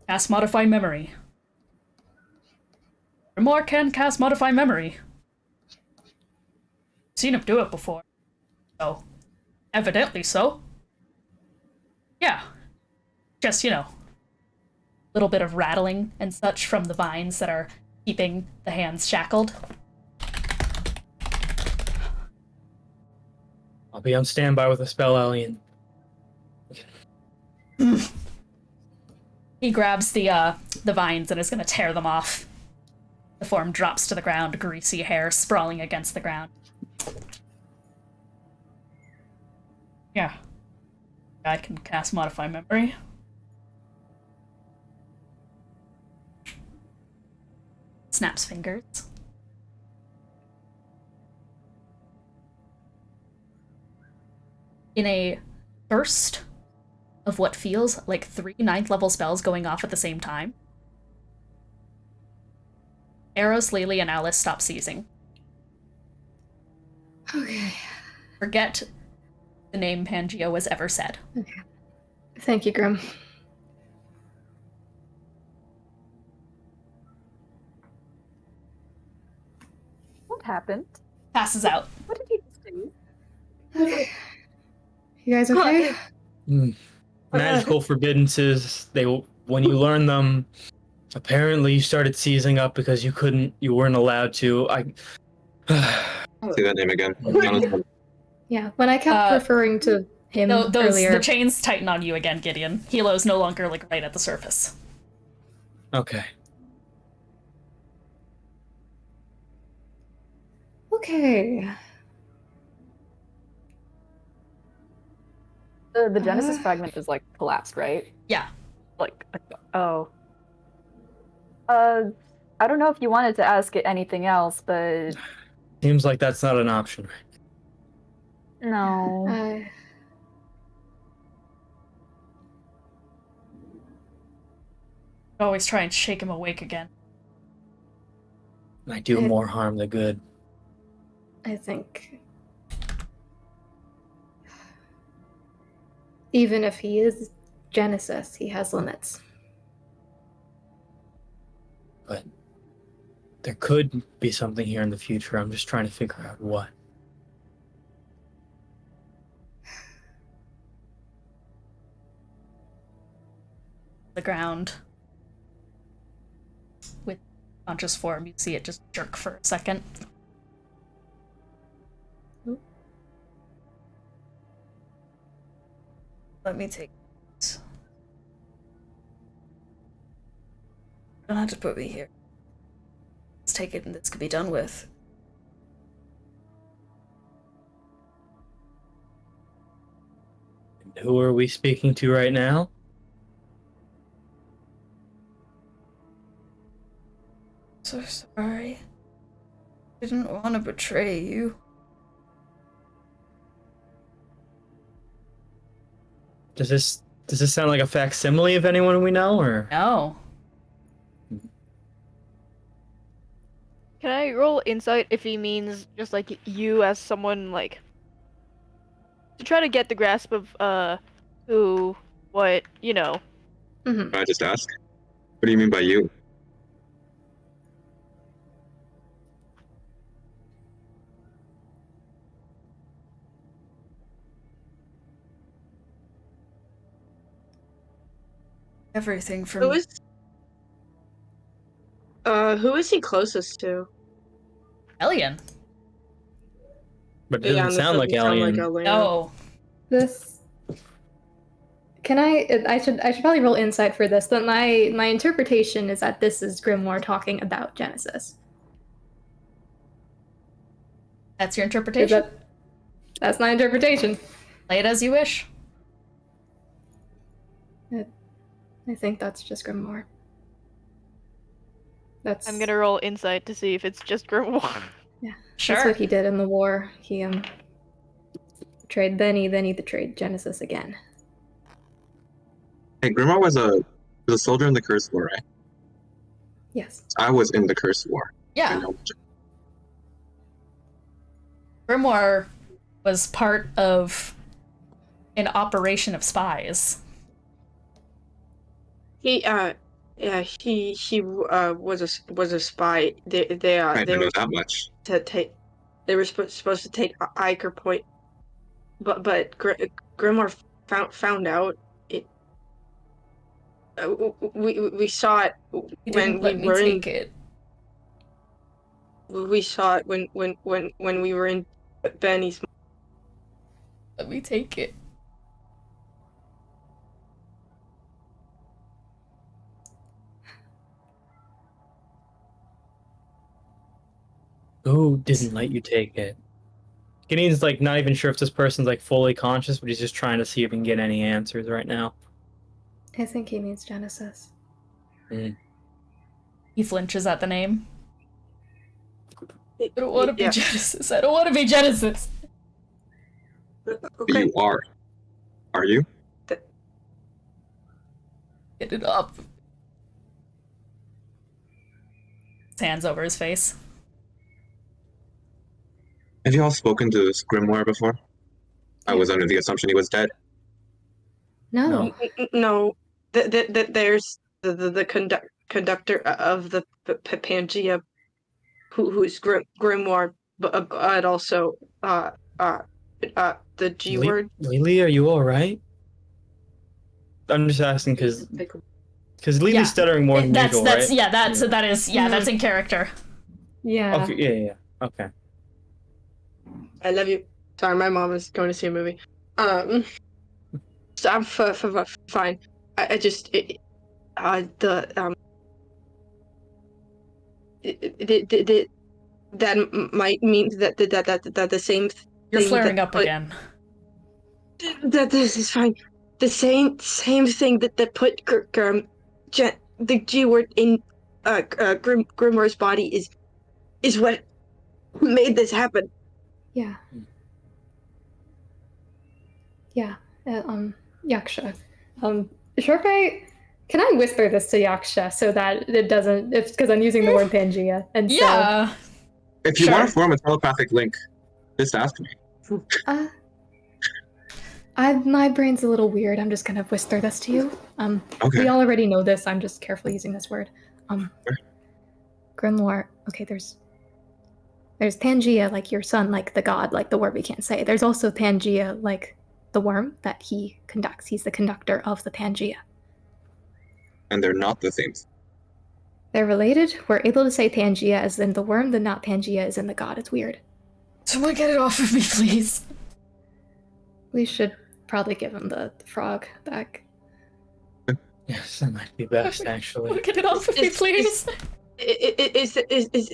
Cast Modify Memory. Grimoire can cast Modify Memory. Seen him do it before. So, evidently so. Yeah. Just, little bit of rattling and such from the vines that are keeping the hands shackled.
I'll be on standby with a spell, Ellion.
He grabs the vines and is gonna tear them off. The form drops to the ground, greasy hair sprawling against the ground. Yeah. I can cast Modify Memory. Snaps fingers. In a burst of what feels like 3 9th level spells going off at the same time, Aros, Lelee, and Alice stop seizing.
Okay.
Forget the name Pangeo has ever said.
Okay. Thank you, Grim.
What happened?
Passes out.
What did you just do?
Okay. You guys okay?
Magical forbiddances, when you learn them, apparently you started seizing up because you weren't allowed to.
Say that name again.
Yeah, when I kept referring to him earlier.
The chains tighten on you again, Gideon. Hilo's no longer right at the surface.
Okay.
Okay.
The Genesis fragment is collapsed, right?
Yeah.
Oh. I don't know if you wanted to ask it anything else, but
Seems like that's not an option.
no.
Always try and shake him awake again.
I do more harm than good.
I think even if he is Genesis, he has limits.
But there could be something here in the future. I'm just trying to figure out what.
ground. With conscious form, you see it just jerk for a second. Let me take this. You don't have to put me here. Let's take it and this could be done with.
And who are we speaking to right now?
So sorry. Didn't want to betray you.
Does this sound like a facsimile of anyone we know, or?
No.
Can I roll insight if he means just like you as someone like to try to get the grasp of who, what, you know?
Can I just ask? What do you mean by you?
Everything from
Who is he closest to?
Ellion.
But it doesn't sound like Ellion.
No.
This. Can I should probably roll insight for this, but my interpretation is that this is Grimoire talking about Genesis.
That's your interpretation?
That's my interpretation.
Play it as you wish.
I think that's just Grimoire.
I'm gonna roll insight to see if it's just Grimoire.
Yeah,
sure.
That's what he did in the war. He betrayed Bennie, then he betrayed Genesis again.
Hey, Grimoire was a soldier in the Curse War, right?
Yes.
I was in the Curse War.
Yeah. Grimoire was part of an operation of spies.
He was a spy.
I didn't know that much.
They were supposed to take Iker Point, but Grimoire found out it. We saw it when we were in. We saw it when we were in Bennie's.
Let me take it.
Who didn't let you take it? Gideon's like not even sure if this person's like fully conscious, but he's just trying to see if he can get any answers right now.
I think he means Genesis.
He flinches at the name. I don't want to be Genesis. I don't want to be Genesis.
Okay. You are. Are you?
Get it up. His hands over his face.
Have you all spoken to this Grimoire before? I was under the assumption he was dead.
No.
No. There's the conductor of the Pangea, who's Grimoire, but also the G word.
Lelee, are you all right? I'm just asking because Lelee's stuttering more than usual, right?
That's in character.
Yeah.
Okay. Yeah. Okay.
I love you. Sorry, my mom is going to see a movie. So I'm fine. I just that might mean that the same.
You're flaring up again.
That this is fine. The same thing that put the G word in Grimoire's body is what made this happen.
Yeah. Yeah. Yaksha. Charpay, can I whisper this to Yaksha so that it doesn't? It's because I'm using the word Pangea, and
yeah.
So.
If you want to form a telepathic link, just ask me.
My brain's a little weird. I'm just gonna whisper this to you.
Okay.
We all already know this. I'm just carefully using this word. Grimoire. Okay, there's Pangea, like your son, like the god, like the word we can't say. There's also Pangea, like the worm that he conducts. He's the conductor of the Pangea.
and they're not the same.
They're related. We're able to say Pangea as in the worm, the not Pangea is in the god. It's weird.
Someone get it off of me, please.
We should probably give him the frog back.
Yes, that might be best, actually.
Get it off of me, please.
Is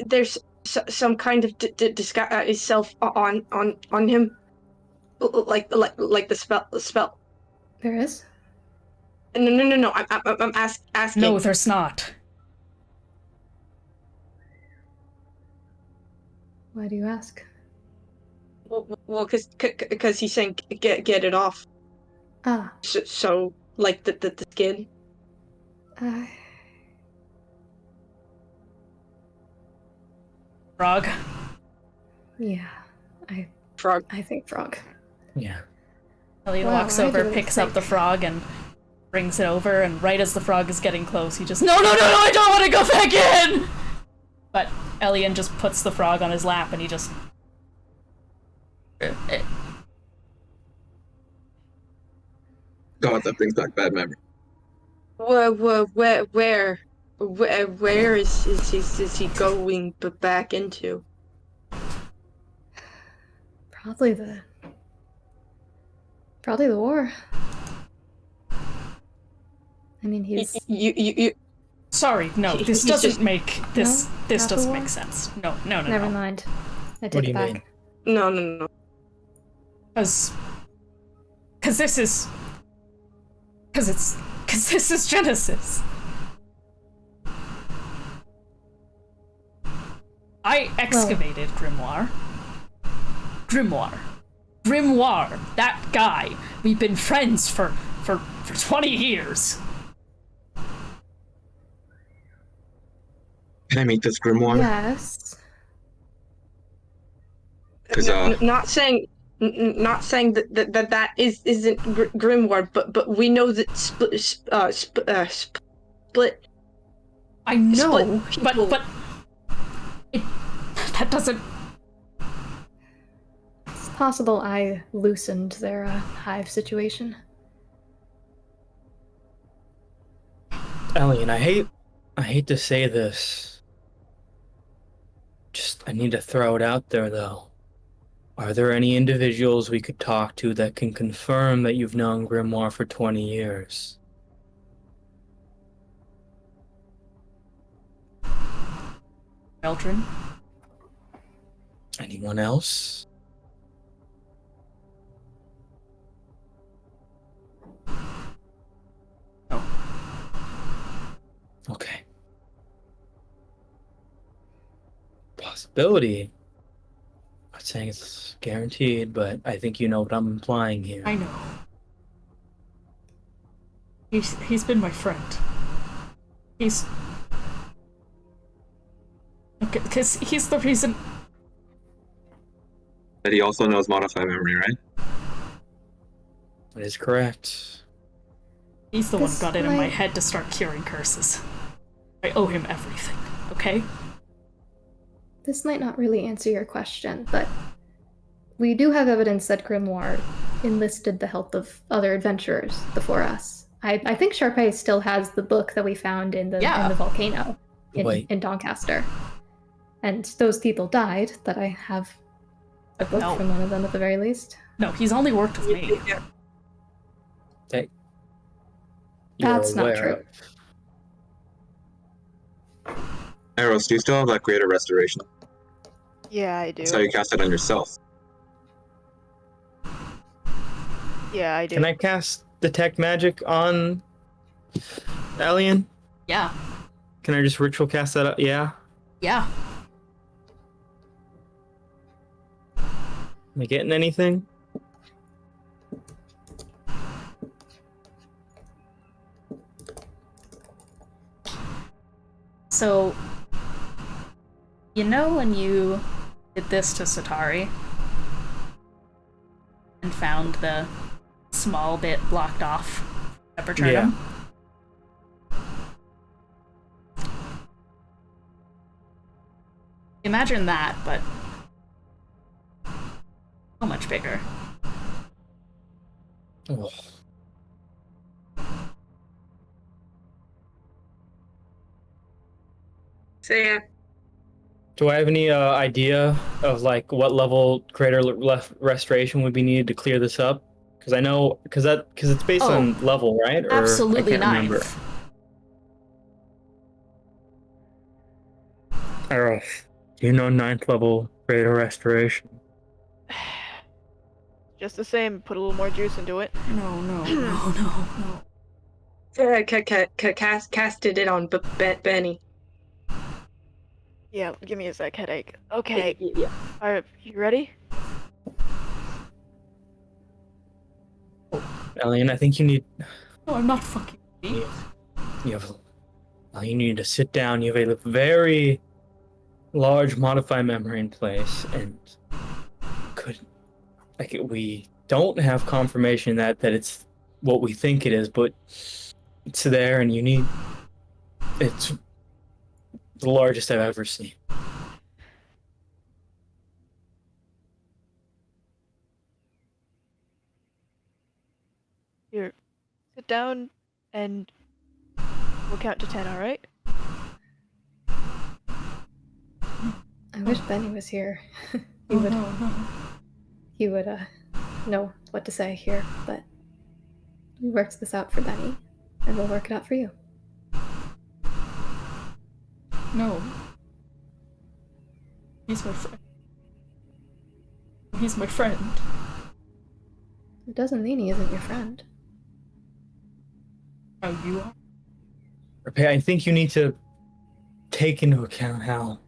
there some kind of disguise self on him, like the spell?
There is?
No. I'm asking.
No, there's not.
Why do you ask?
Well, because he's saying get it off.
Ah.
So like the skin.
Frog.
Yeah,
frog.
I think frog.
Yeah.
Ellion walks over, picks up the frog, and brings it over. And right as the frog is getting close, he just no! I don't want to go back in. But Ellion just puts the frog on his lap, and he just.
God, that brings back bad memory.
Where is he going back into?
Probably the war. I mean, he's
you.
Sorry, no. This doesn't make this.
No,
this
not the
doesn't
war?
make sense. No.
Never mind. I
What
take
do
it
you
back.
mean?
No.
Because this is Genesis. I excavated Grimoire, that guy. We've been friends for 20 years.
Can I meet this grimoire?
Yes.
Not saying that isn't grimoire, but we know that split.
I know,
split
but that doesn't.
It's possible I loosened their hive situation.
Ellion, I hate to say this. I need to throw it out there, though. Are there any individuals we could talk to that can confirm that you've known Grimoire for 20 years?
Eldrin?
Anyone else?
No.
Okay. Possibility. Not saying it's guaranteed, but I think you know what I'm implying here.
I know. He's been my friend. He's... Okay, because he's the reason...
But he also knows modify memory, right?
That is correct.
He's the one who
This
got it in my
might-
head to start curing curses. I owe him everything, okay?
This might not really answer your question, but we do have evidence that Grimoire enlisted the help of other adventurers before us. I think Charpay still has the book that we found in the volcano in Doncaster. And those people died, but I have a book from one of them at the very least.
No, he's only worked with me.
Hey.
That's not true.
Aros, do you still have that greater restoration?
Yeah, I do.
So you cast it on yourself.
Yeah, I do.
Can I cast Detect Magic on Ellion?
Yeah.
Can I just ritual cast that up? Yeah?
Yeah.
Am I getting anything?
So, you know when you did this to Satari and found the small bit blocked off Pepperturnum?
Yeah.
Imagine that, but so much bigger.
Oh.
See ya.
Do I have any idea of like what level greater restoration would be needed to clear this up? Because I know because it's based on level, right? Or
Absolutely
I can't remember. Aros, do you know 9th level greater restoration?
Just the same. Put a little more juice into it.
No.
Casted it on Benny.
Yeah, give me a sec. Headache. Okay.
Yeah.
Alright, you ready?
Ellion, I think you need.
No, I'm not fucking.
You need to sit down. You have a very large modify memory in place, and we don't have confirmation that it's what we think it is, but it's there, and it's the largest I've ever seen.
Here, sit down, and we'll count to 10. All right?
I wish Benny was here. He would know what to say here, but we worked this out for Benny, and we'll work it out for you.
No. He's my friend. He's my friend.
It doesn't mean he isn't your friend.
Oh, you are?
I think you need to take into account how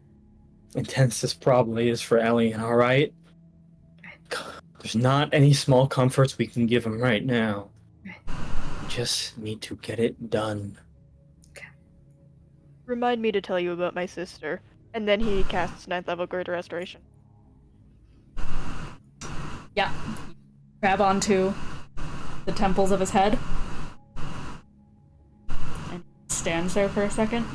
intense this probably is for Ellion, alright? There's not any small comforts we can give him right now. We just need to get it done.
Okay.
Remind me to tell you about my sister. And then he casts 9th level greater restoration.
Yeah. Grab onto the temples of his head. And stands there for a second.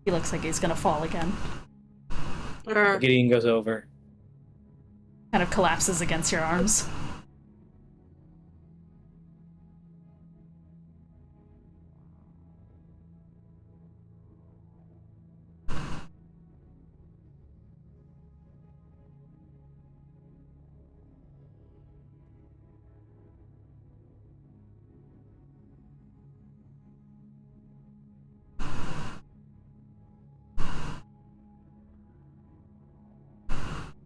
He looks like he's gonna fall again.
Gideon goes over.
Kind of collapses against your arms.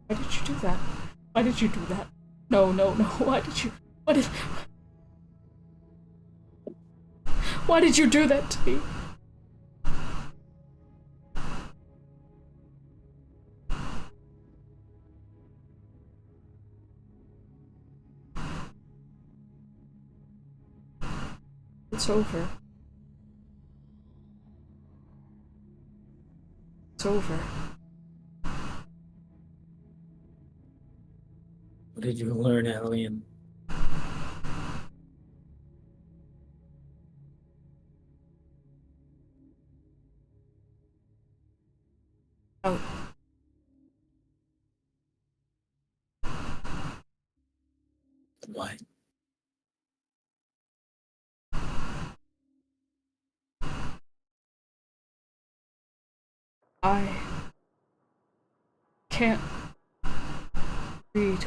Why did you do that? Why did you do that? No. Why did you do that to me? It's over. It's over.
What did you learn, Ellion?
Oh.
What?
I can't read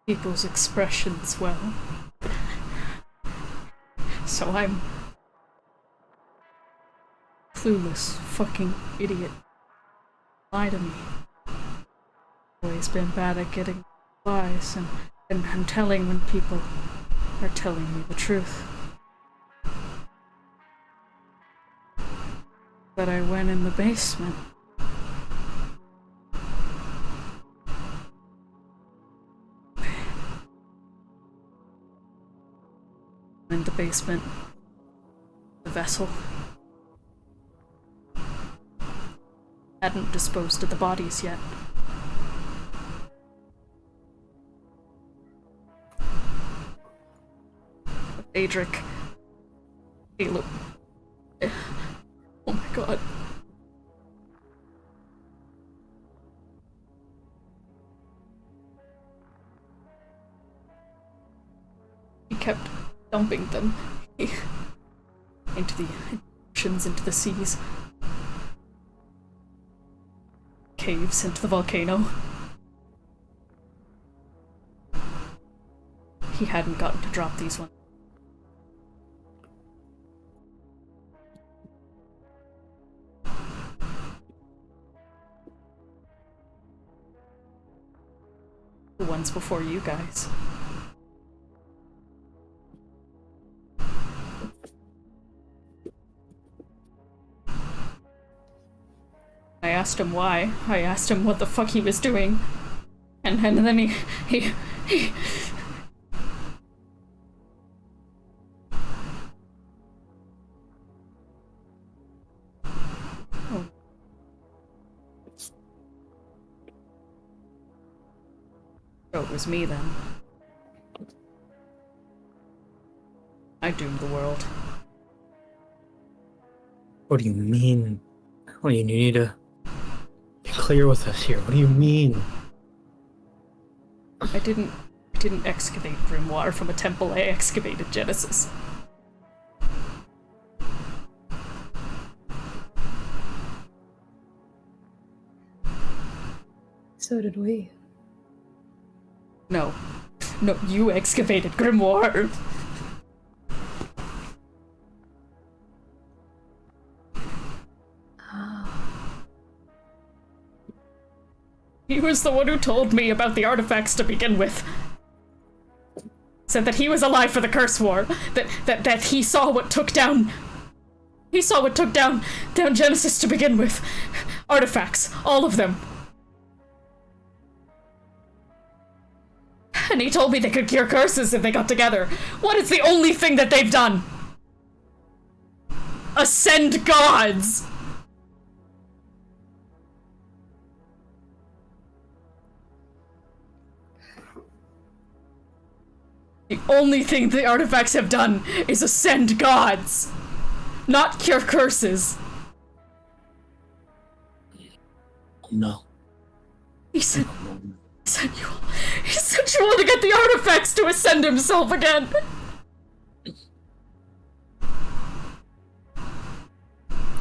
people's expressions well. So I'm clueless fucking idiot. Lie to me. Always been bad at getting lies and telling when people are telling me the truth. But I went in the basement. In the basement, the vessel hadn't disposed of the bodies yet. Adric, he looked. Oh
God. He kept dumping them into the oceans, into the seas, caves, into the volcano. He hadn't gotten to drop these ones. The ones before you guys. I asked him why. I asked him what the fuck he was doing. And then he Oh. So it was me then. I doomed the world.
What do you mean? Well, you need to be clear with us here. What do you mean?
I didn't excavate Grimoire from a temple, I excavated Genesis.
So did we.
No, you excavated Grimoire! He was the one who told me about the artifacts to begin with. Said that he was alive for the Curse War. That he saw what took down... He saw what took down Genesis to begin with. Artifacts. All of them. And he told me they could cure curses if they got together. What is the only thing that they've done? Ascend gods! The only thing the artifacts have done is ascend gods, not cure curses.
No.
He sent you all to get the artifacts to ascend himself again.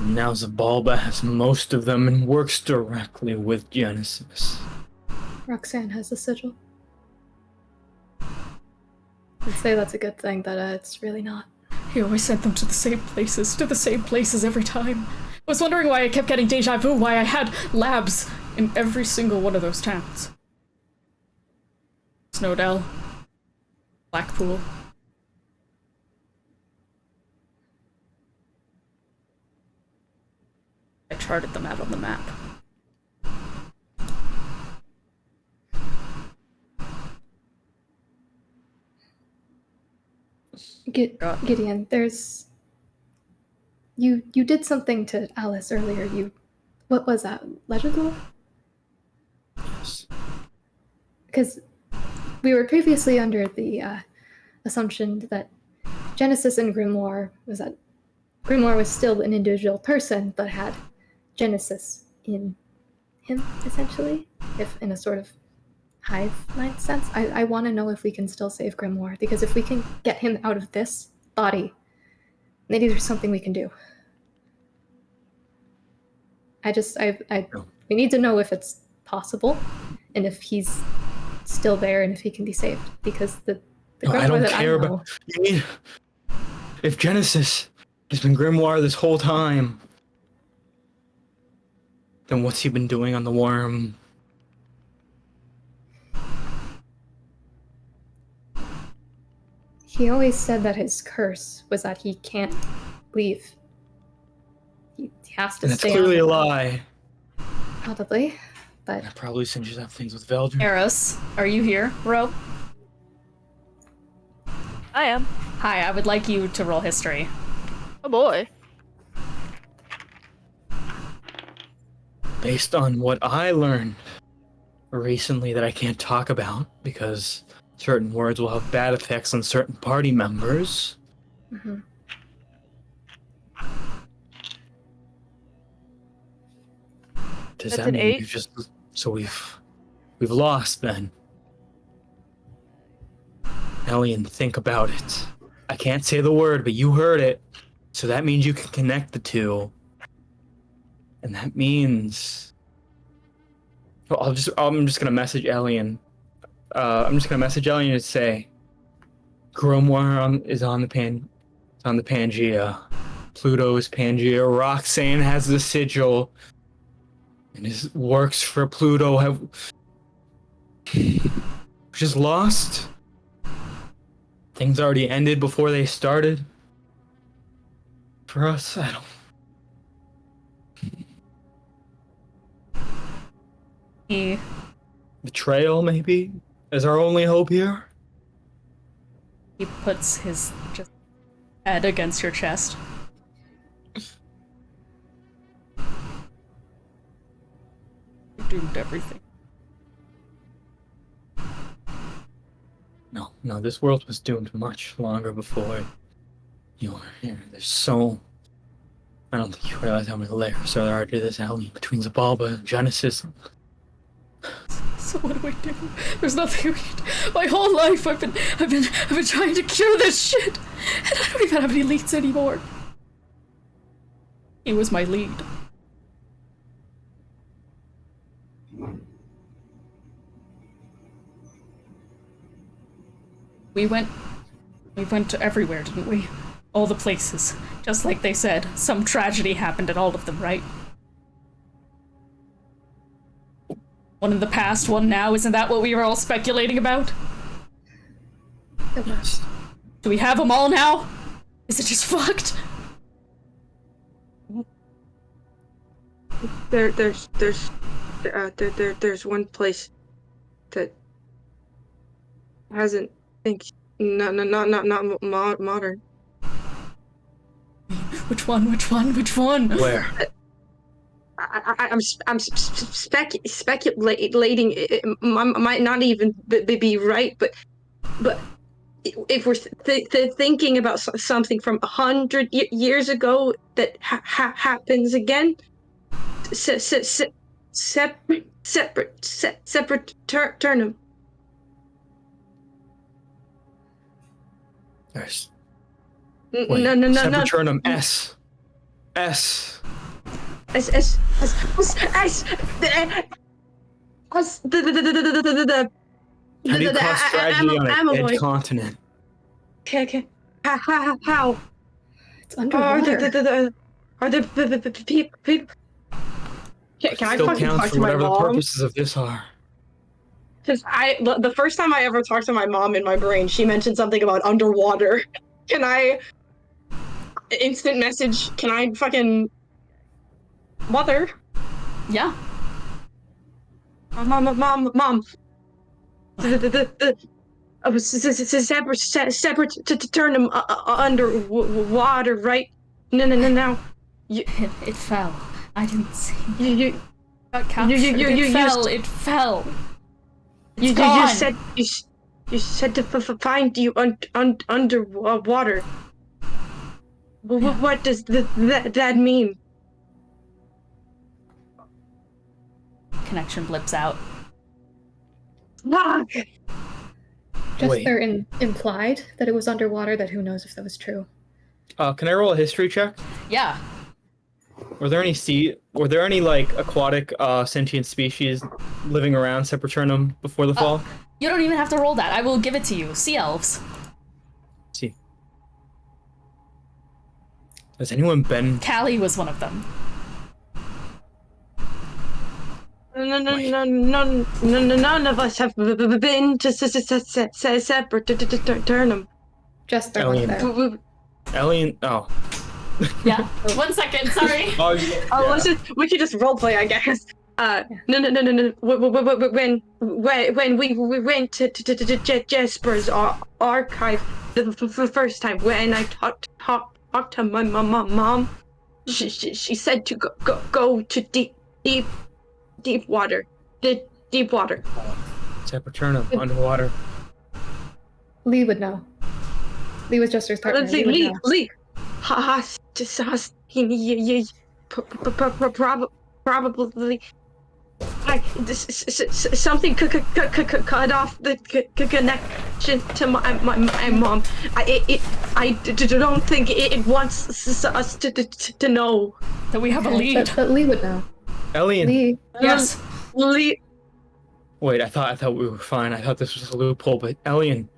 Now Zabalba has most of them and works directly with Genesis.
Roxanne has a sigil. I'd say that's a good thing, but it's really not.
He always sent them to the same places every time. I was wondering why I kept getting deja vu, why I had labs in every single one of those towns. Snowdell. Blackpool. I charted them out on the map.
Gideon, there's... You did something to Alice earlier. What was that? Legible?
Yes.
Because we were previously under the assumption that Genesis and Grimoire was still an individual person, but had Genesis in him, essentially, if in a sort of hive mind sense. I want to know if we can still save Grimoire, because if we can get him out of this body, maybe there's something we can do. We need to know if it's possible, and if he's still there, and if he can be saved, because the
I don't care about... If Genesis has been Grimoire this whole time, then what's he been doing on the worm?
He always said that his curse was that he can't leave. He has to stay.
That's clearly a lie.
Probably, but...
That probably cinches up things with Veldrin.
Eros, are you here, bro?
I am.
Hi, I would like you to roll history.
Oh boy.
Based on what I learned recently that I can't talk about because certain words will have bad effects on certain party members.
Mm-hmm.
does
That's
that
an
mean?
8.
We've lost then. Ellion, think about it. I can't say the word, but you heard it. So that means you can connect the two. And that means... Well, I'm just gonna message Ellion. I'm just gonna message Ellion and say, Grimoire is on the Pangea. Pluto is Pangea. Roxanne has the sigil. And it works for Pluto. Just lost. Things already ended before they started. For us, I don't... Betrayal, maybe? Is our only hope here?
He puts his just head against your chest. You doomed everything.
No, this world was doomed much longer before you were here. I don't think you realize how many layers there are to this Ellion between Zabalba and Genesis.
So what do we do? There's nothing we can do. My whole life I've been trying to cure this shit, and I don't even have any leads anymore. He was my lead. We went to everywhere, didn't we? All the places. Just like they said, some tragedy happened at all of them, right? One in the past, one now, isn't that what we were all speculating about?
It was.
Do we have them all now? Is it just fucked?
There's one place that hasn't not modern.
Which one?
Where?
I'm speculating. It might not even be right, but if we're thinking about something from 100 years ago that happens again, separate turnum.
There's...
No.
Sepulchernum S. How do you cause tragedy on a dead continent?
Okay. How?
It's underwater.
Are there people? Can I
Still
fucking
counts
talk
for
to my
whatever the
mom?
purposes of this are.
Because the first time I ever talked to my mom in my brain, she mentioned something about underwater. Can I instant message? Can I fucking mother?
Yeah.
Mom. Separate to turn them underwater, right? No.
It fell. I didn't see.
You
got captured. It fell. It's gone.
You said to find you underwater. What does that mean?
Connection blips out.
Fuck!
Just
Wait.
they're implied that it was underwater, that who knows if that was true.
Can I roll a history check?
Yeah.
Were there any like aquatic sentient species living around Sepulchernum before the fall?
You don't even have to roll that. I will give it to you. Sea elves.
See. Has anyone been...
Callie was one of them.
None of us have been to separate Turnum.
Just the one there.
Ellion... Oh.
Yeah. 1 second, sorry.
We could just roleplay, I guess. No. When we went to Jesper's archive the first time, when I talked to my mom, she said to go to deep water. The deep water.
Sepulchernum, underwater.
Lee would know. Lee was just her partner.
Lee. Probably Something cut off the connection to my mom. I don't think it wants us to know
that we have a lead.
But Lee would know.
Ellion.
Lee.
Yes.
Lee.
Wait, I thought we were fine. I thought this was a loophole, but Ellion,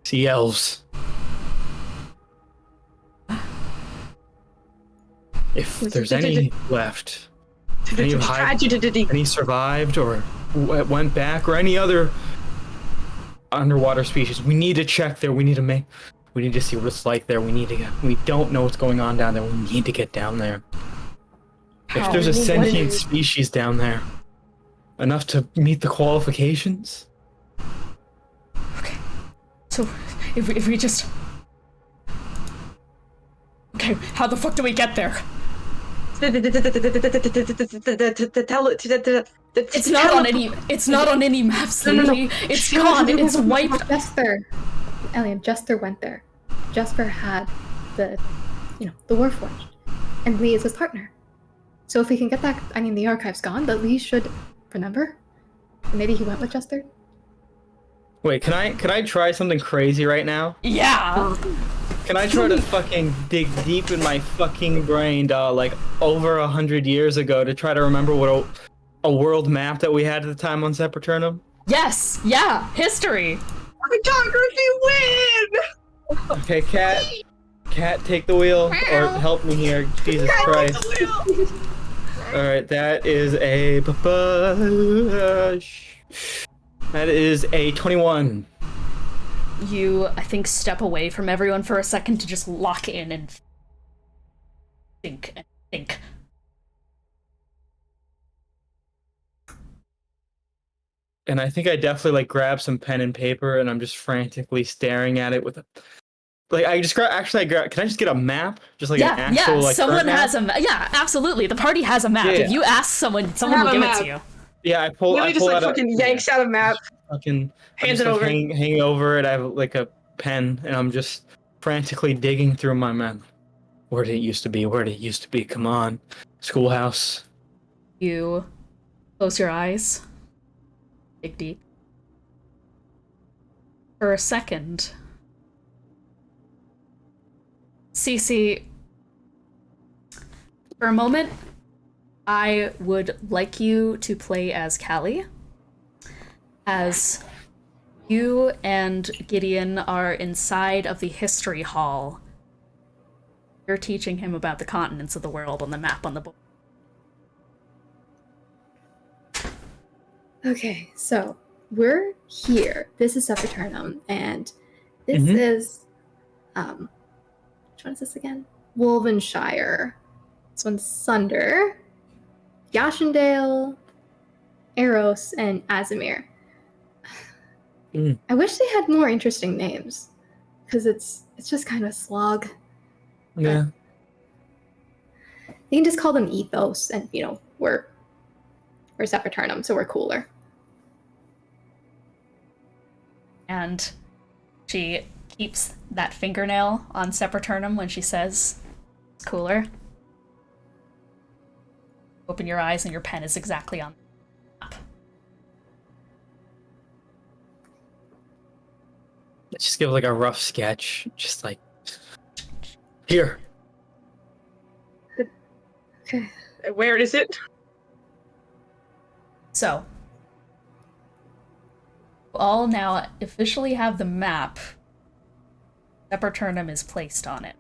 see elves. If there's any left, any survived or went back, or any other underwater species, we need to check there. We need to see what it's like there. We don't know what's going on down there. We need to get down there. If there's a sentient species down there, enough to meet the qualifications.
Okay. So, if we just... Okay, how the fuck do we get there? It's not on any maps, Lelee. It's gone. It's wiped.
Ellion, Jester went there. Jester had the Warforged, and Lee is his partner. So if we can get that, I mean, the archive's gone, but Lee should remember. Maybe he went with Jester.
Wait, can I try something crazy right now?
Yeah.
Can I try to fucking dig deep in my fucking brain, like over 100 years ago, to try to remember what a world map that we had at the time on Sepraturnum?
Yes. Yeah. History.
Photography win.
Okay, Cat, take the wheel or help me here. Jesus Christ. All right, that is a 21.
You, I think, step away from everyone for a second to just lock in and think and think.
And I think I definitely grab some pen and paper, and I'm just frantically staring at it with a. Can I just get a map? Just an actual
someone has a map. Yeah, absolutely. The party has a map.
Yeah.
If you ask someone will give it to you.
Yeah, I pull
out fucking yanks out a map.
Fucking
hands it over.
Hanging over it. I have a pen, and I'm just frantically digging through my map. Where did it used to be? Where did it used to be? Come on, schoolhouse.
You close your eyes. Dig deep. For a second. Cece, for a moment, I would like you to play as Callie, as you and Gideon are inside of the history hall. You're teaching him about the continents of the world on the map on the board.
Okay, so we're here. This is Sepraturnum, and this is which one is this again? Wolvenshire. This one's Sunder, Yashendale, Aros, and Azimir. I wish they had more interesting names, because it's just kind of a slog.
Yeah.
You can just call them Ethos, and we're Sepraturnum, so we're cooler.
And she keeps that fingernail on Sepraturnum when she says it's cooler. Open your eyes and your pen is exactly on the map.
Let's just give a rough sketch. Just here.
Okay.
Where is it?
So, you all now officially have the map. Sepraturnum is placed on it.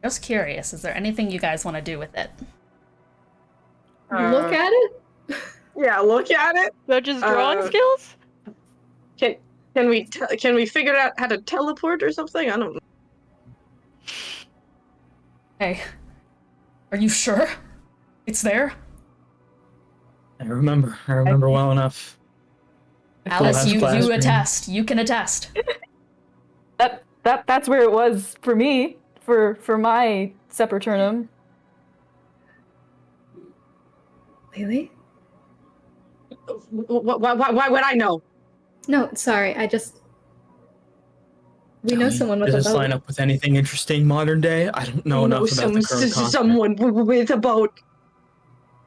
Just curious, is there anything you guys want to do with it?
Look at it?
Yeah, look at it.
That just drawing skills?
Can we figure out how to teleport or something? I don't know.
Hey, are you sure? It's there?
I remember well enough.
Alice, you attest. You can attest.
That's where it was for me, for my Sepraturnum.
Lelee?
Why would I know?
No, sorry, we know someone with a boat.
Does this line up with anything interesting modern day? I don't know enough about the current continent.
Someone with a boat.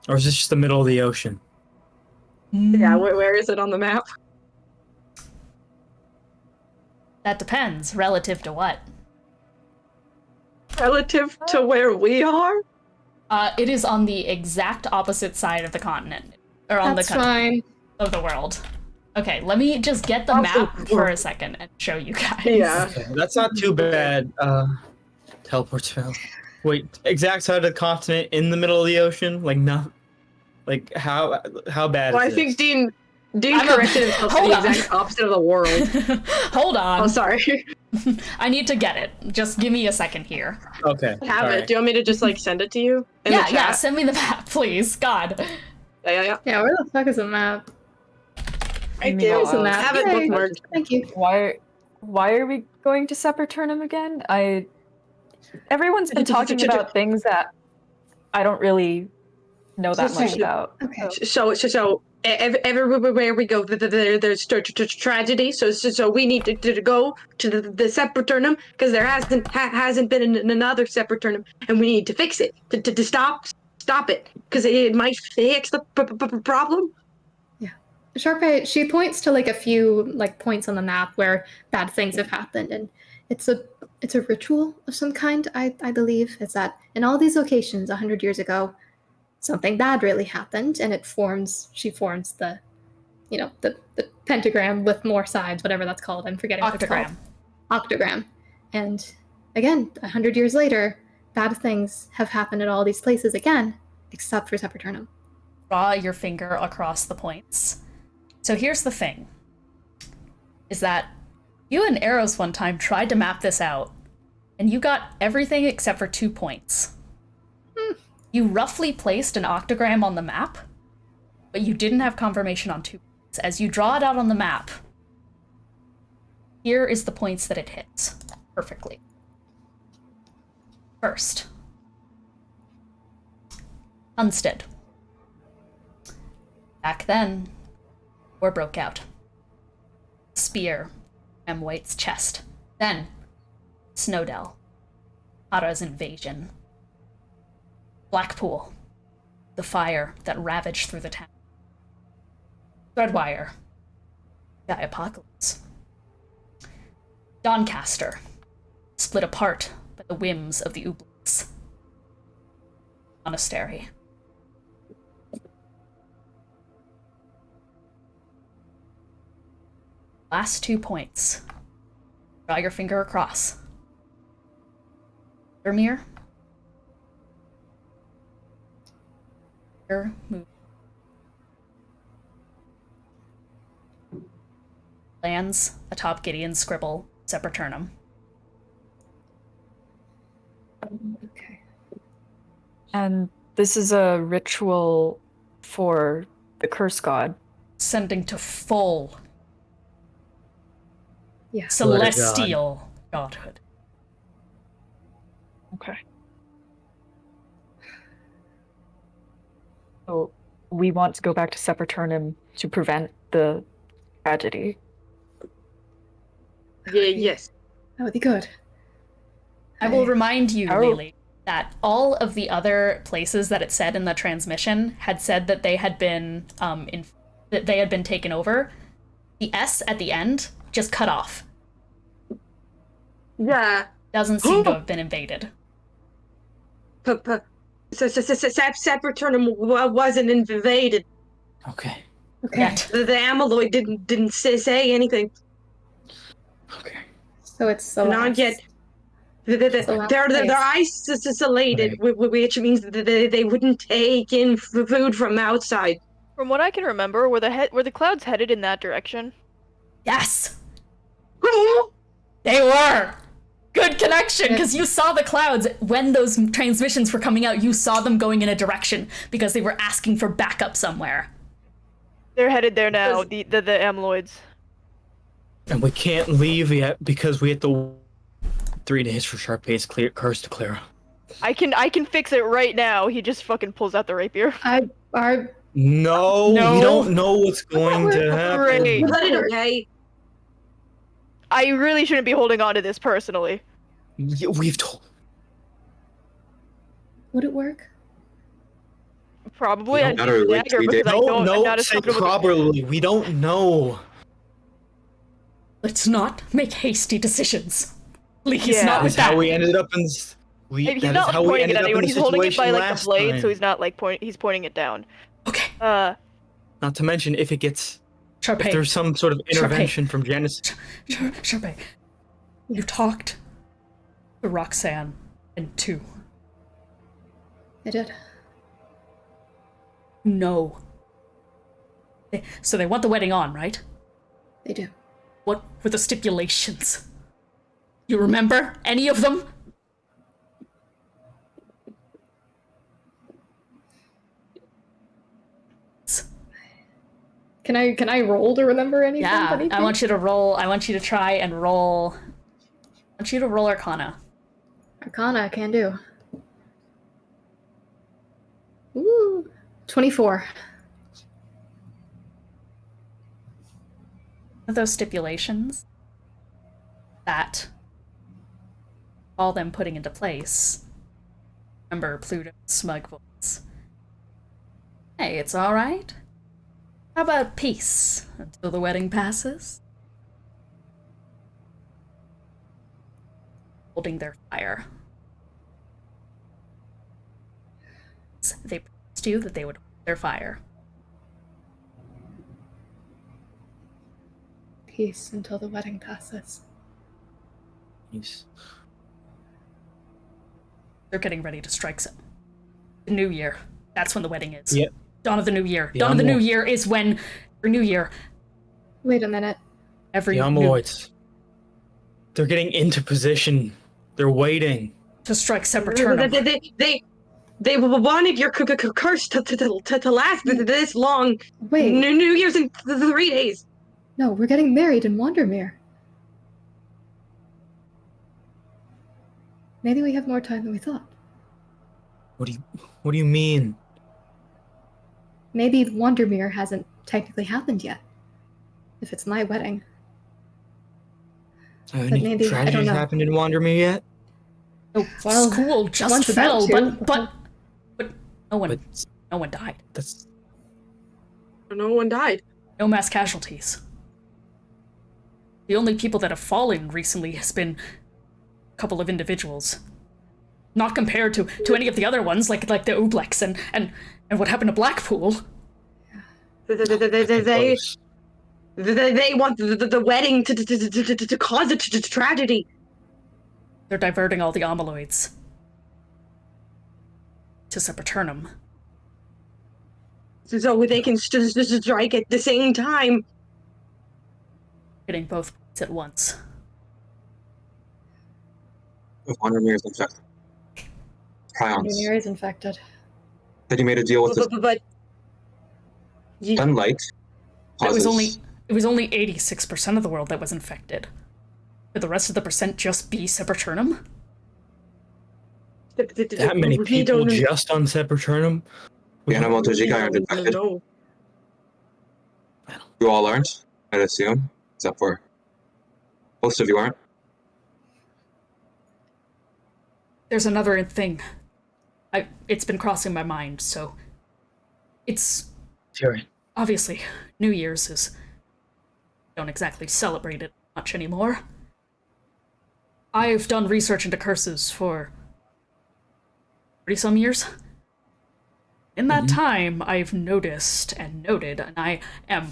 Or is this just the middle of the ocean?
Yeah, where is it on the map?
That depends. Relative to what?
Relative to where we are?
It is on the exact opposite side of the continent. Or on
That's
the
fine.
of the world. Okay, let me just get the map for a second and show you guys.
Yeah.
Okay, that's not too bad. Teleport spell. Wait, exact side of the continent in the middle of the ocean? Like, no. Like, how bad
Well,
is
I think
this?
Dean corrected himself to the exact opposite of the world.
Hold on.
Oh, sorry.
I need to get it. Just give me a second here.
Okay.
Have it. Do you want me to just, like, send it to you? In the chat?
Yeah, send me the map, please. God.
Yeah.
Yeah, where the fuck is the map?
Right
there. There's a
I
map.
have it
Yay.
bookmarked.
Thank you.
Why are we going to Sepulturnum again? Everyone's been talking about things that I don't really know that much about.
Okay.
So everywhere we go, there's tragedy. So we need to go to the Sepulturnum because there hasn't been another Sepulturnum, and we need to fix it to stop it because it might fix the problem.
Yeah. Charpay, she points to like a few like points on the map where bad things have happened, and it's a ritual of some kind. I believe is that in all these locations 100 years ago, something bad really happened, and she forms the pentagram with more sides, whatever that's called. I'm forgetting what it's called. Octagram. And again, 100 years later, bad things have happened at all these places again, except for Sepulturnum.
Draw your finger across the points. So here's the thing, is that you and Aros one time tried to map this out, and you got everything except for 2 points. You roughly placed an octagram on the map, but you didn't have confirmation on 2 points. As you draw it out on the map, here is the points that it hits perfectly. First, Hunstead. Back then, war broke out. Spear, M. White's chest. Then, Snowdell. Hara's invasion. Blackpool. The fire that ravaged through the town. Threadwire. The apocalypse. Doncaster. Split apart by the whims of the Ooblets. Monastery. Last 2 points. Draw your finger across. Vermeer. Move. Lands atop Gideon's scribble, Sepulturnum.
Okay.
And this is a ritual for the curse god.
Sending to full
Yeah.
celestial godhood.
Okay. So we want to go back to Sepulturnum to prevent the tragedy.
Yes.
That would be good.
I will remind you, Lelee, that all of the other places that it said in the transmission had said that they had been taken over. The S at the end just cut off.
Yeah.
Doesn't seem to have been invaded.
Sepulturnum wasn't invaded.
Okay.
Yet.
The amyloid didn't say anything.
Okay.
So it's the
Not
last.
yet. They're isolated, which means that they wouldn't take in food from outside.
From what I can remember, were the clouds headed in that direction?
Yes! They were! Good connection, because you saw the clouds when those transmissions were coming out. You saw them going in a direction because they were asking for backup somewhere.
They're headed there now, the amyloids.
And we can't leave yet because we have to 3 days for Charpay's curse to clear.
I can fix it right now. He just fucking pulls out the rapier.
No, we don't know what's going to happen.
Great.
Let it okay.
I really shouldn't be holding on to this personally.
Yeah, we've told.
Would it work?
Probably I'd
gotta
use
wait
dagger
3 days.
because I'm not as
Say
comfortable with
probably. We don't know.
Let's not make hasty decisions. Please,
Yeah.
not with
That's how
that.
we ended up in.
He's
That
not
is how we
pointing it
ended
at
up in
anyone.
the
He's holding it by
situation
like the
last
blade,
time.
so he's not like he's pointing it down.
Okay.
Not to mention if it gets.
Charpay.
If there's some sort of intervention from Genesis.
Charpay. You talked to Roxanne and to.
I did.
No. So they want the wedding on, right?
They do.
What were the stipulations? You remember any of them?
Can I roll to remember anything?
Yeah, I want you to roll. I want you to try and roll. I want you to roll Arcana.
Arcana, can do. Ooh, 24.
Those stipulations that all them putting into place. Remember Pluto's smug voice. Hey, it's all right. How about peace until the wedding passes? Holding their fire. They promised you that they would hold their fire.
Peace until the wedding passes.
Yes.
They're getting ready to strike some. The New Year. That's when the wedding is.
Yep.
Dawn of the New Year.
The
Dawn of the New
Amor-
Year is when. For New Year.
Wait a minute.
Every
The Amaloids. They're getting into position. They're waiting.
To strike Sepulturnum.
They wanted your curse to last this long.
Wait.
New Year's in 3 days.
No, we're getting married in Wandermere. Maybe we have more time than we thought.
What do you mean?
Maybe Wandermere hasn't technically happened yet. If it's my wedding.
Have
But
any
maybe, I don't
tragedies
know.
happened in Wandermere yet?
No,
Well,
school just
one's about
fell,
to.
but no one
But
died.
that's
No one died.
No mass casualties. The only people that have fallen recently has been a couple of individuals. Not compared to any of the other ones, like the Ublex and what happened to Blackpool.
They want the wedding to cause a tragedy.
They're diverting all the Amaloids to Sepulturnum.
So they can strike at the same time.
Hitting both points at once.
If Wandermere is infected. Prions.
Wandermere is infected.
Then you made a deal with the
But
sunlight.
It was
Causes...
only 86% of the world that was infected. Could the rest of the percent just be Sepulturnum?
that many people just on Sepulturnum?
The Enemoto-Jiikai aren't infected.
No.
You all aren't, I'd assume. Except for most of you aren't.
There's another thing. It's been crossing my mind, so it's
Sure.
obviously New Year's is don't exactly celebrate it much anymore. I've done research into curses for 30-some years. In that time, I've noticed and noted, and I am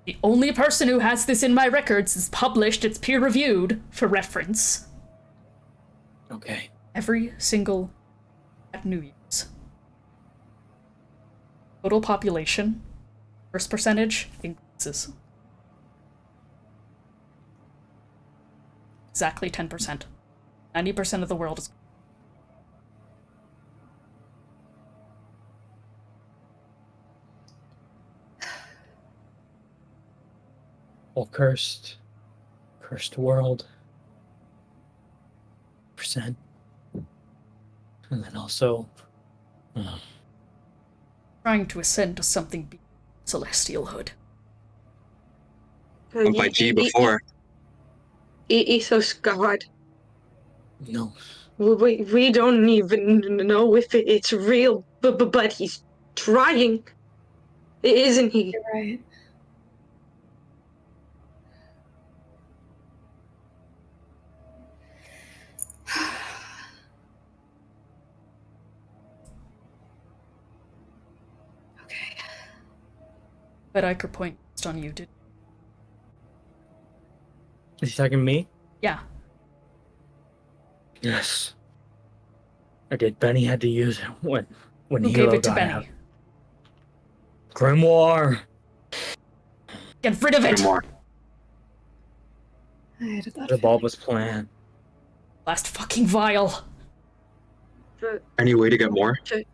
the only person who has this in my records. It's published, it's peer-reviewed for reference.
Okay.
Every single at New Year's. Total population, first percentage increases. Exactly 10%. 90% of the world is.
Well, cursed world. Percent. And then also,
Trying to ascend to something beyond celestialhood.
I'm by G before.
Ethos God.
no.
We don't even know if it's real, but he's trying, isn't he?
You're right. Okay.
But I could point on you, did.
Is he talking to me?
Yeah.
Yes. I did. Benny had to use it when
Who
Hilo
gave it to
got
Benny?
out. Grimoire.
Get rid of it!
Grimoire.
I had a thought.
The bulbous plan.
Last fucking vial.
Any way to get more? I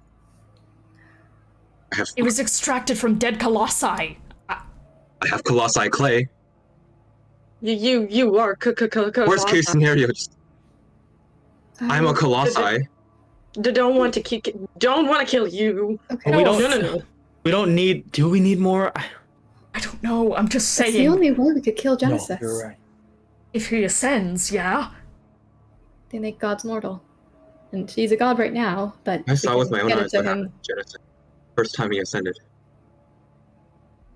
have.
It was extracted from dead colossi.
I have colossi clay.
You are
Worst case scenario, I'm a colossi.
Don't want to kill you.
Okay.
We
No,
don't.
no.
We don't need. Do we need more?
I don't know, I'm just
That's the
saying.
only way we could kill Genesis.
No, you're right.
If he ascends, yeah?
They make gods mortal. And he's a god right now, but
I saw
we
with
can
my own
get it
eyes
to
what
him.
happened to Genesis. First time he ascended.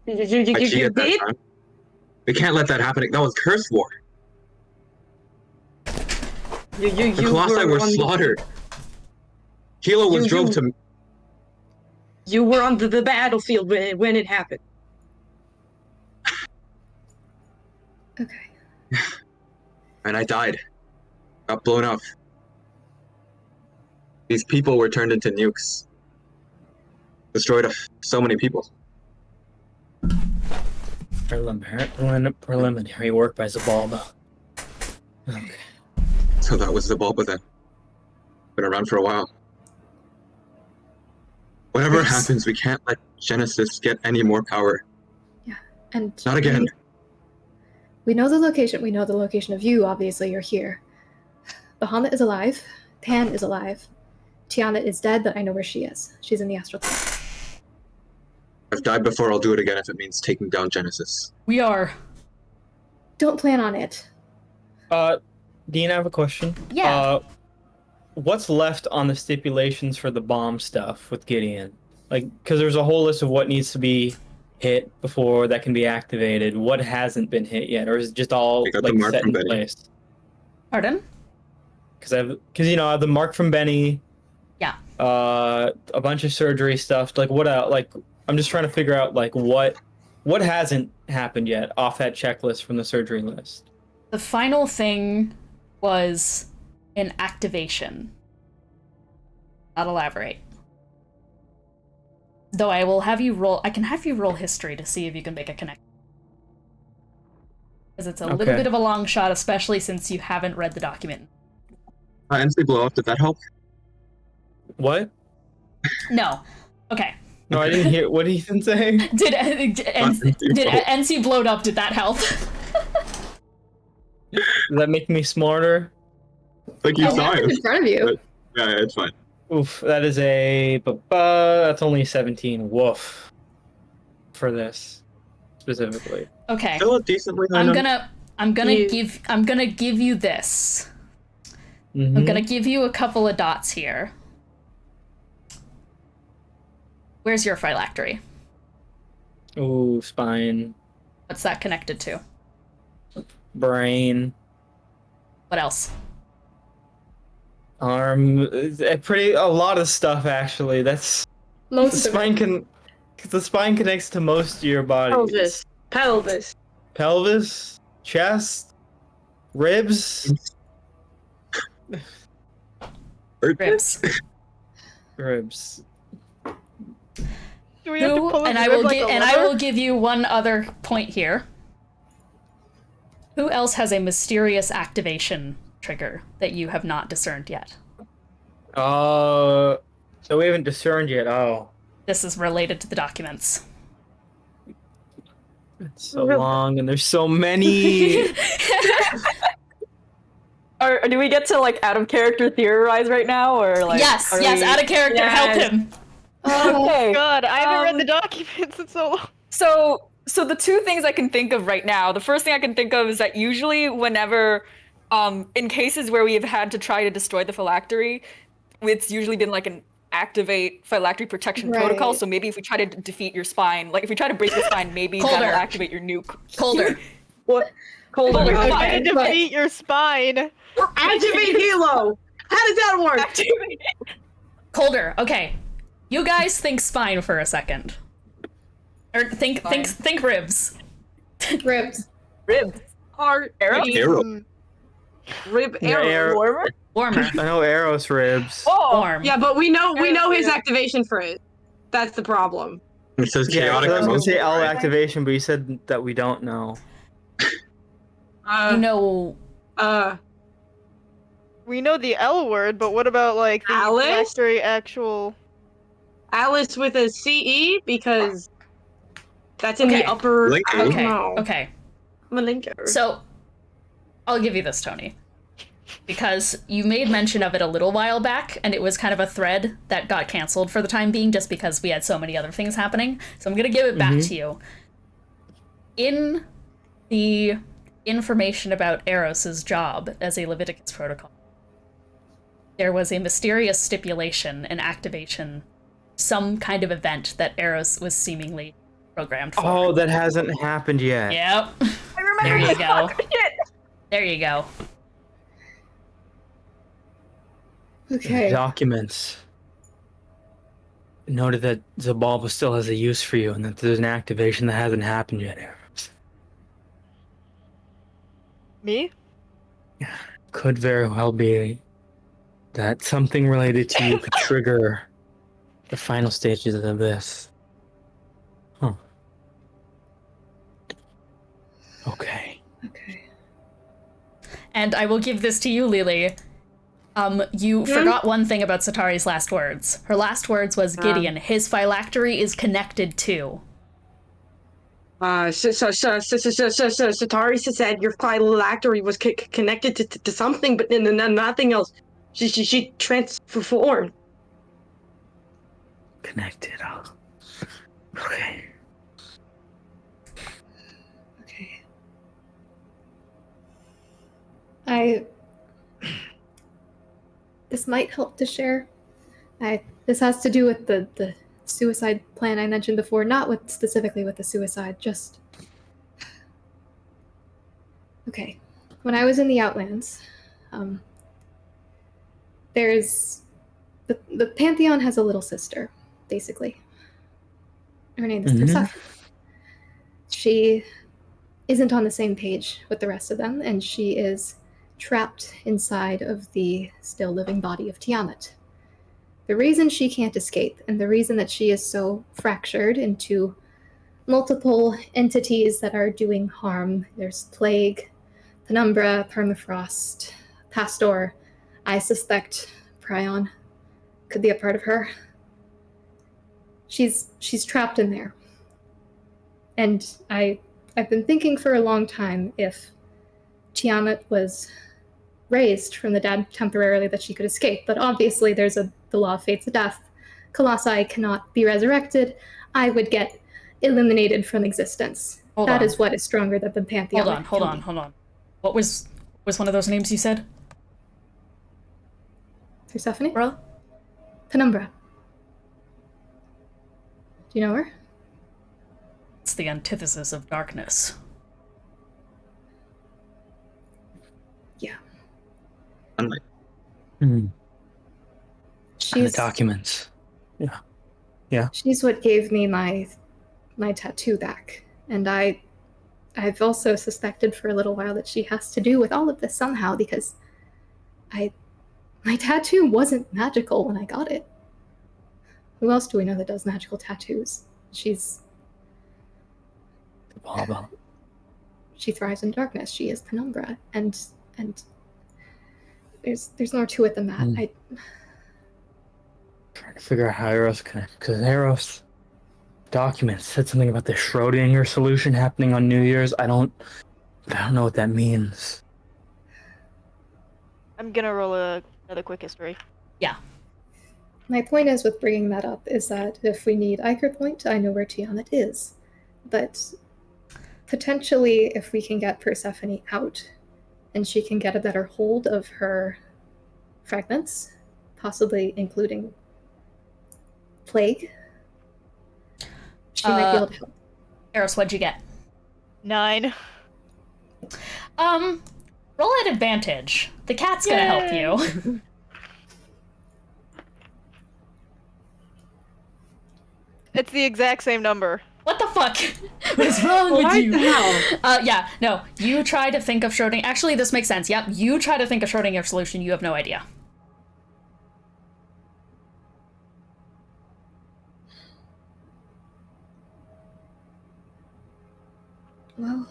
I
You
cheated that
did?
time. We can't let that happen. That was curse war. The colossi were slaughtered. Hilo was drove to.
You were on the battlefield when it happened.
Okay.
And I died. Got blown up. These people were turned into nukes. Destroyed so many people.
Preliminary work by Zabalba. Okay.
So that was Zabalba then. Been around for a while. Whatever happens, we can't let Genesis get any more power.
Yeah. And
Not again.
We know the location. We know the location of you. Obviously, you're here. Bahamut is alive. Pan is alive. Tiana is dead, but I know where she is. She's in the astral plane.
I've died before, I'll do it again if it means taking down Genesis.
We are.
Don't plan on it.
Dean, I have a question.
Yeah.
What's left on the stipulations for the bomb stuff with Gideon? Like, because there's a whole list of what needs to be hit before that can be activated. What hasn't been hit yet, or is it just all
I got
like
the mark
set
from
in
Benny.
place?
Pardon?
Because I have the mark from Benny.
Yeah.
A bunch of surgery stuff. Like what? Like I'm just trying to figure out like what hasn't happened yet off that checklist from the surgery list.
The final thing was an activation. I'll elaborate. Though I can have you roll history to see if you can make a connection. Because it's a little bit of a long shot, especially since you haven't read the document.
NC blow up, did that help?
What?
No. Okay.
No, I didn't hear. What did Ethan say?
Did NC blowed up? Did that help?
Does that make me smarter?
Like you saw it.
In front of you.
Yeah, it's fine.
Oof, that is that's only 17. Woof. For this specifically.
Okay.
Still decently high
I'm
number.
gonna give you this.
Mm-hmm.
I'm gonna give you a couple of dots here. Where's your phylactery?
Ooh, spine,
What's that connected to?
brain,
What else?
arm. A lot of stuff actually. That's
Most
the
of
spine the spine connects to most of your body.
Pelvis.
Chest, ribs.
Ribs.
Ribs.
Do we have to pull his
I
rib
will
like a lever?
give you one other point here. Who else has a mysterious activation trigger that you have not discerned yet?
So we haven't discerned yet. Oh,
This is related to the documents.
it's so long and there's so many.
Or do we get to like out of character theorize right now, or like?
Yes, out of character, help him.
Okay.
God, I haven't read the documents in so long.
So the two things I can think of right now, the first thing I can think of is that usually whenever, in cases where we have had to try to destroy the phylactery, it's usually been like activate phylactery protection
Right.
protocol. So maybe if we try to defeat your spine, like if we try to break your spine, maybe
Colder.
that'll activate your nuke.
Colder.
What? Colder.
Colder.
Okay.
Fine.
To defeat your spine.
Activate Hilo. How does that work?
Activate.
Colder. Okay. You guys think spine for a second. Or think ribs.
Ribs.
Ribs.
Heart.
Arrow?
Arrow.
Rib
Yeah,
arrow.
Warmer?
Warmer.
I know Aros ribs.
Oh.
Warm.
Yeah, but we know his activation for it. That's the problem.
It says
Yeah,
chaotic
I was gonna say
emotion,
L
right?
activation, but you said that we don't know.
You know,
We know the L word, but what about like the
Alice?
phylactery actual?
Alice with a CE because that's in
Okay.
the upper.
Linker.
I don't
okay,
know.
okay.
I'm a linker.
So, I'll give you this, Tony. Because you made mention of it a little while back, and it was kind of a thread that got canceled for the time being just because we had so many other things happening. So I'm gonna give it back to you. In the information about Eros's job as a Leviticus protocol, there was a mysterious stipulation and activation, some kind of event that Eros was seemingly programmed for.
Oh, that hasn't happened yet.
Yep.
I remember
There you
this
go.
shit.
There you go.
Okay.
Documents noted that Zabalba still has a use for you, and that there's an activation that hasn't happened yet, Eros.
Me?
Could very well be that something related to you could trigger the final stages of this. Huh. Okay.
Okay.
And I will give this to you, Lelee. You forgot one thing about Satari's last words. Her last words was Gideon. His phylactery is connected to.
Satari said your phylactery was connected to something, but nothing else. She transformed.
Connected. Oh. Okay.
Okay. This might help to share. This has to do with the suicide plan I mentioned before, not with specifically with the suicide, just... Okay. When I was in the Outlands, there's... The Pantheon has a little sister, basically. Her name is Persephone. She isn't on the same page with the rest of them, and she is trapped inside of the still living body of Tiamat. The reason she can't escape, and the reason that she is so fractured into multiple entities that are doing harm, there's Plague, Penumbra, Permafrost, Pastor, I suspect Prion could be a part of her. She's trapped in there. And I've been thinking for a long time if Tiamat was raised from the dead temporarily that she could escape, but obviously there's the law of fate's death. Colossi cannot be resurrected. I would get eliminated from existence. That is what is stronger than the Pantheon.
Hold on. What was one of those names you said?
Persephone?
Bro?
Penumbra. Do you know her?
It's the antithesis of darkness.
Yeah.
And the
She's
documents. Yeah.
She's what gave me my tattoo back. And I've also suspected for a little while that she has to do with all of this somehow, because my tattoo wasn't magical when I got it. Who else do we know that does magical tattoos? She's...
Baba.
She thrives in darkness. She is Penumbra. And there's more to it than that.
Trying to figure out how Eros connects, because Eros documents said something about the Schrodinger solution happening on New Year's. I don't know what that means.
I'm gonna roll another quick history.
Yeah.
My point is with bringing that up is that if we need Iker Point, I know where Tiamat is. But potentially, if we can get Persephone out, and she can get a better hold of her fragments, possibly including plague. She might be able to help.
Aros, what'd you get?
9.
Roll at advantage. The cat's gonna help you.
It's the exact same number.
What the fuck? What is wrong with you?
What the hell?
Yeah, no. You try to think of Schrodinger. Actually, this makes sense. Yep, you try to think of Schrodinger solution. You have no idea.
Well.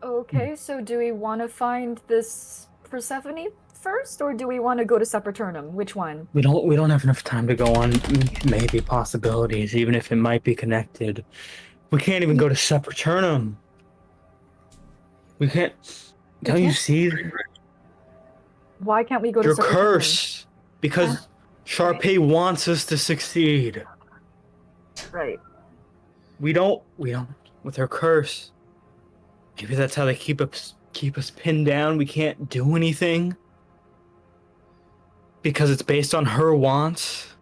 Okay, so do we want to find this Persephone first, or do we want to go to Sepulturnum? Which one?
We don't have enough time to go on maybe possibilities, even if it might be connected. We can't even go to Sepulturnum. We can't. Don't you see?
Why can't we go to
You're
Sepulturnum?
cursed because Charpay wants us to succeed.
Right.
We don't with her curse. Maybe that's how they keep us pinned down. We can't do anything because it's based on her wants.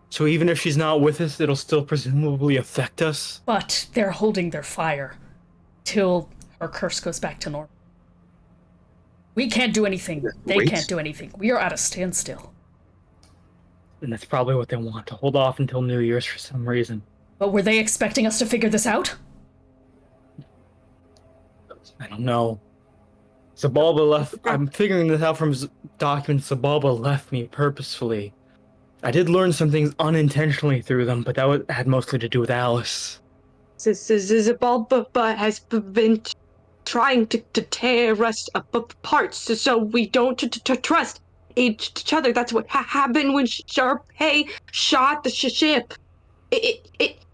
So even if she's not with us, it'll still presumably affect us.
But they're holding their fire till her curse goes back to normal. We can't do anything. They can't do anything. We are at a standstill.
And that's probably what they want, to hold off until New Year's for some reason.
But were they expecting us to figure this out?
I don't know. Zabalba left. I'm figuring this out from documents Zabalba left me purposefully. I did learn some things unintentionally through them, but that had mostly to do with Alice.
Zabalba has been trying to tear us apart so we don't trust each other. That's what happened when Charpay shot the ship.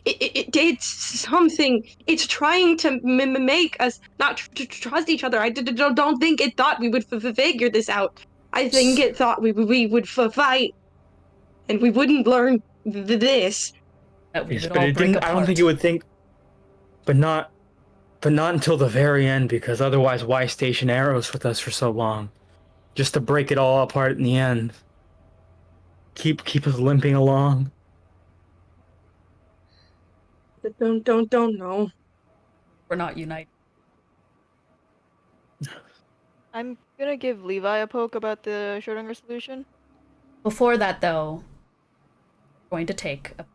It did something. It's trying to make us not trust each other. I don't think it thought we would figure this out. I think it thought we would fight, and we wouldn't learn this.
Yes,
but it didn't. I don't think it would think. But not until the very end, because otherwise, why station Aros with us for so long? Just to break it all apart in the end. Keep us limping along.
Don't know.
We're not united.
I'm gonna give Levi a poke about the Schrodinger solution.
Before that, though, we're going to take a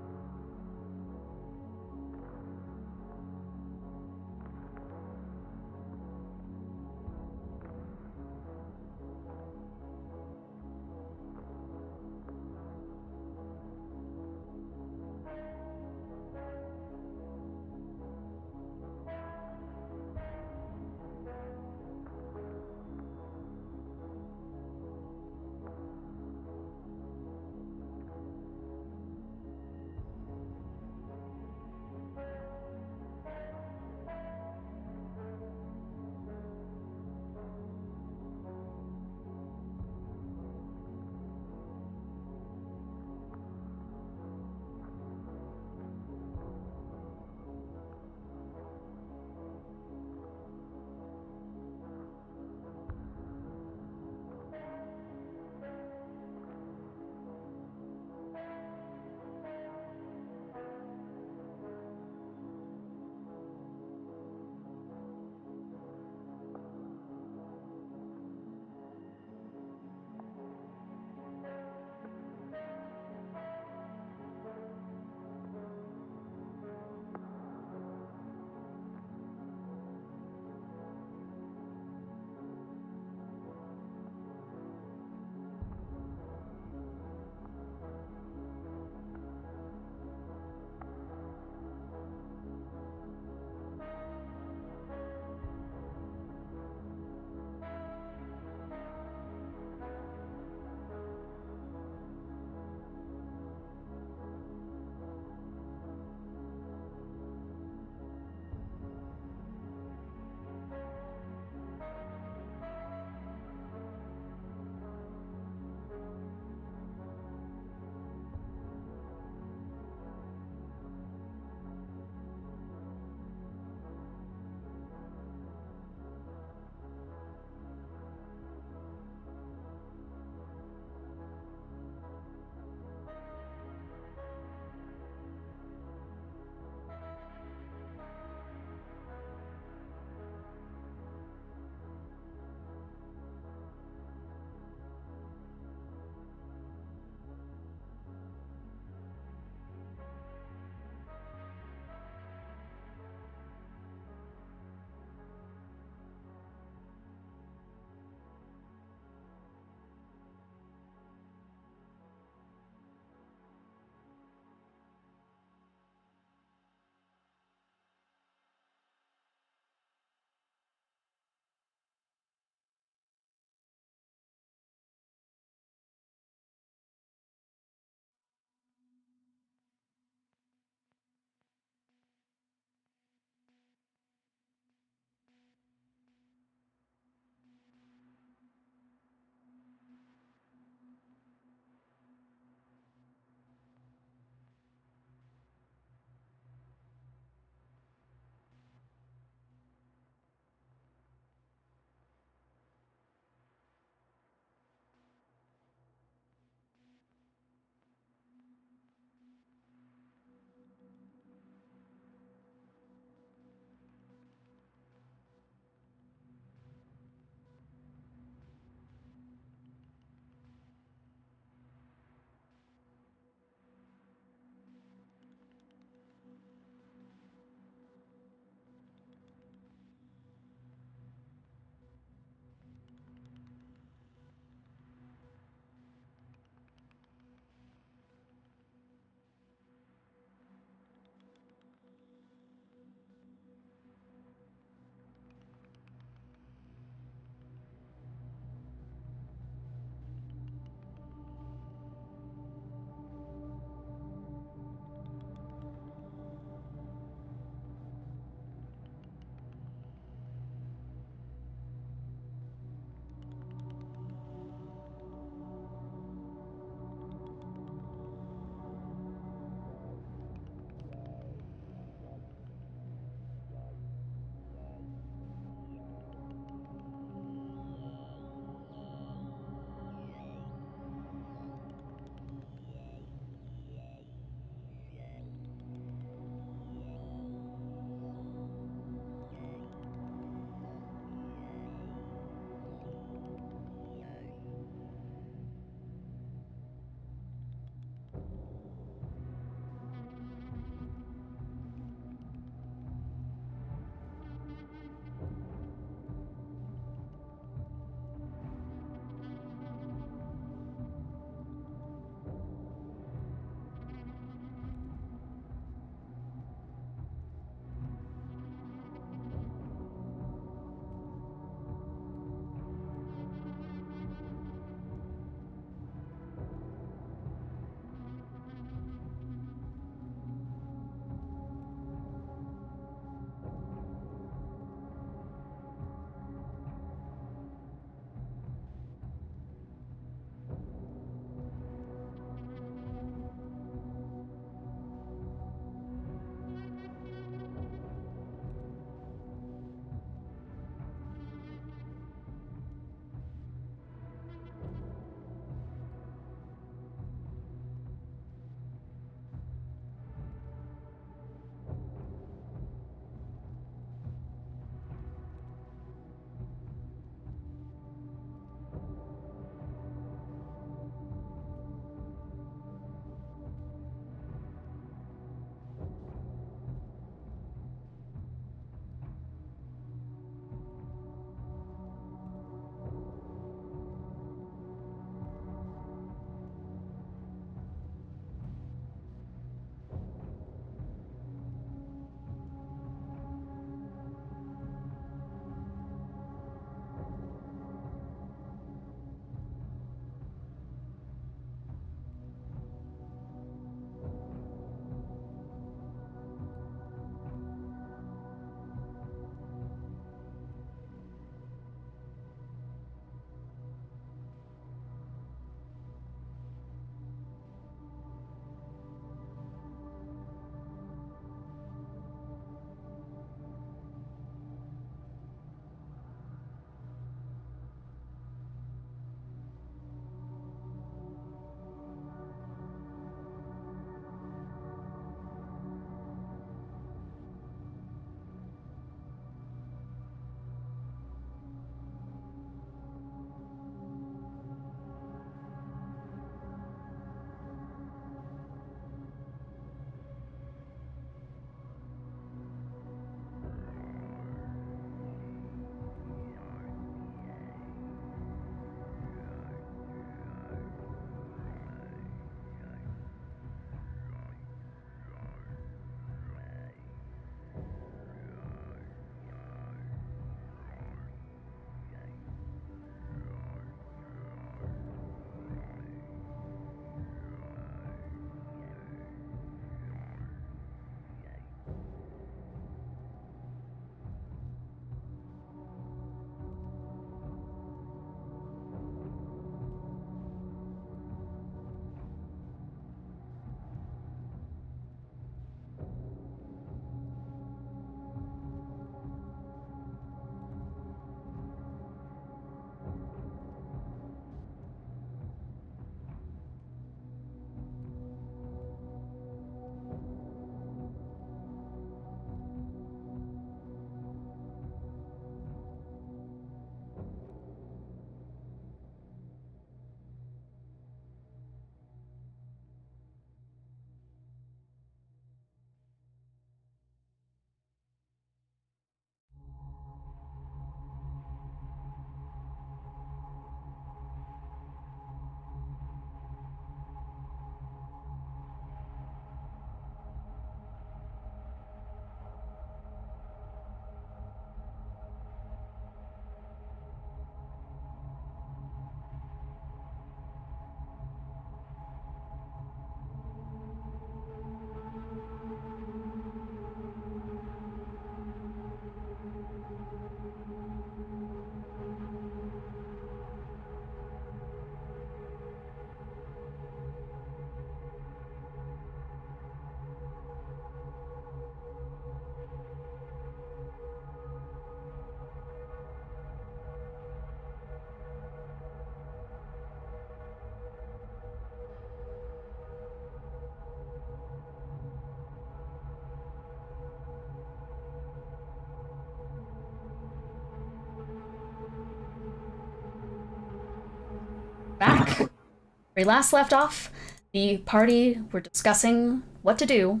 we last left off, the party were discussing what to do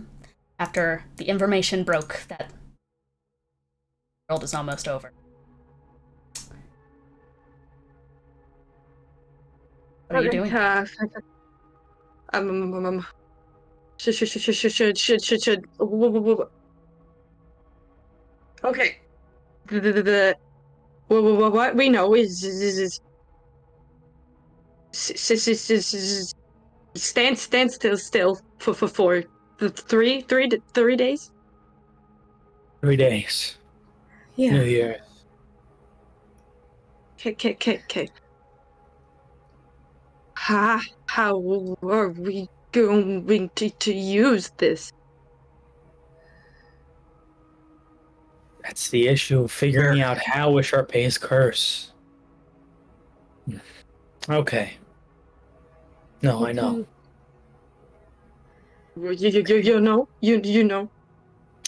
after the information broke that the world is almost over. What are you doing?
Should. Okay. What we know is stand still for 3 days.
3 days.
Yeah.
New Year.
Okay. How are we going to use this?
That's the issue, figuring out how with Charpay's curse. Okay. No, I know.
You know.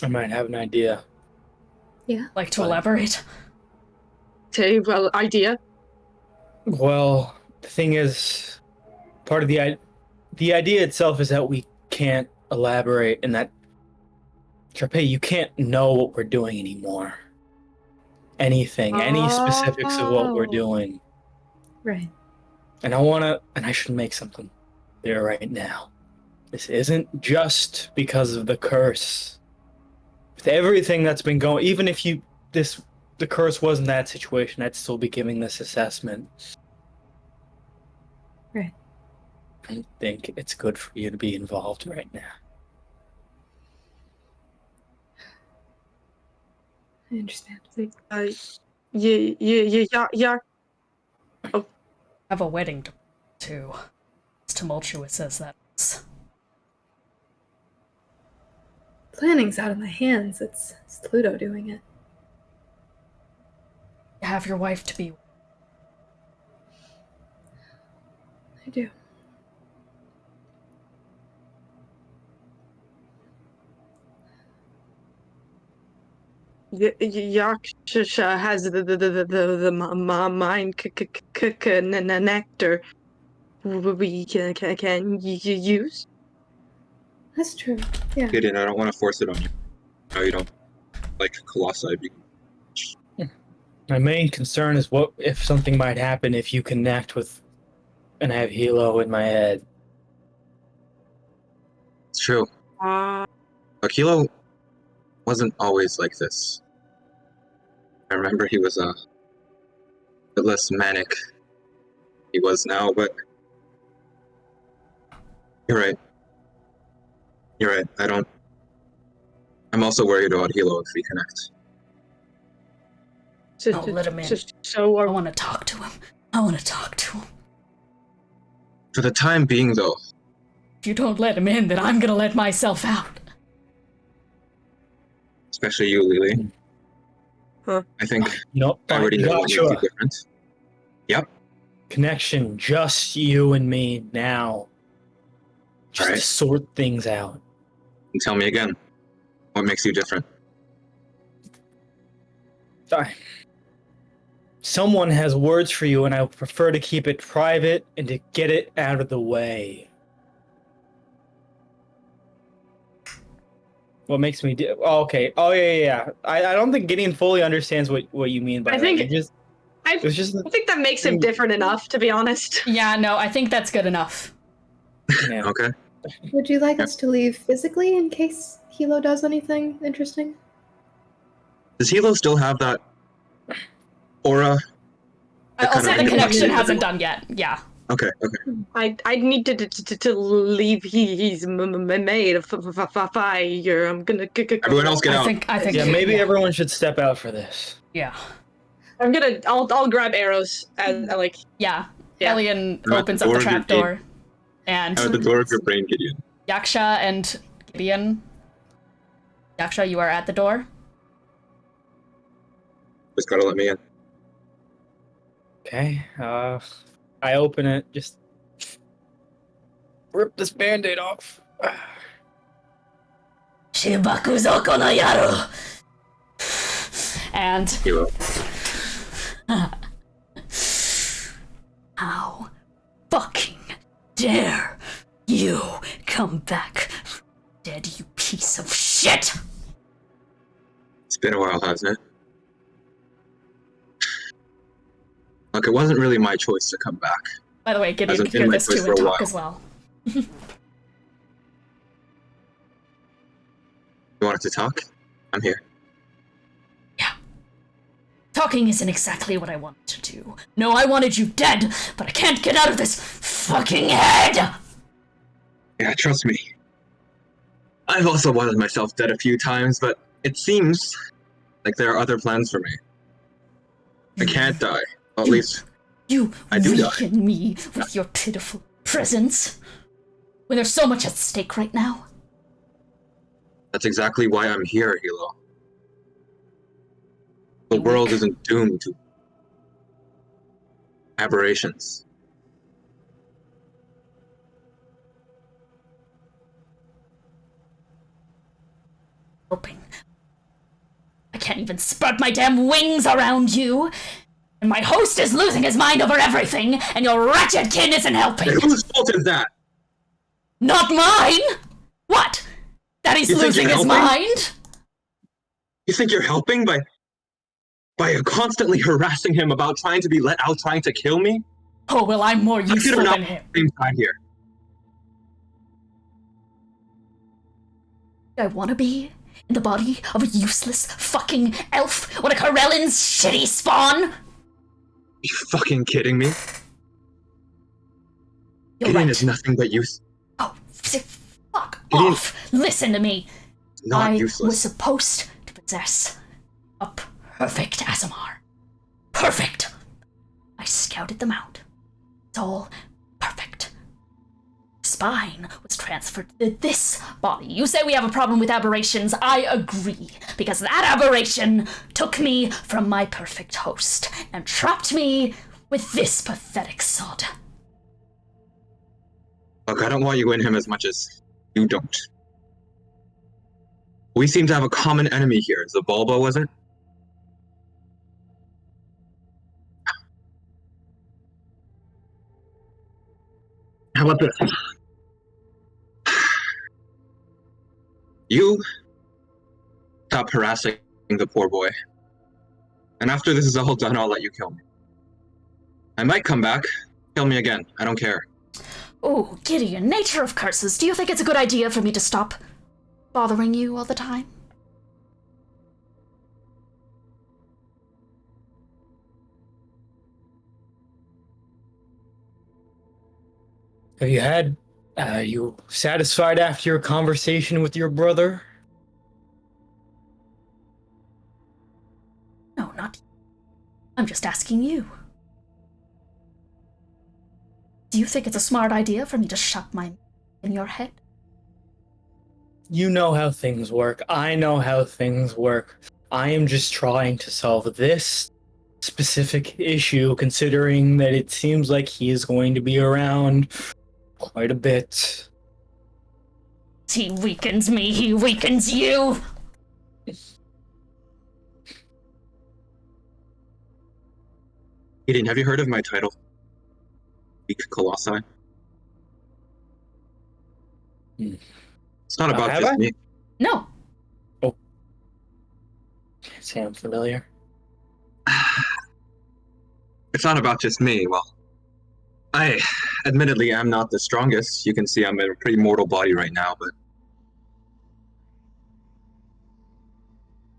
I might have an idea.
Yeah.
Like to elaborate?
Well, idea.
Well, the thing is, part of the idea itself is that we can't elaborate, and that Charpay, you can't know what we're doing anymore. Anything, any specifics of what we're doing.
Right.
And I should make something clear right now. This isn't just because of the curse. With everything that's been going, even if the curse wasn't that situation, I'd still be giving this assessment.
Right.
I don't think it's good for you to be involved right now.
I understand.
Yeah.
I have a wedding to as tumultuous as that is.
Planning's out of my hands. It's Pluto doing it.
You have your wife to be.
I do.
Yaksha has the mind connector we can use.
That's true. Yeah.
Gideon, I don't want to force it on you. No, you don't like Colossi.
My main concern is what if something might happen if you connect with and I have Hilo in my head.
It's true. But Hilo wasn't always like this. I remember he was a bit less manic he was now, but you're right. I'm also worried about Hilo if we connect.
Don't let him in. I want to talk to him.
For the time being, though.
If you don't let him in, then I'm gonna let myself out.
Especially you, Lelee.
Huh.
I think
I
already know what makes you different. Yep.
Connection, just you and me now. Just to sort things out.
And tell me again, what makes you different?
Someone has words for you, and I would prefer to keep it private and to get it out of the way. What makes me okay. Oh yeah. I don't think Gideon fully understands what you mean by that.
I think that makes him different enough, to be honest.
Yeah, no, I think that's good enough.
Yeah.
Okay.
Would you like us to leave physically in case Hilo does anything interesting?
Does Hilo still have that aura?
I'll say the connection hasn't done yet. Yeah.
Okay.
I need to leave. He's made of fire. I'm gonna.
Everyone else get out.
I think.
Yeah, maybe everyone should step out for this.
Yeah.
I'll grab arrows and
Yeah. Ellion opens up the trapdoor, and
out the door of your brain, Gideon.
Yaksha and Gideon. Yaksha, you are at the door.
Just gotta let me in.
Okay. I open it. Just rip this band-aid off.
Shibakuzo no yaru. And
Hilo.
how fucking dare you come back from dead, you piece of shit!
It's been a while, hasn't it? Look, it wasn't really my choice to come back.
By the way, Gideon
Hasn't
can
been
hear
my
this
choice
too
for
and
a
talk
while.
as well.
You wanted to talk? I'm here.
Yeah. Talking isn't exactly what I wanted to do. No, I wanted you dead, but I can't get out of this fucking head!
Yeah, trust me. I've also wanted myself dead a few times, but it seems like there are other plans for me. I can't die. Well, at least
You
I do die.
weaken me with your pitiful presence. When there's so much at stake right now.
That's exactly why I'm here, Hilo. The world isn't doomed to aberrations.
Helping. I can't even spread my damn wings around you. And my host is losing his mind over everything, and your wretched kin isn't helping.
Hey, whose fault is that?
Not mine! What? That he's losing his mind?
You think you're helping by constantly harassing him about trying to be let out, trying to kill me?
Oh, well, I'm more useful than him.
Same side here.
I wanna be in the body of a useless fucking elf, one of Corellin's shitty spawn?
You fucking kidding me?
You're
Gideon
right.
is nothing but use.
Oh, fuck
Gideon
off! Listen to me.
Not
I
useless.
was supposed to possess a perfect Aasimar. Perfect! I scouted them out. It's all perfect. Spine was transferred to this body. You say we have a problem with aberrations. I agree, because that aberration took me from my perfect host and trapped me with this pathetic sod.
Look, I don't want you in him as much as you don't. We seem to have a common enemy here. Zabalba, wasn't? How about this? You stop harassing the poor boy. And after this is all done, I'll let you kill me. I might come back. Kill me again. I don't care.
Oh, Gideon, nature of curses. Do you think it's a good idea for me to stop bothering you all the time?
Are you satisfied after your conversation with your brother?
No, not you. I'm just asking you. Do you think it's a smart idea for me to shut my mouth in your head?
You know how things work. I know how things work. I am just trying to solve this specific issue, considering that it seems like he is going to be around quite a bit.
He weakens me, he weakens you!
Gideon, have you heard of my title? Weak Colossi? It's not about
have
just
I?
me.
No.
Oh. Sound familiar?
It's not about just me. Well, I admittedly am not the strongest. You can see I'm in a pretty mortal body right now, but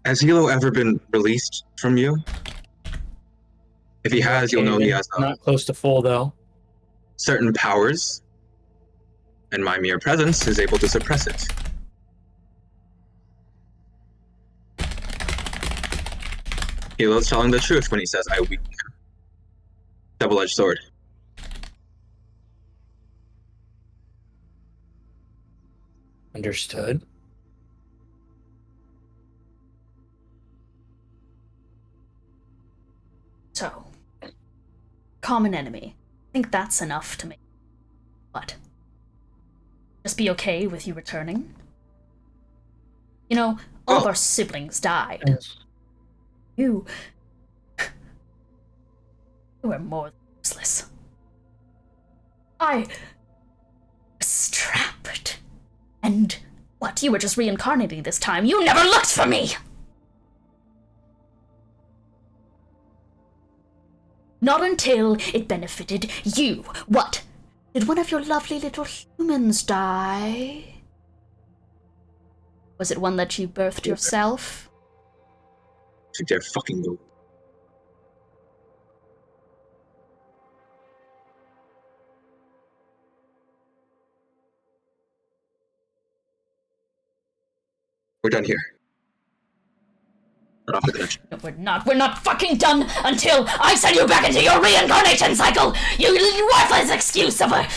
has Hilo ever been released from you? If he has, you'll know he has
Not close to full, though.
certain powers, and my mere presence is able to suppress it. Hilo's telling the truth when he says I weaken him. Double-edged sword.
Understood.
So, common enemy. I think that's enough to make. What? Just be okay with you returning? You know, all of our siblings died.
Yes.
You were more than useless. I And what? You were just reincarnating this time. You never looked for me! Not until it benefited you. What? Did one of your lovely little humans die? Was it one that you birthed yourself?
I think they're fucking go. We're done here. Cut off the connection.
No, we're not. We're not fucking done until I send you back into your reincarnation cycle! You worthless excuse of a...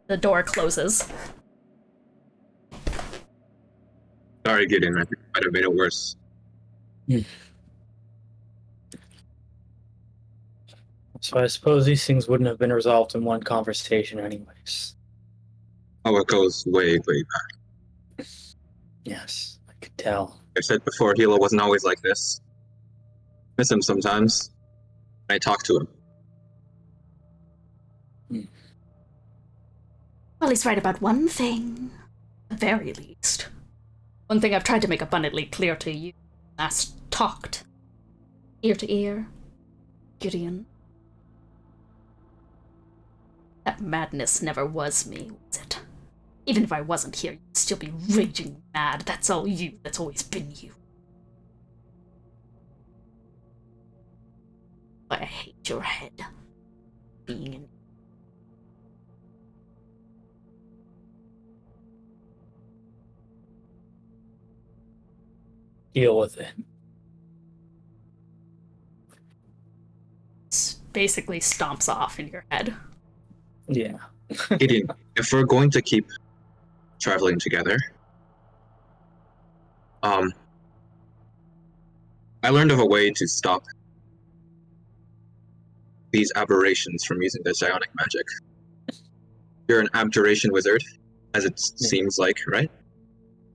The door closes.
Sorry, Gideon. I think I might have made it worse.
So I suppose these things wouldn't have been resolved in one conversation anyways.
Oh, it goes way, way back.
Yes, I could tell.
I said before, Hilo wasn't always like this. Miss him sometimes. I talk to him.
Well, he's right about one thing. At the very least. One thing I've tried to make abundantly clear to you. Last talked. Ear to ear. Gideon. That madness never was me, was it? Even if I wasn't here, you'd still be raging mad. That's all you. That's always been you. But I hate your head. Being in...
Deal with it.
Basically stomps off in your head.
Yeah.
Gideon, if we're going to keep traveling together, I learned of a way to stop these aberrations from using the psionic magic. You're an abjuration wizard, as it seems like, right?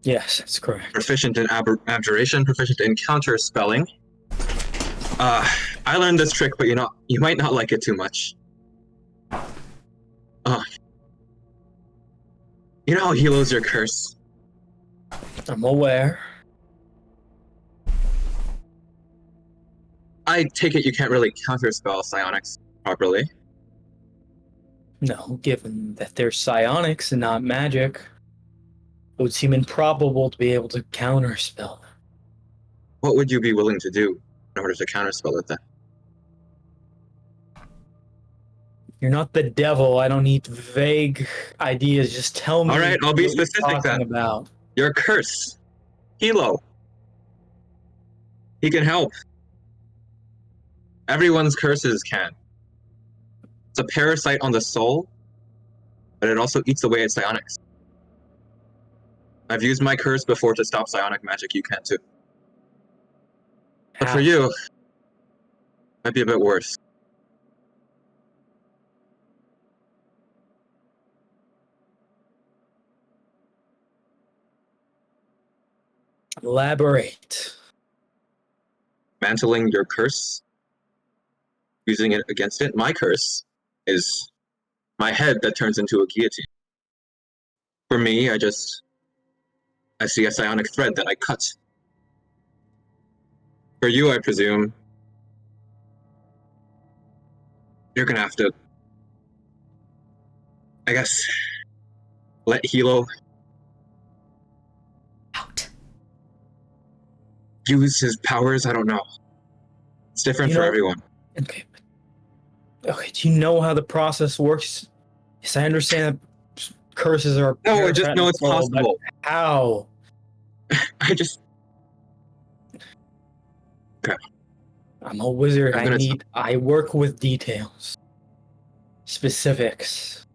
Yes, that's correct.
Proficient in abjuration, proficient in counter spelling. I learned this trick, but you might not like it too much. You know how Hilo's your curse?
I'm aware.
I take it you can't really counterspell psionics properly.
No, given that they're psionics and not magic, it would seem improbable to be able to counterspell them.
What would you be willing to do in order to counterspell it then?
You're not the devil. I don't need vague ideas. Just tell me.
All right, I'll be
what you're
specific then.
about.
Your curse. Hilo. He can help. Everyone's curses can. It's a parasite on the soul, but it also eats away at psionics. I've used my curse before to stop psionic magic. You can too. But for you, it might be a bit worse.
Elaborate.
Mantling your curse, using it against it. My curse is my head that turns into a guillotine. For me, I see a psionic thread that I cut. For you, I presume, you're gonna have to, I guess, let Hilo
out.
Use his powers. I don't know. It's different for everyone.
Okay. Okay, do you know how the process works? Yes, I understand that curses are...
No, I just know it's possible.
How?
I just... Okay.
I'm a wizard. I work with details. Specifics.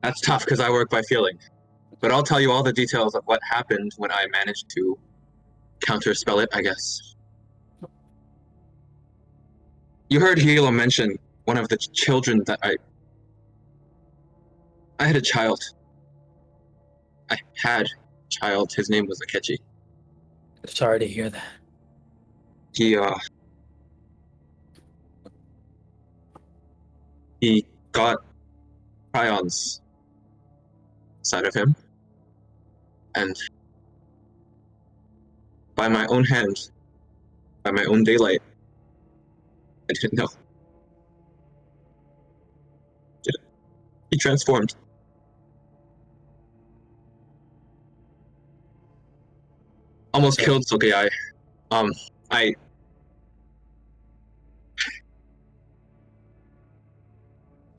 That's tough because I work by feeling. But I'll tell you all the details of what happened when I managed to counterspell it, I guess. You heard Hilo mention one of the children that I had a child. I had a child. His name was Akechi.
Sorry to hear that.
He got prions inside of him. And by my own hand, by my own daylight, I didn't know. He transformed. Almost killed Sokei.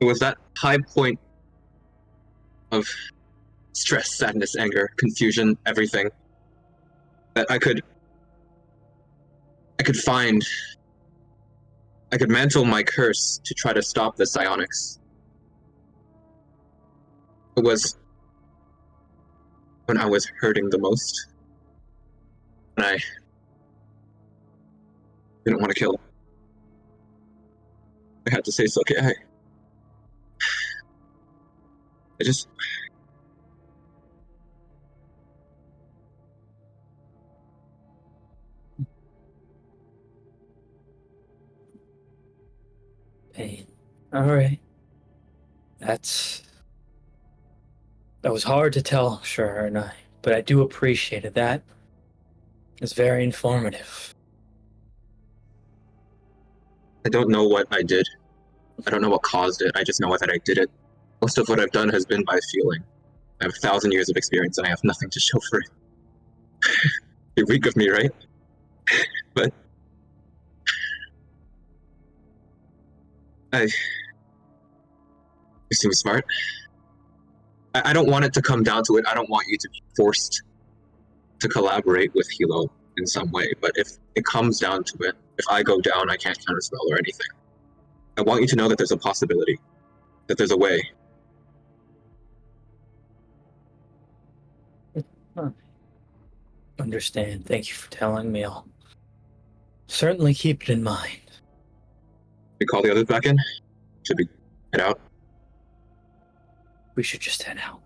It was that high point of stress, sadness, anger, confusion, everything that I could mantle my curse to try to stop the psionics. It was when I was hurting the most, and I didn't want to kill. I had to say, Sokei. I just...
Pain. Alright. That was hard to tell, sure, and but I do appreciate it. That is very informative.
I don't know what I did. I don't know what caused it. I just know that I did it. Most of what I've done has been by feeling. I have 1,000 years of experience and I have nothing to show for it. You're weak of me, right? But... You seem smart. I don't want it to come down to it. I don't want you to be forced to collaborate with Hilo in some way. But if it comes down to it, if I go down, I can't counterspell or anything. I want you to know that there's a possibility. That there's a way.
Understand. Thank you for telling me. I'll certainly keep it in mind.
We call the others back in? Should we head out?
We should just head out.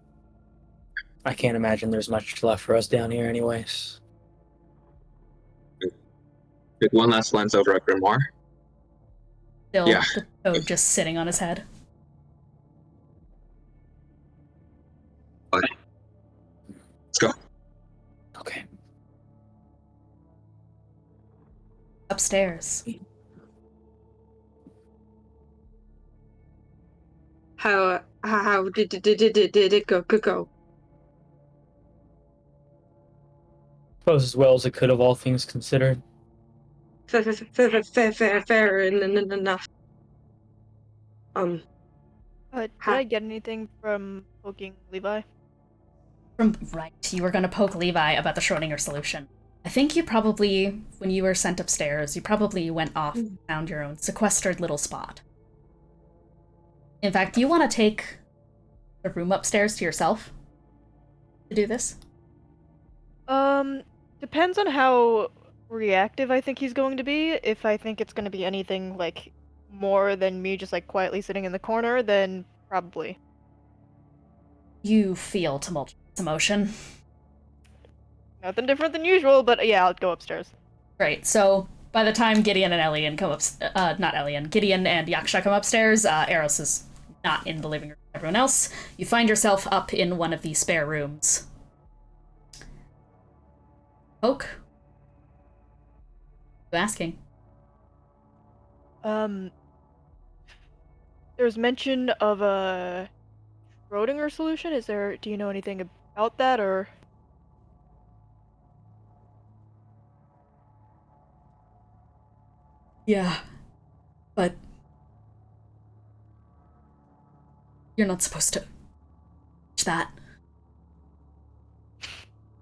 I can't imagine there's much left for us down here anyways.
Did one last glance over at Grimoire?
Still,
yeah.
The toad just sitting on his head.
Okay. Let's go.
Okay.
Upstairs.
How did it go?
Suppose as well as it could have, all things considered.
Fair enough.
Did I get anything from poking Levi?
Right, you were gonna poke Levi about the Schrodinger solution. I think you probably, when you were sent upstairs, you probably went off and found your own sequestered little spot. In fact, do you want to take a room upstairs to yourself to do this?
Depends on how reactive I think he's going to be. If I think it's going to be anything, like, more than me just, like, quietly sitting in the corner, then probably.
You feel tumultuous emotion.
Nothing different than usual, but yeah, I'll go upstairs.
Great, so by the time Gideon and Ellion come Gideon and Yaksha come upstairs, Aros is not in the living room with everyone else. You find yourself up in one of the spare rooms. Poke? You asking?
There's mention of a Schrodinger solution. Do you know anything about that, or?
Yeah, but you're not supposed to touch that.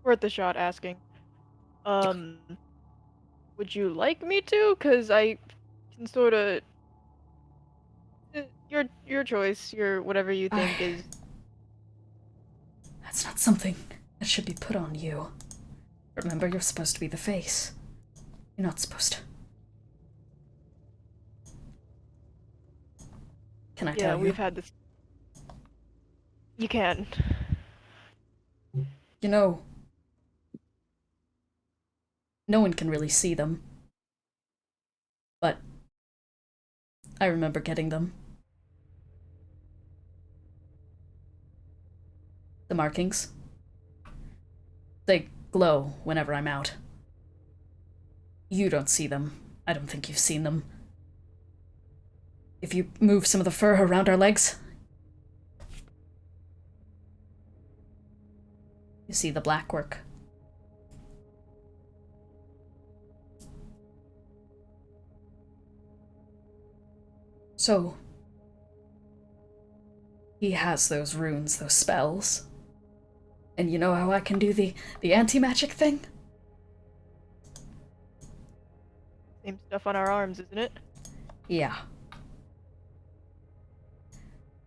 Worth a shot asking. Would you like me to? 'Cause I can sorta... Your choice. Whatever you think is...
That's not something that should be put on you. Remember, you're supposed to be the face. You're not supposed to. Can I tell you?
Yeah, we've had this... You can.
You know, no one can really see them. But I remember getting them. The markings. They glow whenever I'm out. You don't see them. I don't think you've seen them. If you move some of the fur around our legs, you see the black work. So, he has those runes, those spells. And you know how I can do the anti-magic thing?
Same stuff on our arms, isn't it?
Yeah.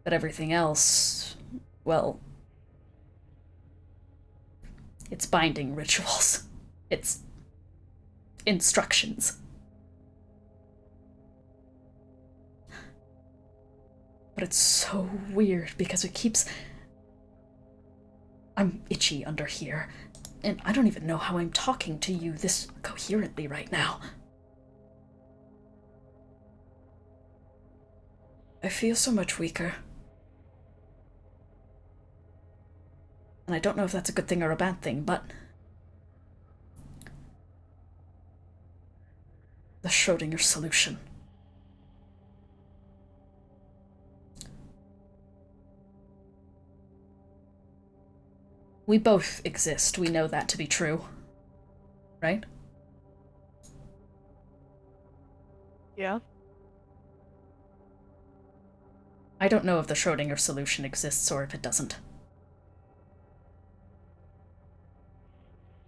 But everything else, well, it's binding rituals. It's instructions. But it's so weird because it keeps... I'm itchy under here, and I don't even know how I'm talking to you this coherently right now. I feel so much weaker. And I don't know if that's a good thing or a bad thing, but... the Schrodinger solution. We both exist. We know that to be true. Right?
Yeah.
I don't know if the Schrodinger solution exists or if it doesn't.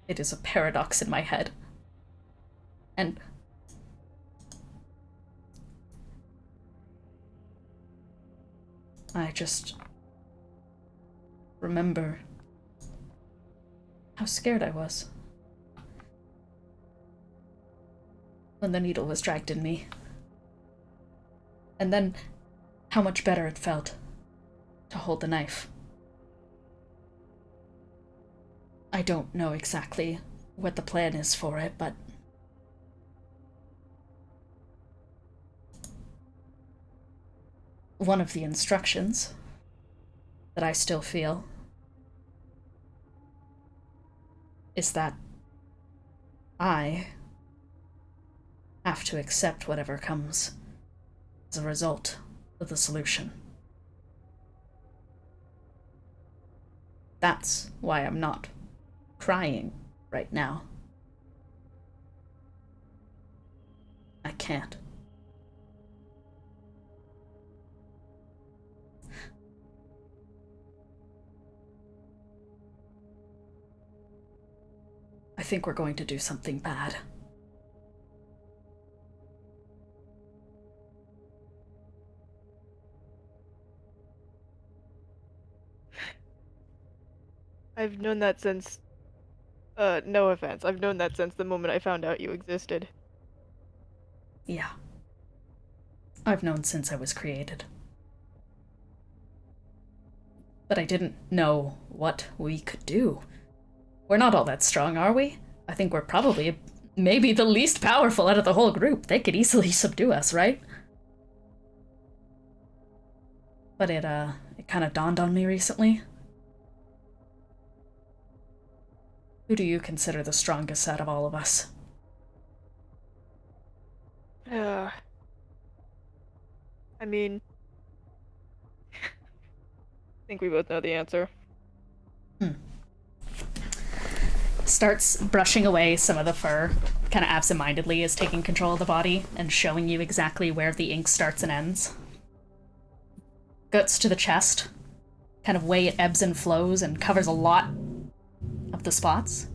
It is a paradox in my head. And I just remember how scared I was when the needle was dragged in me. And then how much better it felt to hold the knife. I don't know exactly what the plan is for it, but one of the instructions that I still feel is that I have to accept whatever comes as a result of the solution. That's why I'm not crying right now. I can't. I think we're going to do something bad.
I've known that since... no offense. I've known that since the moment I found out you existed.
Yeah. I've known since I was created. But I didn't know what we could do. We're not all that strong, are we? I think we're probably maybe the least powerful out of the whole group. They could easily subdue us, right? But it kind of dawned on me recently. Who do you consider the strongest out of all of us?
I mean... I think we both know the answer.
Starts brushing away some of the fur, kind of absentmindedly, is taking control of the body and showing you exactly where the ink starts and ends. Guts to the chest, kind of way it ebbs and flows and covers a lot of the spots.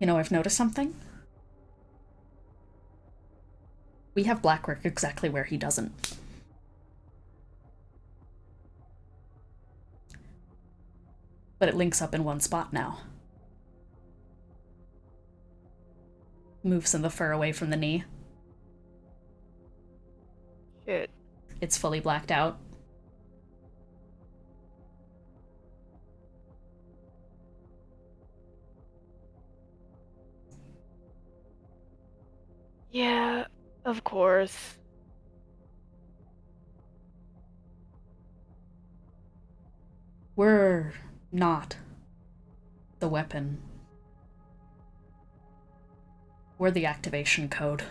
You know, I've noticed something. We have blackwork exactly where he doesn't. But it links up in one spot now. Moves some of the fur away from the knee.
Shit.
It's fully blacked out.
Yeah, of course.
We're not the weapon. We're the activation code.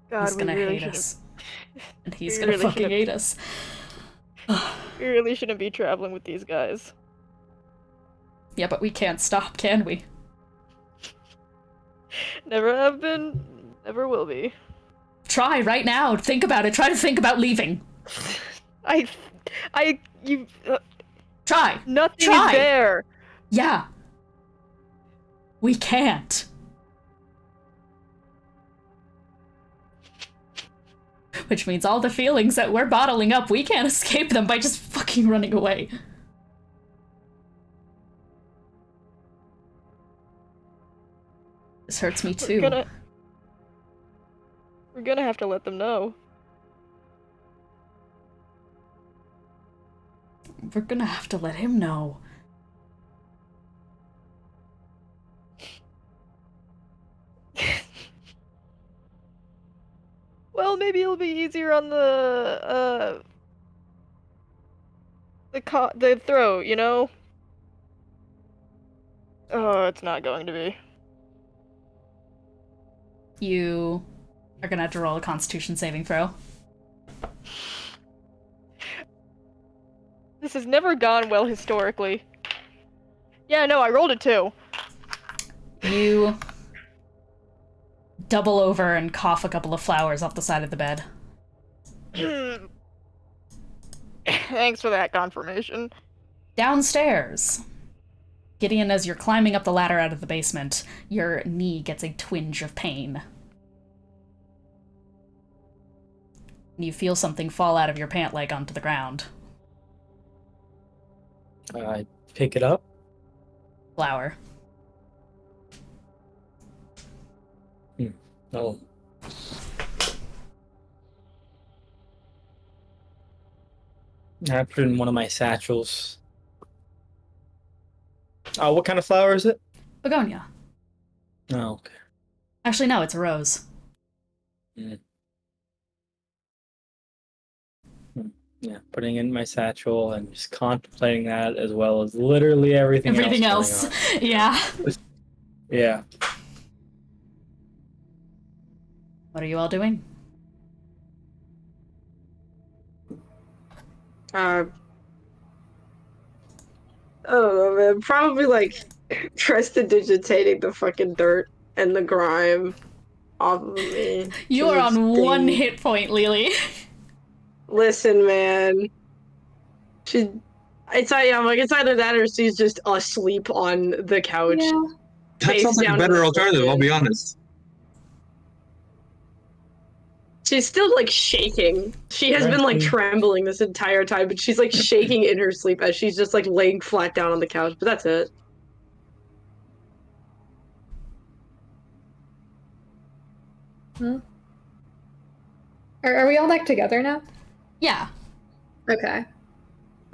God,
he's gonna
really
hate us. And he's
we
gonna
really
fucking hate us.
We really shouldn't be traveling with these guys.
Yeah, but we can't stop, can we?
Never have been, never will be.
Try right now. Think about it. Try to think about leaving.
You.
Try.
Nothing
Try.
is there.
Yeah. We can't. Which means all the feelings that we're bottling up, we can't escape them by just fucking running away. This hurts me too.
We're gonna have to let them know.
We're gonna have to let him know.
Well, maybe it'll be easier on the throat, you know? Oh, it's not going to be.
You are gonna have to roll a Constitution saving throw.
This has never gone well historically. Yeah, no, I rolled a 2.
You double over and cough a couple of flowers off the side of the bed.
Thanks for that confirmation.
Downstairs. Gideon, as you're climbing up the ladder out of the basement, your knee gets a twinge of pain. You feel something fall out of your pant leg onto the ground.
I pick it up.
Flower.
Oh. I put it in one of my satchels. What kind of flower is it?
Begonia.
Oh, okay.
Actually, no, it's a rose.
Yeah, putting it in my satchel and just contemplating that as well as literally everything else.
Yeah.
Yeah.
What are you all doing?
I don't know, man. Probably like prestidigitating the fucking dirt and the grime off of me.
You are on one hit point, Lelee.
Listen, man. It's either that or she's just asleep on the couch.
Yeah.
That sounds like a better alternative, I'll be honest.
She's still like shaking. She has been like trembling this entire time, but she's like shaking in her sleep as she's just like laying flat down on the couch, but that's it.
Huh? Are we all back together now?
Yeah.
Okay.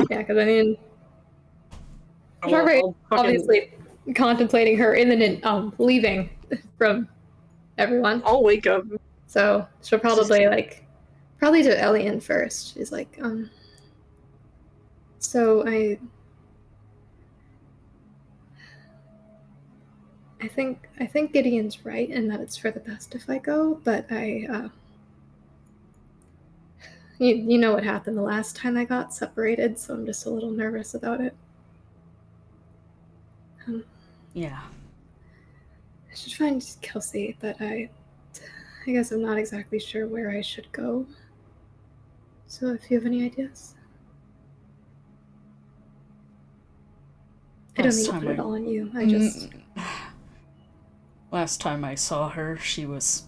Yeah, because I mean, Charpay obviously contemplating her imminent leaving from everyone.
I'll wake up.
So she'll probably probably to Ellion first. She's like, so I think Gideon's right in that it's for the best if I go, but you know what happened the last time I got separated, so I'm just a little nervous about it.
Yeah.
I should find Kelsey, but I guess I'm not exactly sure where I should go. So if you have any ideas. I don't mean to put it all on you. I just...
Last time I saw her, she was,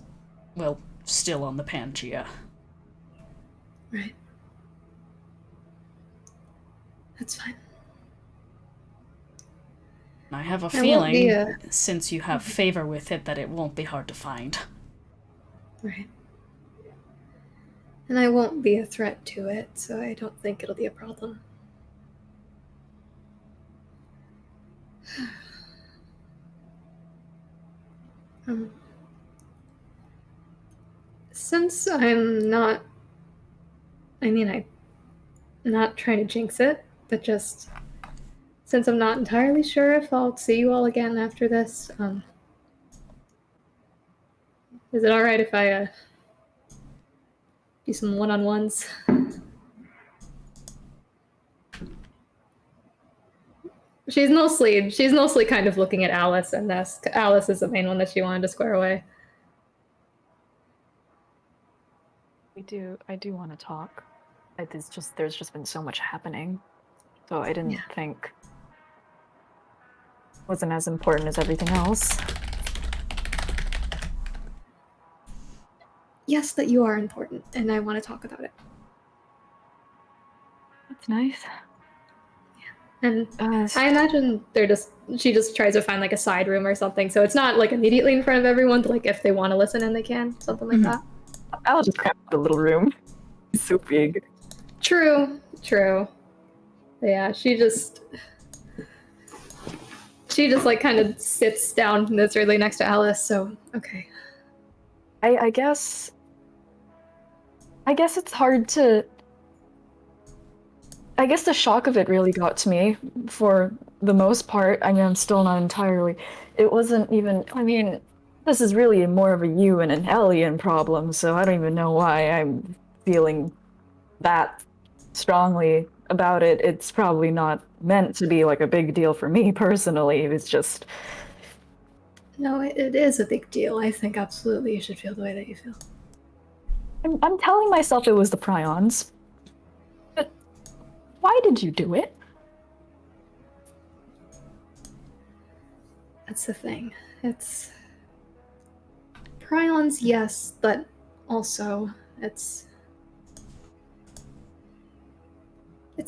well, still on the Pangea.
Right. That's fine.
I have a feeling, since you have favor with it, that it won't be hard to find.
Right. And I won't be a threat to it, so I don't think it'll be a problem. Since I'm not... I'm not trying to jinx it, but just... Since I'm not entirely sure if I'll see you all again after this, is it alright if I, do some one-on-ones? She's mostly kind of looking at Alice, and Alice is the main one that she wanted to square away.
I do want to talk. There's just been so much happening, so I didn't think wasn't as important as everything else.
Yes, that you are important, and I want to talk about it.
That's nice.
And I imagine she just tries to find like a side room or something, so it's not like immediately in front of everyone, but like if they want to listen and they can, something like that.
I'll just grab the little room. It's so big.
True. But yeah, she just like kind of sits down miserably next to Alice, so okay.
I guess it's hard to... I guess the shock of it really got to me for the most part. I mean, I'm still not entirely... It wasn't even... I mean, this is really more of a you and an Ellion problem, so I don't even know why I'm feeling that strongly about it. It's probably not meant to be like a big deal for me personally. It's just...
No, it is a big deal. I think absolutely you should feel the way that you feel.
I'm telling myself it was the prions. But why did you do it?
That's the thing. It's... Prions, yes, but also it's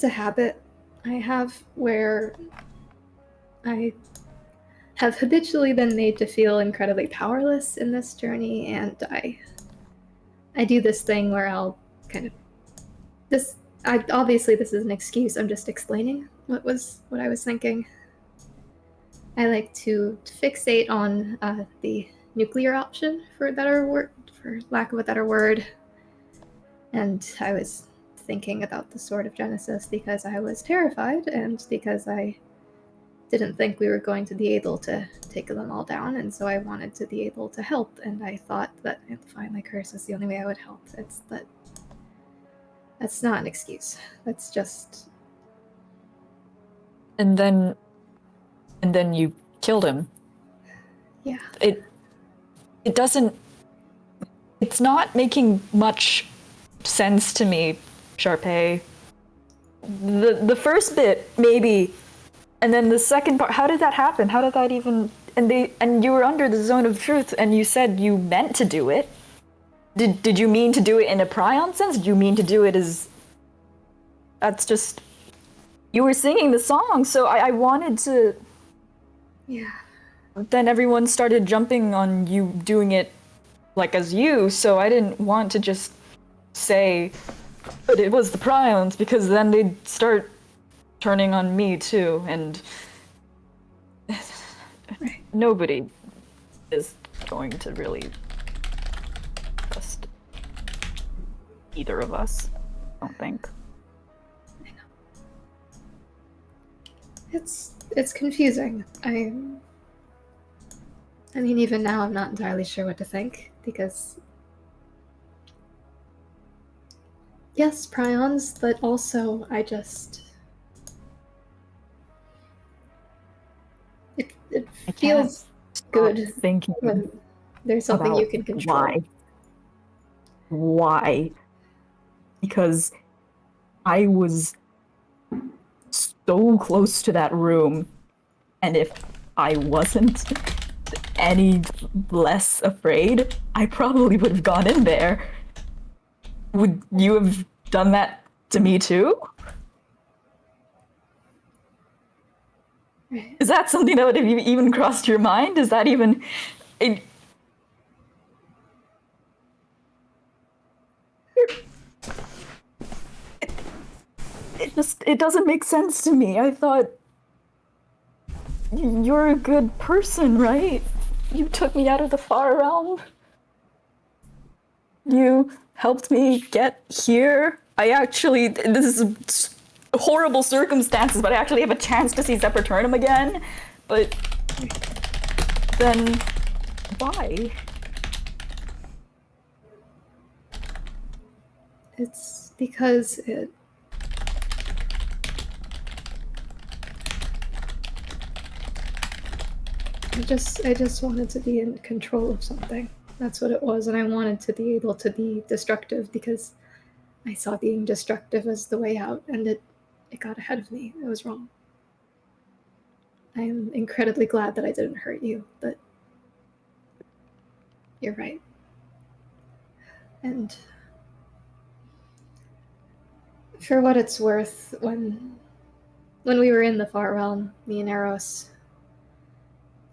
a habit I have where I have habitually been made to feel incredibly powerless in this journey, and I do this thing where I'll kind of obviously this is an excuse. I'm just explaining what I was thinking. I like to fixate on the nuclear option, for lack of a better word. And I was thinking about the Sword of Genesis because I was terrified and because I didn't think we were going to be able to take them all down, and so I wanted to be able to help, and I thought that amplifying my curse was the only way I would help. That's not an excuse. That's just...
And then you killed him.
Yeah.
It doesn't... It's not making much sense to me, Charpay. The first bit, maybe, and then the second part, how did that happen? How did that even... And you were under the zone of truth, and you said you meant to do it. Did you mean to do it in a prion sense? Did you mean to do it as... That's just... You were singing the song, so I wanted to...
Yeah.
Then everyone started jumping on you doing it like as you, so I didn't want to just say, but it was the prions, because then they'd start turning on me too, and nobody is going to really trust either of us, I don't think.
I know. It's confusing. I mean, even now I'm not entirely sure what to think, because... Yes, prions, but also I just... It feels good
thinking
when there's something you can control.
Why? Because I was so close to that room, and if I wasn't any less afraid, I probably would have gone in there. Would you have done that to me too?
Right.
Is that something that would have even crossed your mind? Is that even... It doesn't make sense to me. I thought... You're a good person, right? You took me out of the far realm. You helped me get here. This is horrible circumstances, but I actually have a chance to see Sepulturnum again. But then, why?
It's because I just wanted to be in control of something. That's what it was, and I wanted to be able to be destructive because I saw being destructive as the way out, and it got ahead of me. It was wrong. I am incredibly glad that I didn't hurt you, but you're right. And for what it's worth, when we were in the Far Realm, me and Aros,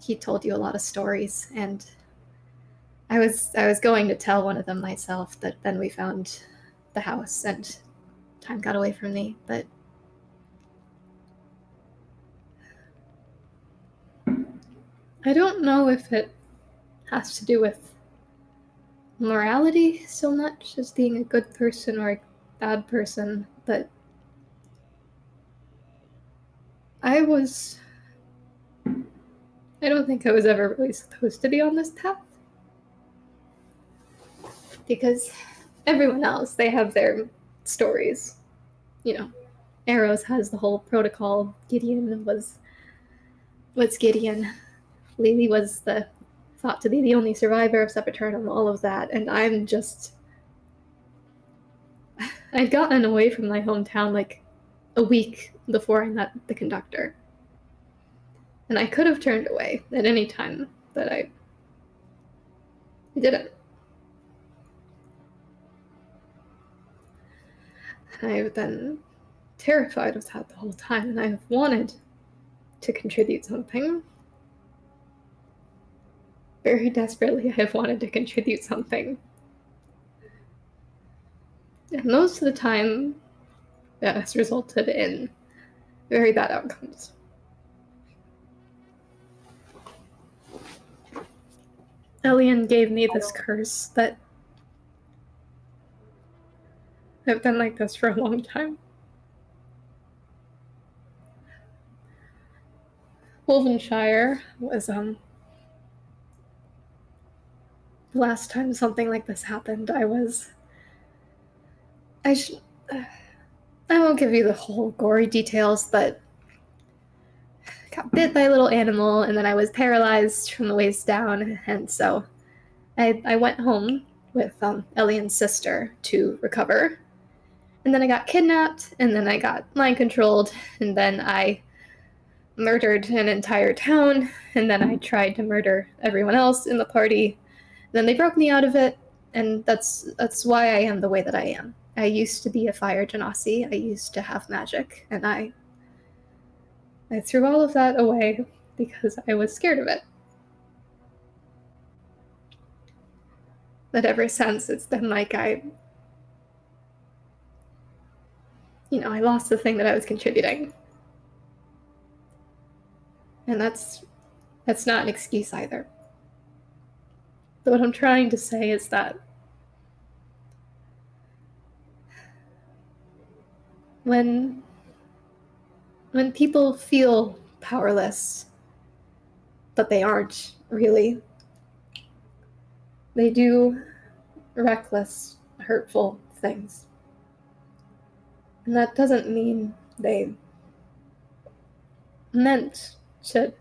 he told you a lot of stories, and I was going to tell one of them myself, but then we found the house and time got away from me, but I don't know if it has to do with morality so much as being a good person or a bad person, but I don't think I was ever really supposed to be on this path. Because everyone else, they have their stories. You know, Aros has the whole protocol. Gideon was Gideon. Lelee was thought to be the only survivor of Sepulturnum, all of that, and I'm just... I'd gotten away from my hometown like a week before I met the conductor. And I could have turned away at any time, but I didn't. I've been terrified of that the whole time, and I've wanted to contribute something. Very desperately, I have wanted to contribute something. And most of the time, that has resulted in very bad outcomes. Ellion gave me this curse that I've been like this for a long time. Wolvenshire was the last time something like this happened. I won't give you the whole gory details, but I got bit by a little animal, and then I was paralyzed from the waist down, and so I went home with Ellion's sister to recover. And then I got kidnapped, and then I got mind controlled, and then I murdered an entire town, and then I tried to murder everyone else in the party. Then they broke me out of it, and that's why I am the way that I am. I used to be a fire genasi. I used to have magic, and I threw all of that away because I was scared of it. But ever since, it's been like I lost the thing that I was contributing. And that's not an excuse either. But what I'm trying to say is that when people feel powerless, but they aren't really, they do reckless, hurtful things. And that doesn't mean they meant to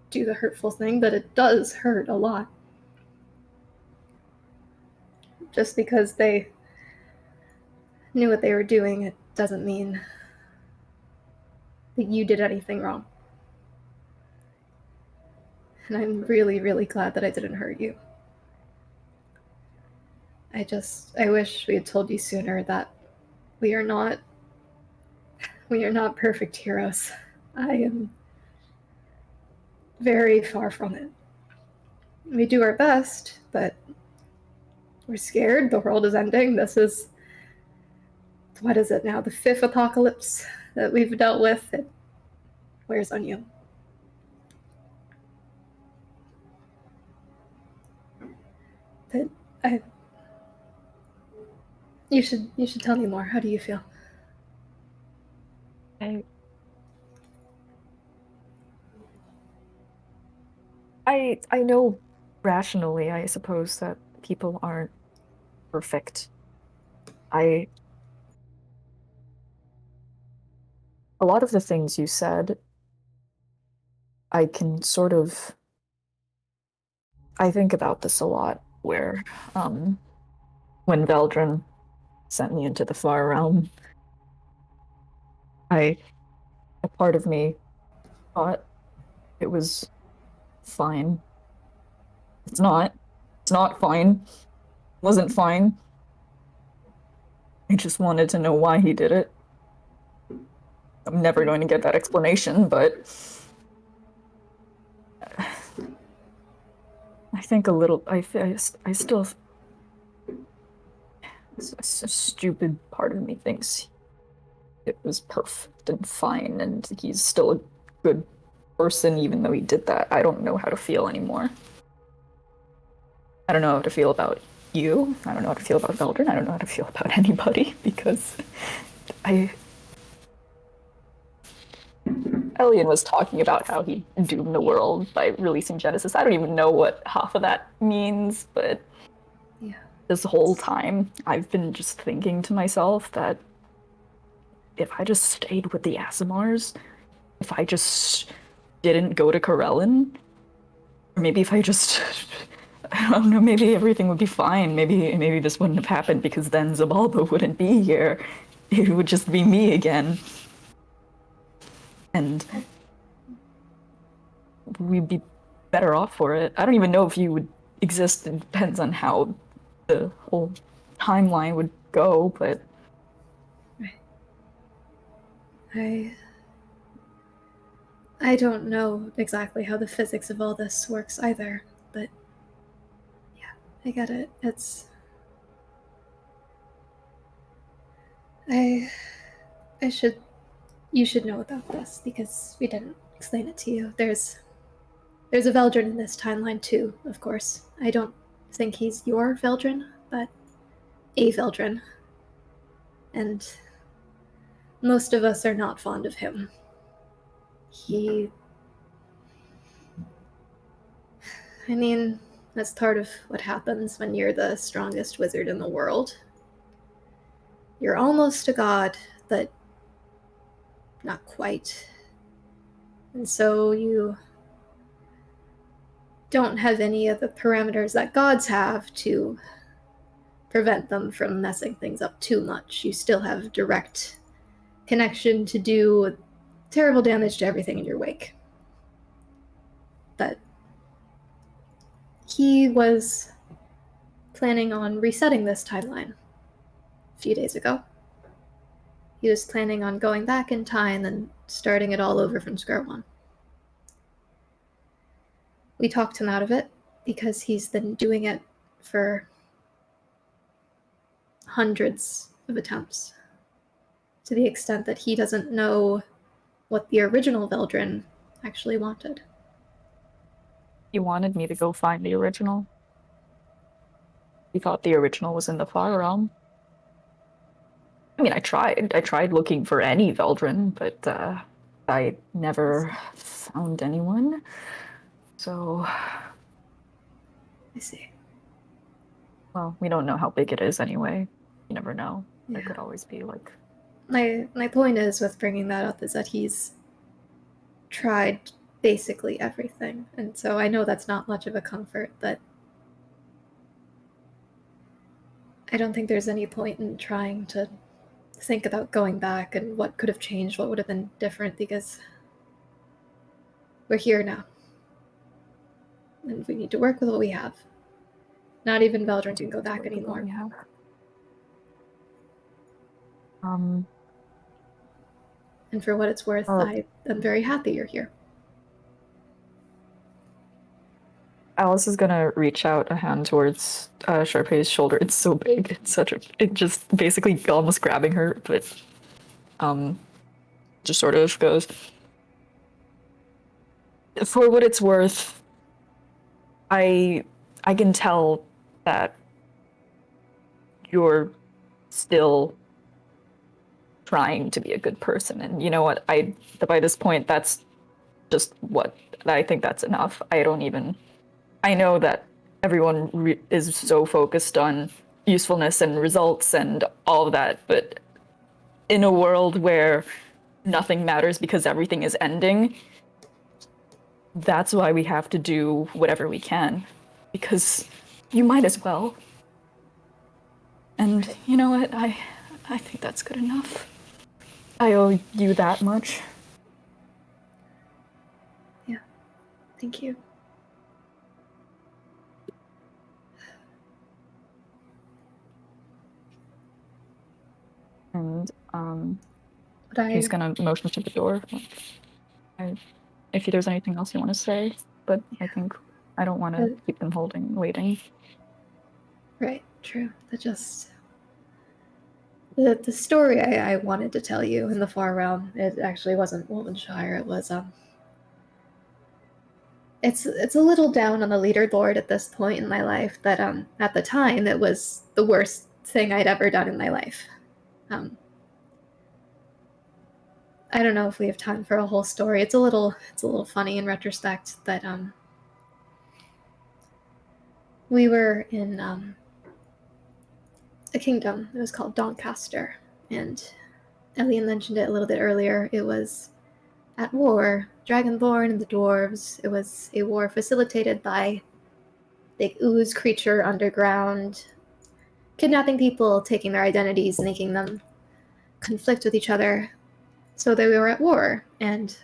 do the hurtful thing, but it does hurt a lot. Just because they knew what they were doing, it doesn't mean that you did anything wrong. And I'm really, really glad that I didn't hurt you. I wish we had told you sooner that we are not perfect heroes. I am very far from it. We do our best, but we're scared. The world is ending. This is, what is it now? The 5th apocalypse that we've dealt with. It wears on you. But You should tell me more. How do you feel?
I know rationally, I suppose, that people aren't perfect. A lot of the things you said, I can sort of, I think about this a lot, where, when Veldrin sent me into the far realm, a part of me thought it was fine. It's not. It's not fine. It wasn't fine. I just wanted to know why he did it. I'm never going to get that explanation, but I think a little. I still. A stupid part of me thinks it was perfect and fine, and he's still a good person, even though he did that. I don't know how to feel anymore. I don't know how to feel about you. I don't know how to feel about Veldrin. I don't know how to feel about anybody, because Ellion was talking about how he doomed the world by releasing Genesis. I don't even know what half of that means, but
yeah.
This whole time, I've been just thinking to myself that if I just stayed with the Aasimars, if I just didn't go to Corellin, or maybe if I just, I don't know, maybe everything would be fine. Maybe this wouldn't have happened, because then Zabalba wouldn't be here. It would just be me again. And we'd be better off for it. I don't even know if you would exist. It depends on how the whole timeline would go, but...
I don't know exactly how the physics of all this works either, but yeah, I get it. You should know about this, because we didn't explain it to you. There's a Veldrin in this timeline too, of course. I don't think he's your Veldrin, but a Veldrin. And most of us are not fond of him. That's part of what happens when you're the strongest wizard in the world. You're almost a god, but not quite. And so you don't have any of the parameters that gods have to prevent them from messing things up too much. You still have direct connection to do terrible damage to everything in your wake. But he was planning on resetting this timeline a few days ago. He was planning on going back in time and starting it all over from square one. We talked him out of it, because he's been doing it for hundreds of attempts, to the extent that he doesn't know what the original Veldrin actually wanted.
He wanted me to go find the original. He thought the original was in the Far Realm. I mean, I tried looking for any Veldrin, but I never found anyone. So...
I see.
Well, we don't know how big it is anyway. You never know. Yeah. It could always be like...
My point is, with bringing that up, is that he's tried basically everything. And so I know that's not much of a comfort, but I don't think there's any point in trying to think about going back and what could have changed, what would have been different, because we're here now. And we need to work with what we have. Not even Veldrin can go back anymore. And for what it's worth, I am very happy you're here.
Alice is gonna reach out a hand towards Charpay's shoulder. It's so big. It just basically almost grabbing her, but just sort of goes, for what it's worth, I can tell that you're still trying to be a good person. And you know what? By this point, that's just what I think that's enough. I know that everyone is so focused on usefulness and results and all of that, but in a world where nothing matters because everything is ending, that's why we have to do whatever we can, because you might as well. And you know what? I think that's good enough. I owe you that much.
Yeah. Thank you.
And he's gonna motion to the door. If there's anything else you want to say, but I think I don't want to keep them waiting.
Right, true. The story I wanted to tell you in the Far Realm, it actually wasn't Wolvenshire, it was it's a little down on the leaderboard at this point in my life, but at the time it was the worst thing I'd ever done in my life. I don't know if we have time for a whole story. It's a little funny in retrospect, but we were in a kingdom. It was called Doncaster, and Ellion mentioned it a little bit earlier. It was at war, Dragonborn and the dwarves. It was a war facilitated by the ooze creature underground, kidnapping people, taking their identities, making them conflict with each other. So they were at war, and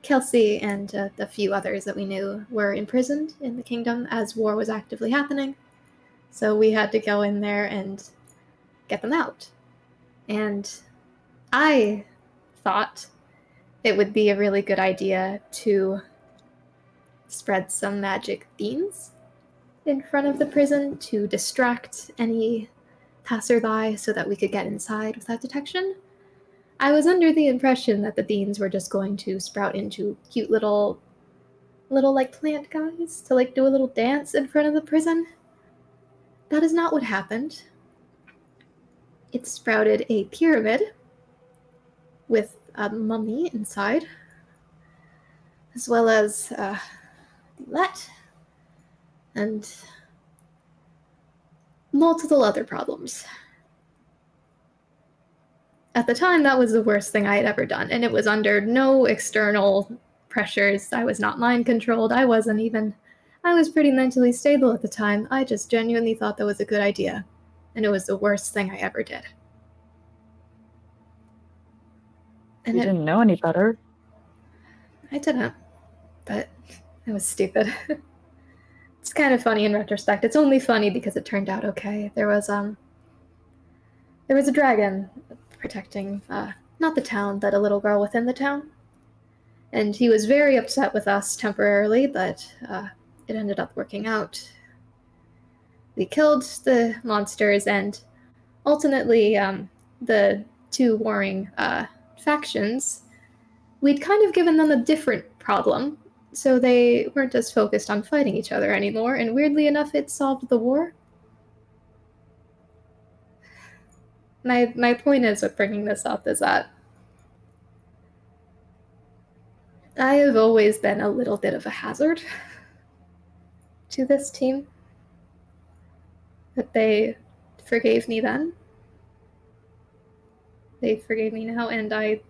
Kelsey and a few others that we knew were imprisoned in the kingdom as war was actively happening. So we had to go in there and get them out. And I thought it would be a really good idea to spread some magic beans in front of the prison to distract any passerby so that we could get inside without detection. I was under the impression that the beans were just going to sprout into cute little like plant guys to like do a little dance in front of the prison. That is not what happened. It sprouted a pyramid with a mummy inside, as well as that and multiple other problems. At the time, that was the worst thing I had ever done, and it was under no external pressures. I was not mind controlled. I was pretty mentally stable at the time. I just genuinely thought that was a good idea, and it was the worst thing I ever did.
And you didn't know any better.
I didn't, but it was stupid. It's kind of funny in retrospect. It's only funny because it turned out okay. There was a dragon protecting, not the town, but a little girl within the town. And he was very upset with us temporarily, but it ended up working out. We killed the monsters, and ultimately the two warring factions, we'd kind of given them a different problem, so they weren't as focused on fighting each other anymore, and weirdly enough, it solved the war. My point is with bringing this up is that I have always been a little bit of a hazard to this team. But they forgave me then. They forgave me now, and I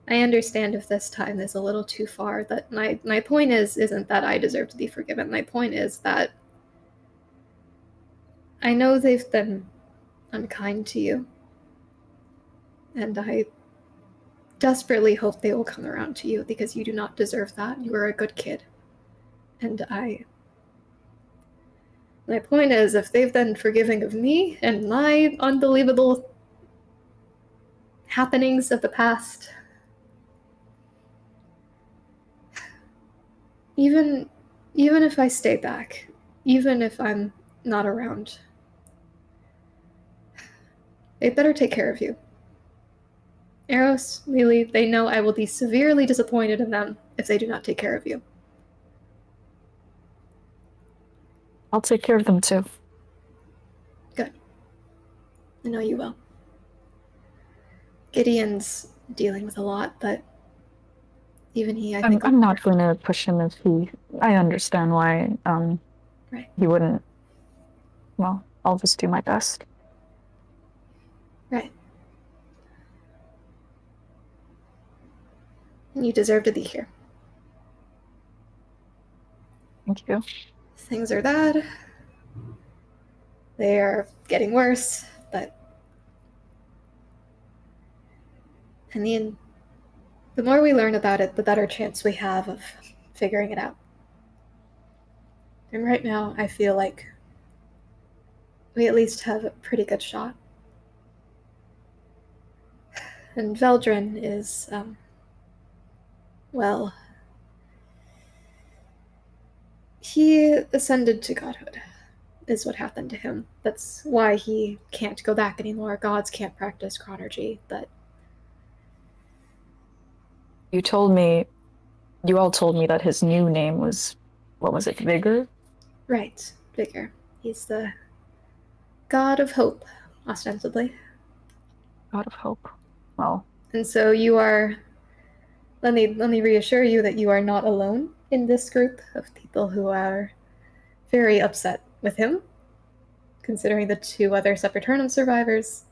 understand if this time is a little too far. That my point isn't that I deserve to be forgiven. My point is that I know they've been unkind to you, and I desperately hope they will come around to you, because you do not deserve that. You are a good kid. And my point is, if they've been forgiving of me and my unbelievable happenings of the past, even if I stay back, even if I'm not around, they better take care of you. Aros, Lelee, they know I will be severely disappointed in them if they do not take care of you.
I'll take care of them too.
Good. I know you will. Gideon's dealing with a lot, but even he, I think...
I'm not going to push him if he... I understand why
right.
He wouldn't... Well, I'll just do my best.
Right. You deserve to be here.
Thank you.
Things are bad. They are getting worse, but in the end, the more we learn about it, the better chance we have of figuring it out. And right now, I feel like we at least have a pretty good shot. And Veldrin is, well, he ascended to godhood, is what happened to him. That's why he can't go back anymore. Gods can't practice chronergy, but...
You all told me that his new name was, what was it, Vigor?
Right, Vigor. He's the god of hope, ostensibly.
God of hope. Well.
And so you are... Let me reassure you that you are not alone in this group of people who are very upset with him, considering the 2 other Sepulturnum survivors,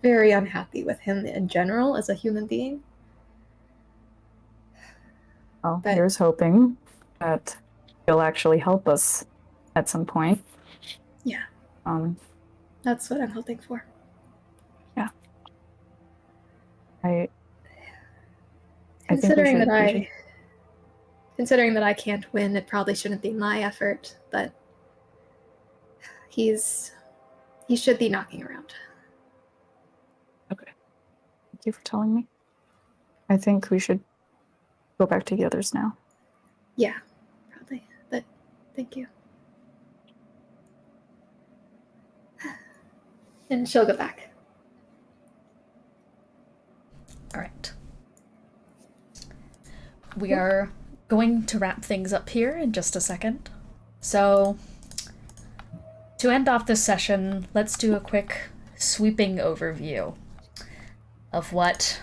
very unhappy with him in general as a human being.
Well, here's hoping that he'll actually help us at some point.
Yeah. That's what I'm hoping for.
Yeah. I
Considering that I can't win, it probably shouldn't be my effort, but he should be knocking around.
Okay. Thank you for telling me. I think we should go back to the others now.
Yeah, probably. But thank you. And she'll go back.
All right. We are going to wrap things up here in just a second. So, to end off this session, let's do a quick sweeping overview of what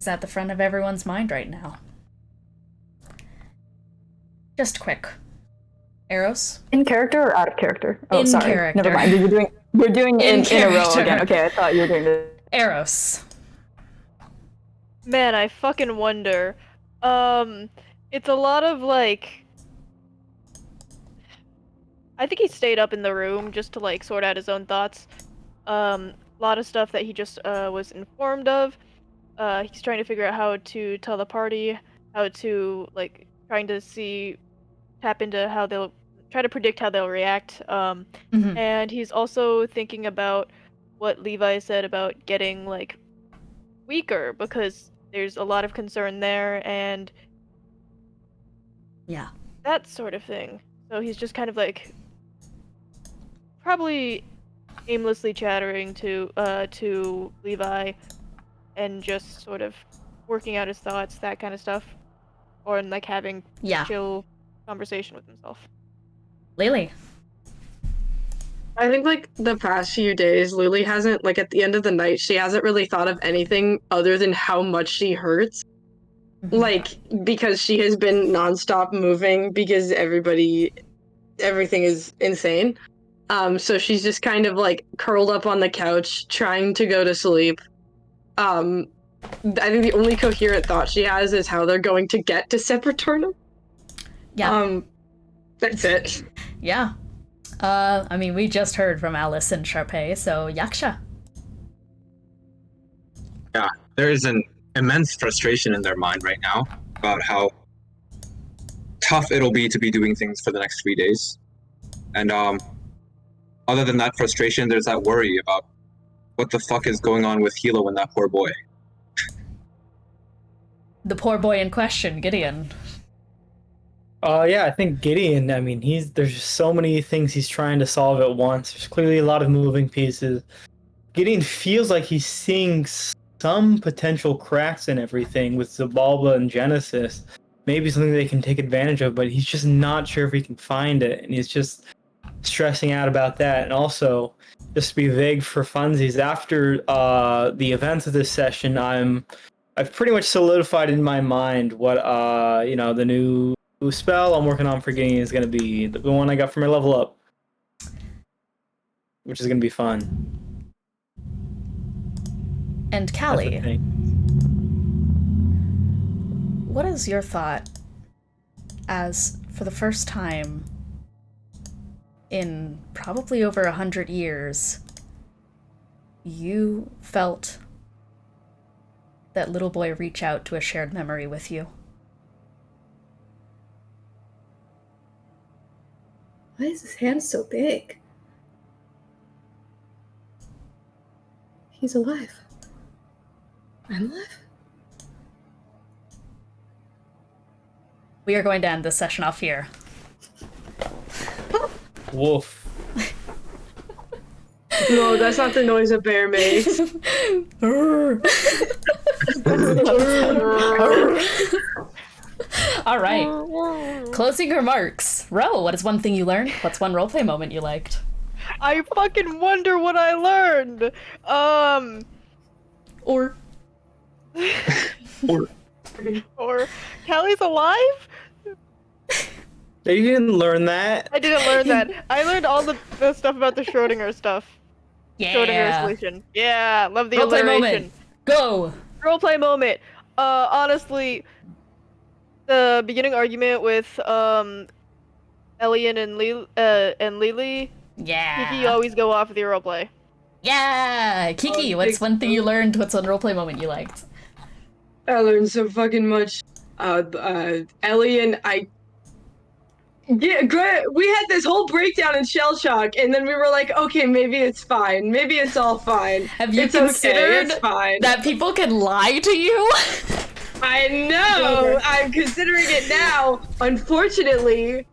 is at the front of everyone's mind right now. Just quick. Aros?
In character or out of character? Oh,
in
sorry.
Character.
Never mind. We're doing in a row again. Okay, I thought you were doing this.
Aros.
Man, I fucking wonder. It's a lot of, like... I think he stayed up in the room just to, like, sort out his own thoughts. A lot of stuff that he just, was informed of. He's trying to figure out how to tell the party, how to, like, trying to tap into how they'll... try to predict how they'll react. And he's also thinking about what Levi said about getting, like, weaker, because there's a lot of concern there, and
yeah,
that sort of thing. So he's just kind of like probably aimlessly chattering to Levi and just sort of working out his thoughts, that kind of stuff, or like having a chill conversation with himself.
Lelee.
I think, like, the past few days, Lelee hasn't, like, at the end of the night, she hasn't really thought of anything other than how much she hurts. Like, because she has been nonstop moving because everything is insane. So she's just kind of, like, curled up on the couch, trying to go to sleep. I think the only coherent thought she has is how they're going to get to Sepulturnum.
Yeah.
That's it.
Yeah. I mean, we just heard from Alice and Charpay, so Yaksha.
Yeah, there is an immense frustration in their mind right now about how tough it'll be to be doing things for the next 3 days. And other than that frustration, there's that worry about what the fuck is going on with Hilo and that poor boy.
The poor boy in question, Gideon.
Yeah, I think Gideon, I mean, there's just so many things he's trying to solve at once. There's clearly a lot of moving pieces. Gideon feels like he's seeing some potential cracks in everything with Zabalba and Genesis. Maybe something they can take advantage of, but he's just not sure if he can find it. And he's just stressing out about that. And also, just to be vague for funsies, after the events of this session, I've pretty much solidified in my mind what the new spell I'm working on for Gideon is going to be, the one I got for my level up, which is going to be fun.
And Callie, what is your thought as, for the first time in probably over 100 years, you felt that little boy reach out to a shared memory with you?
Why is his hand so big? He's alive. I'm alive.
We are going to end this session off here.
Woof.
No, that's not the noise a bear makes.
All right. Closing remarks. Ro, what is one thing you learned? What's one roleplay moment you liked?
I fucking wonder what I learned.
Or
Callie's alive?
You didn't learn that.
I didn't learn that. I learned all the stuff about the Schrodinger stuff.
Yeah.
Schrodinger solution. Yeah, love the
Roleplay
alliteration.
moment. Go.
Roleplay moment. Honestly, the beginning argument with Ellion and Lelee.
Yeah.
Kiki always go off with your roleplay.
Yeah. Kiki, what's one thing you learned? What's one roleplay moment you liked?
I learned so fucking much. Ellion, we had this whole breakdown in shell shock, and then we were like, okay, maybe it's fine. Maybe it's all fine.
Have you
it's
considered
it's fine.
that people can lie to you?
I know. I'm considering it now. Unfortunately,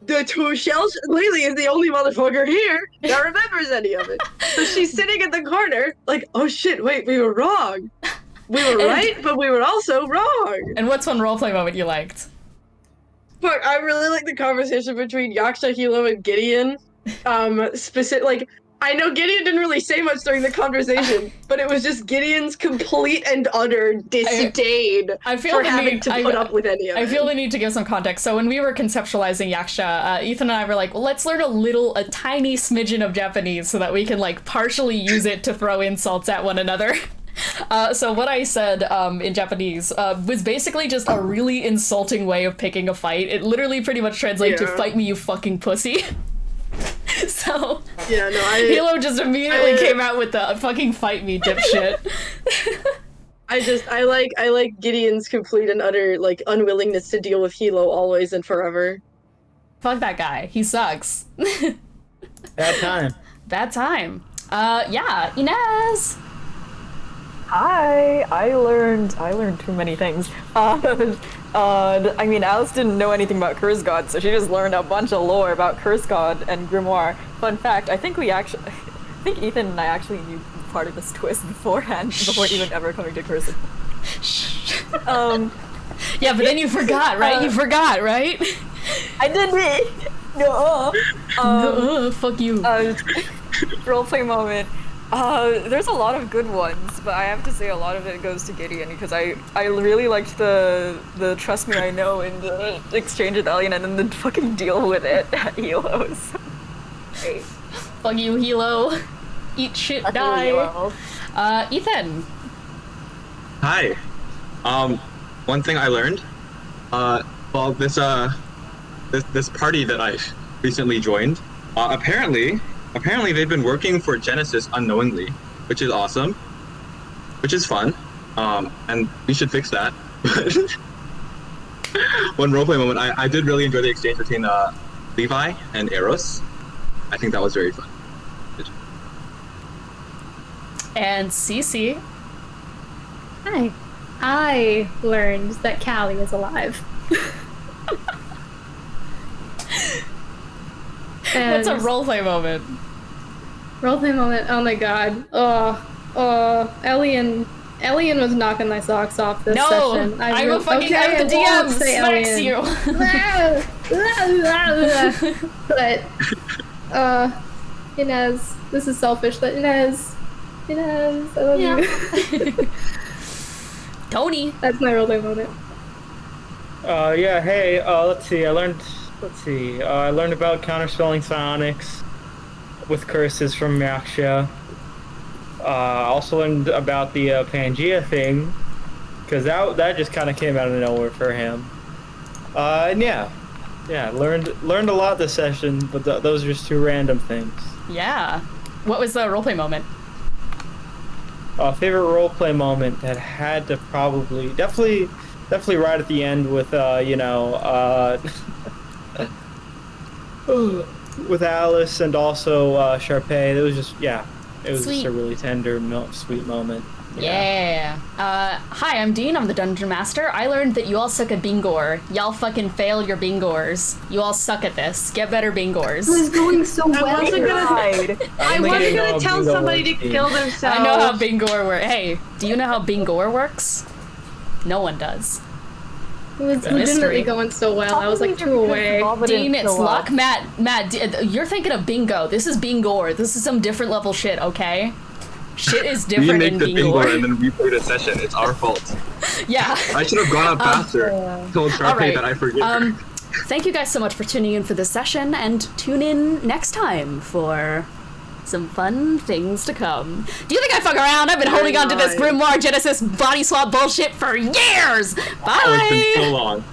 the two shells. Lelee is the only motherfucker here that remembers any of it. So she's sitting in the corner, like, oh shit, wait, we were wrong. We were right, but we were also wrong.
And what's one roleplay moment you liked?
Fuck, I really like the conversation between Yaksha, Hilo, and Gideon. I know Gideon didn't really say much during the conversation, but it was just Gideon's complete and utter disdain for having to put up with any of it.
I feel the need to give some context. So when we were conceptualizing Yaksha, Ethan and I were like, well, let's learn a tiny smidgen of Japanese so that we can partially use it to throw insults at one another. So what I said in Japanese was basically just a really insulting way of picking a fight. It literally pretty much translates to "fight me, you fucking pussy." So Hilo just immediately came out with the "fucking fight me, dipshit."
I like Gideon's complete and utter unwillingness to deal with Hilo always and forever.
Fuck that guy. He sucks.
Bad time.
Bad time. Yeah, Inez.
Hi, I learned too many things. I mean, Alice didn't know anything about Curse God, so she just learned a bunch of lore about Curse God and Grimoire. Fun fact, I think Ethan and I actually knew part of this twist beforehand, before even ever coming to Curse.
Yeah, but then you forgot, right? You forgot, right?
I didn't! No.
Fuck you.
Roleplay moment. There's a lot of good ones, but I have to say a lot of it goes to Gideon because I really liked the trust me I know in the exchange with Ellion and then the fucking deal with it at Hilo's. Great.
Fuck you, Hilo. Eat shit, die. Ethan.
Hi. One thing I learned, this party that I recently joined, apparently they've been working for Genesis unknowingly, which is awesome, which is fun, and we should fix that. One roleplay moment, I did really enjoy the exchange between Levi and Aros. I think that was very fun.
And Cece.
Hi. I learned that Callie is alive.
What's a roleplay moment?
Roleplay moment, oh my god. Ellion was knocking my socks off this session.
I'm the DM, smacks you.
But, Inez, this is selfish, but Inez, I love you.
Tony!
That's my roleplay moment.
Yeah, hey, let's see, I learned about counterspelling psionics with curses from Yaksha. Also learned about the Pangea thing, because that just kind of came out of nowhere for him. And yeah, learned a lot this session, but those are just two random things.
Yeah. What was the roleplay moment?
Favorite roleplay moment that had to definitely right at the end with with Alice and also Charpay. It was just just a really tender, sweet moment.
Yeah. Hi, I'm Dean. I'm the Dungeon Master. I learned that you all suck at Bingor. Y'all fucking fail your Bingors. You all suck at this. Get better Bingors.
It was going so well.
I wasn't gonna tell somebody to kill themselves.
I know how Bingor works. Hey, do you know how Bingor works? No one does.
It was legitimately going so well. I was like 2 away.
Dean, it's luck. Matt, you're thinking of bingo. This is Bingor. This is some different level shit, okay? Shit is different in Bingor.
We make the bingo and then we played a session. It's our fault.
Yeah.
I should have gone up faster. Told Charpay that I forgive her.
Thank you guys so much for tuning in for this session, and tune in next time for some fun things to come. Do you think I fuck around? I've been holding on to this Grimoire Genesis body swap bullshit for years! Bye!
Oh, it's been so long.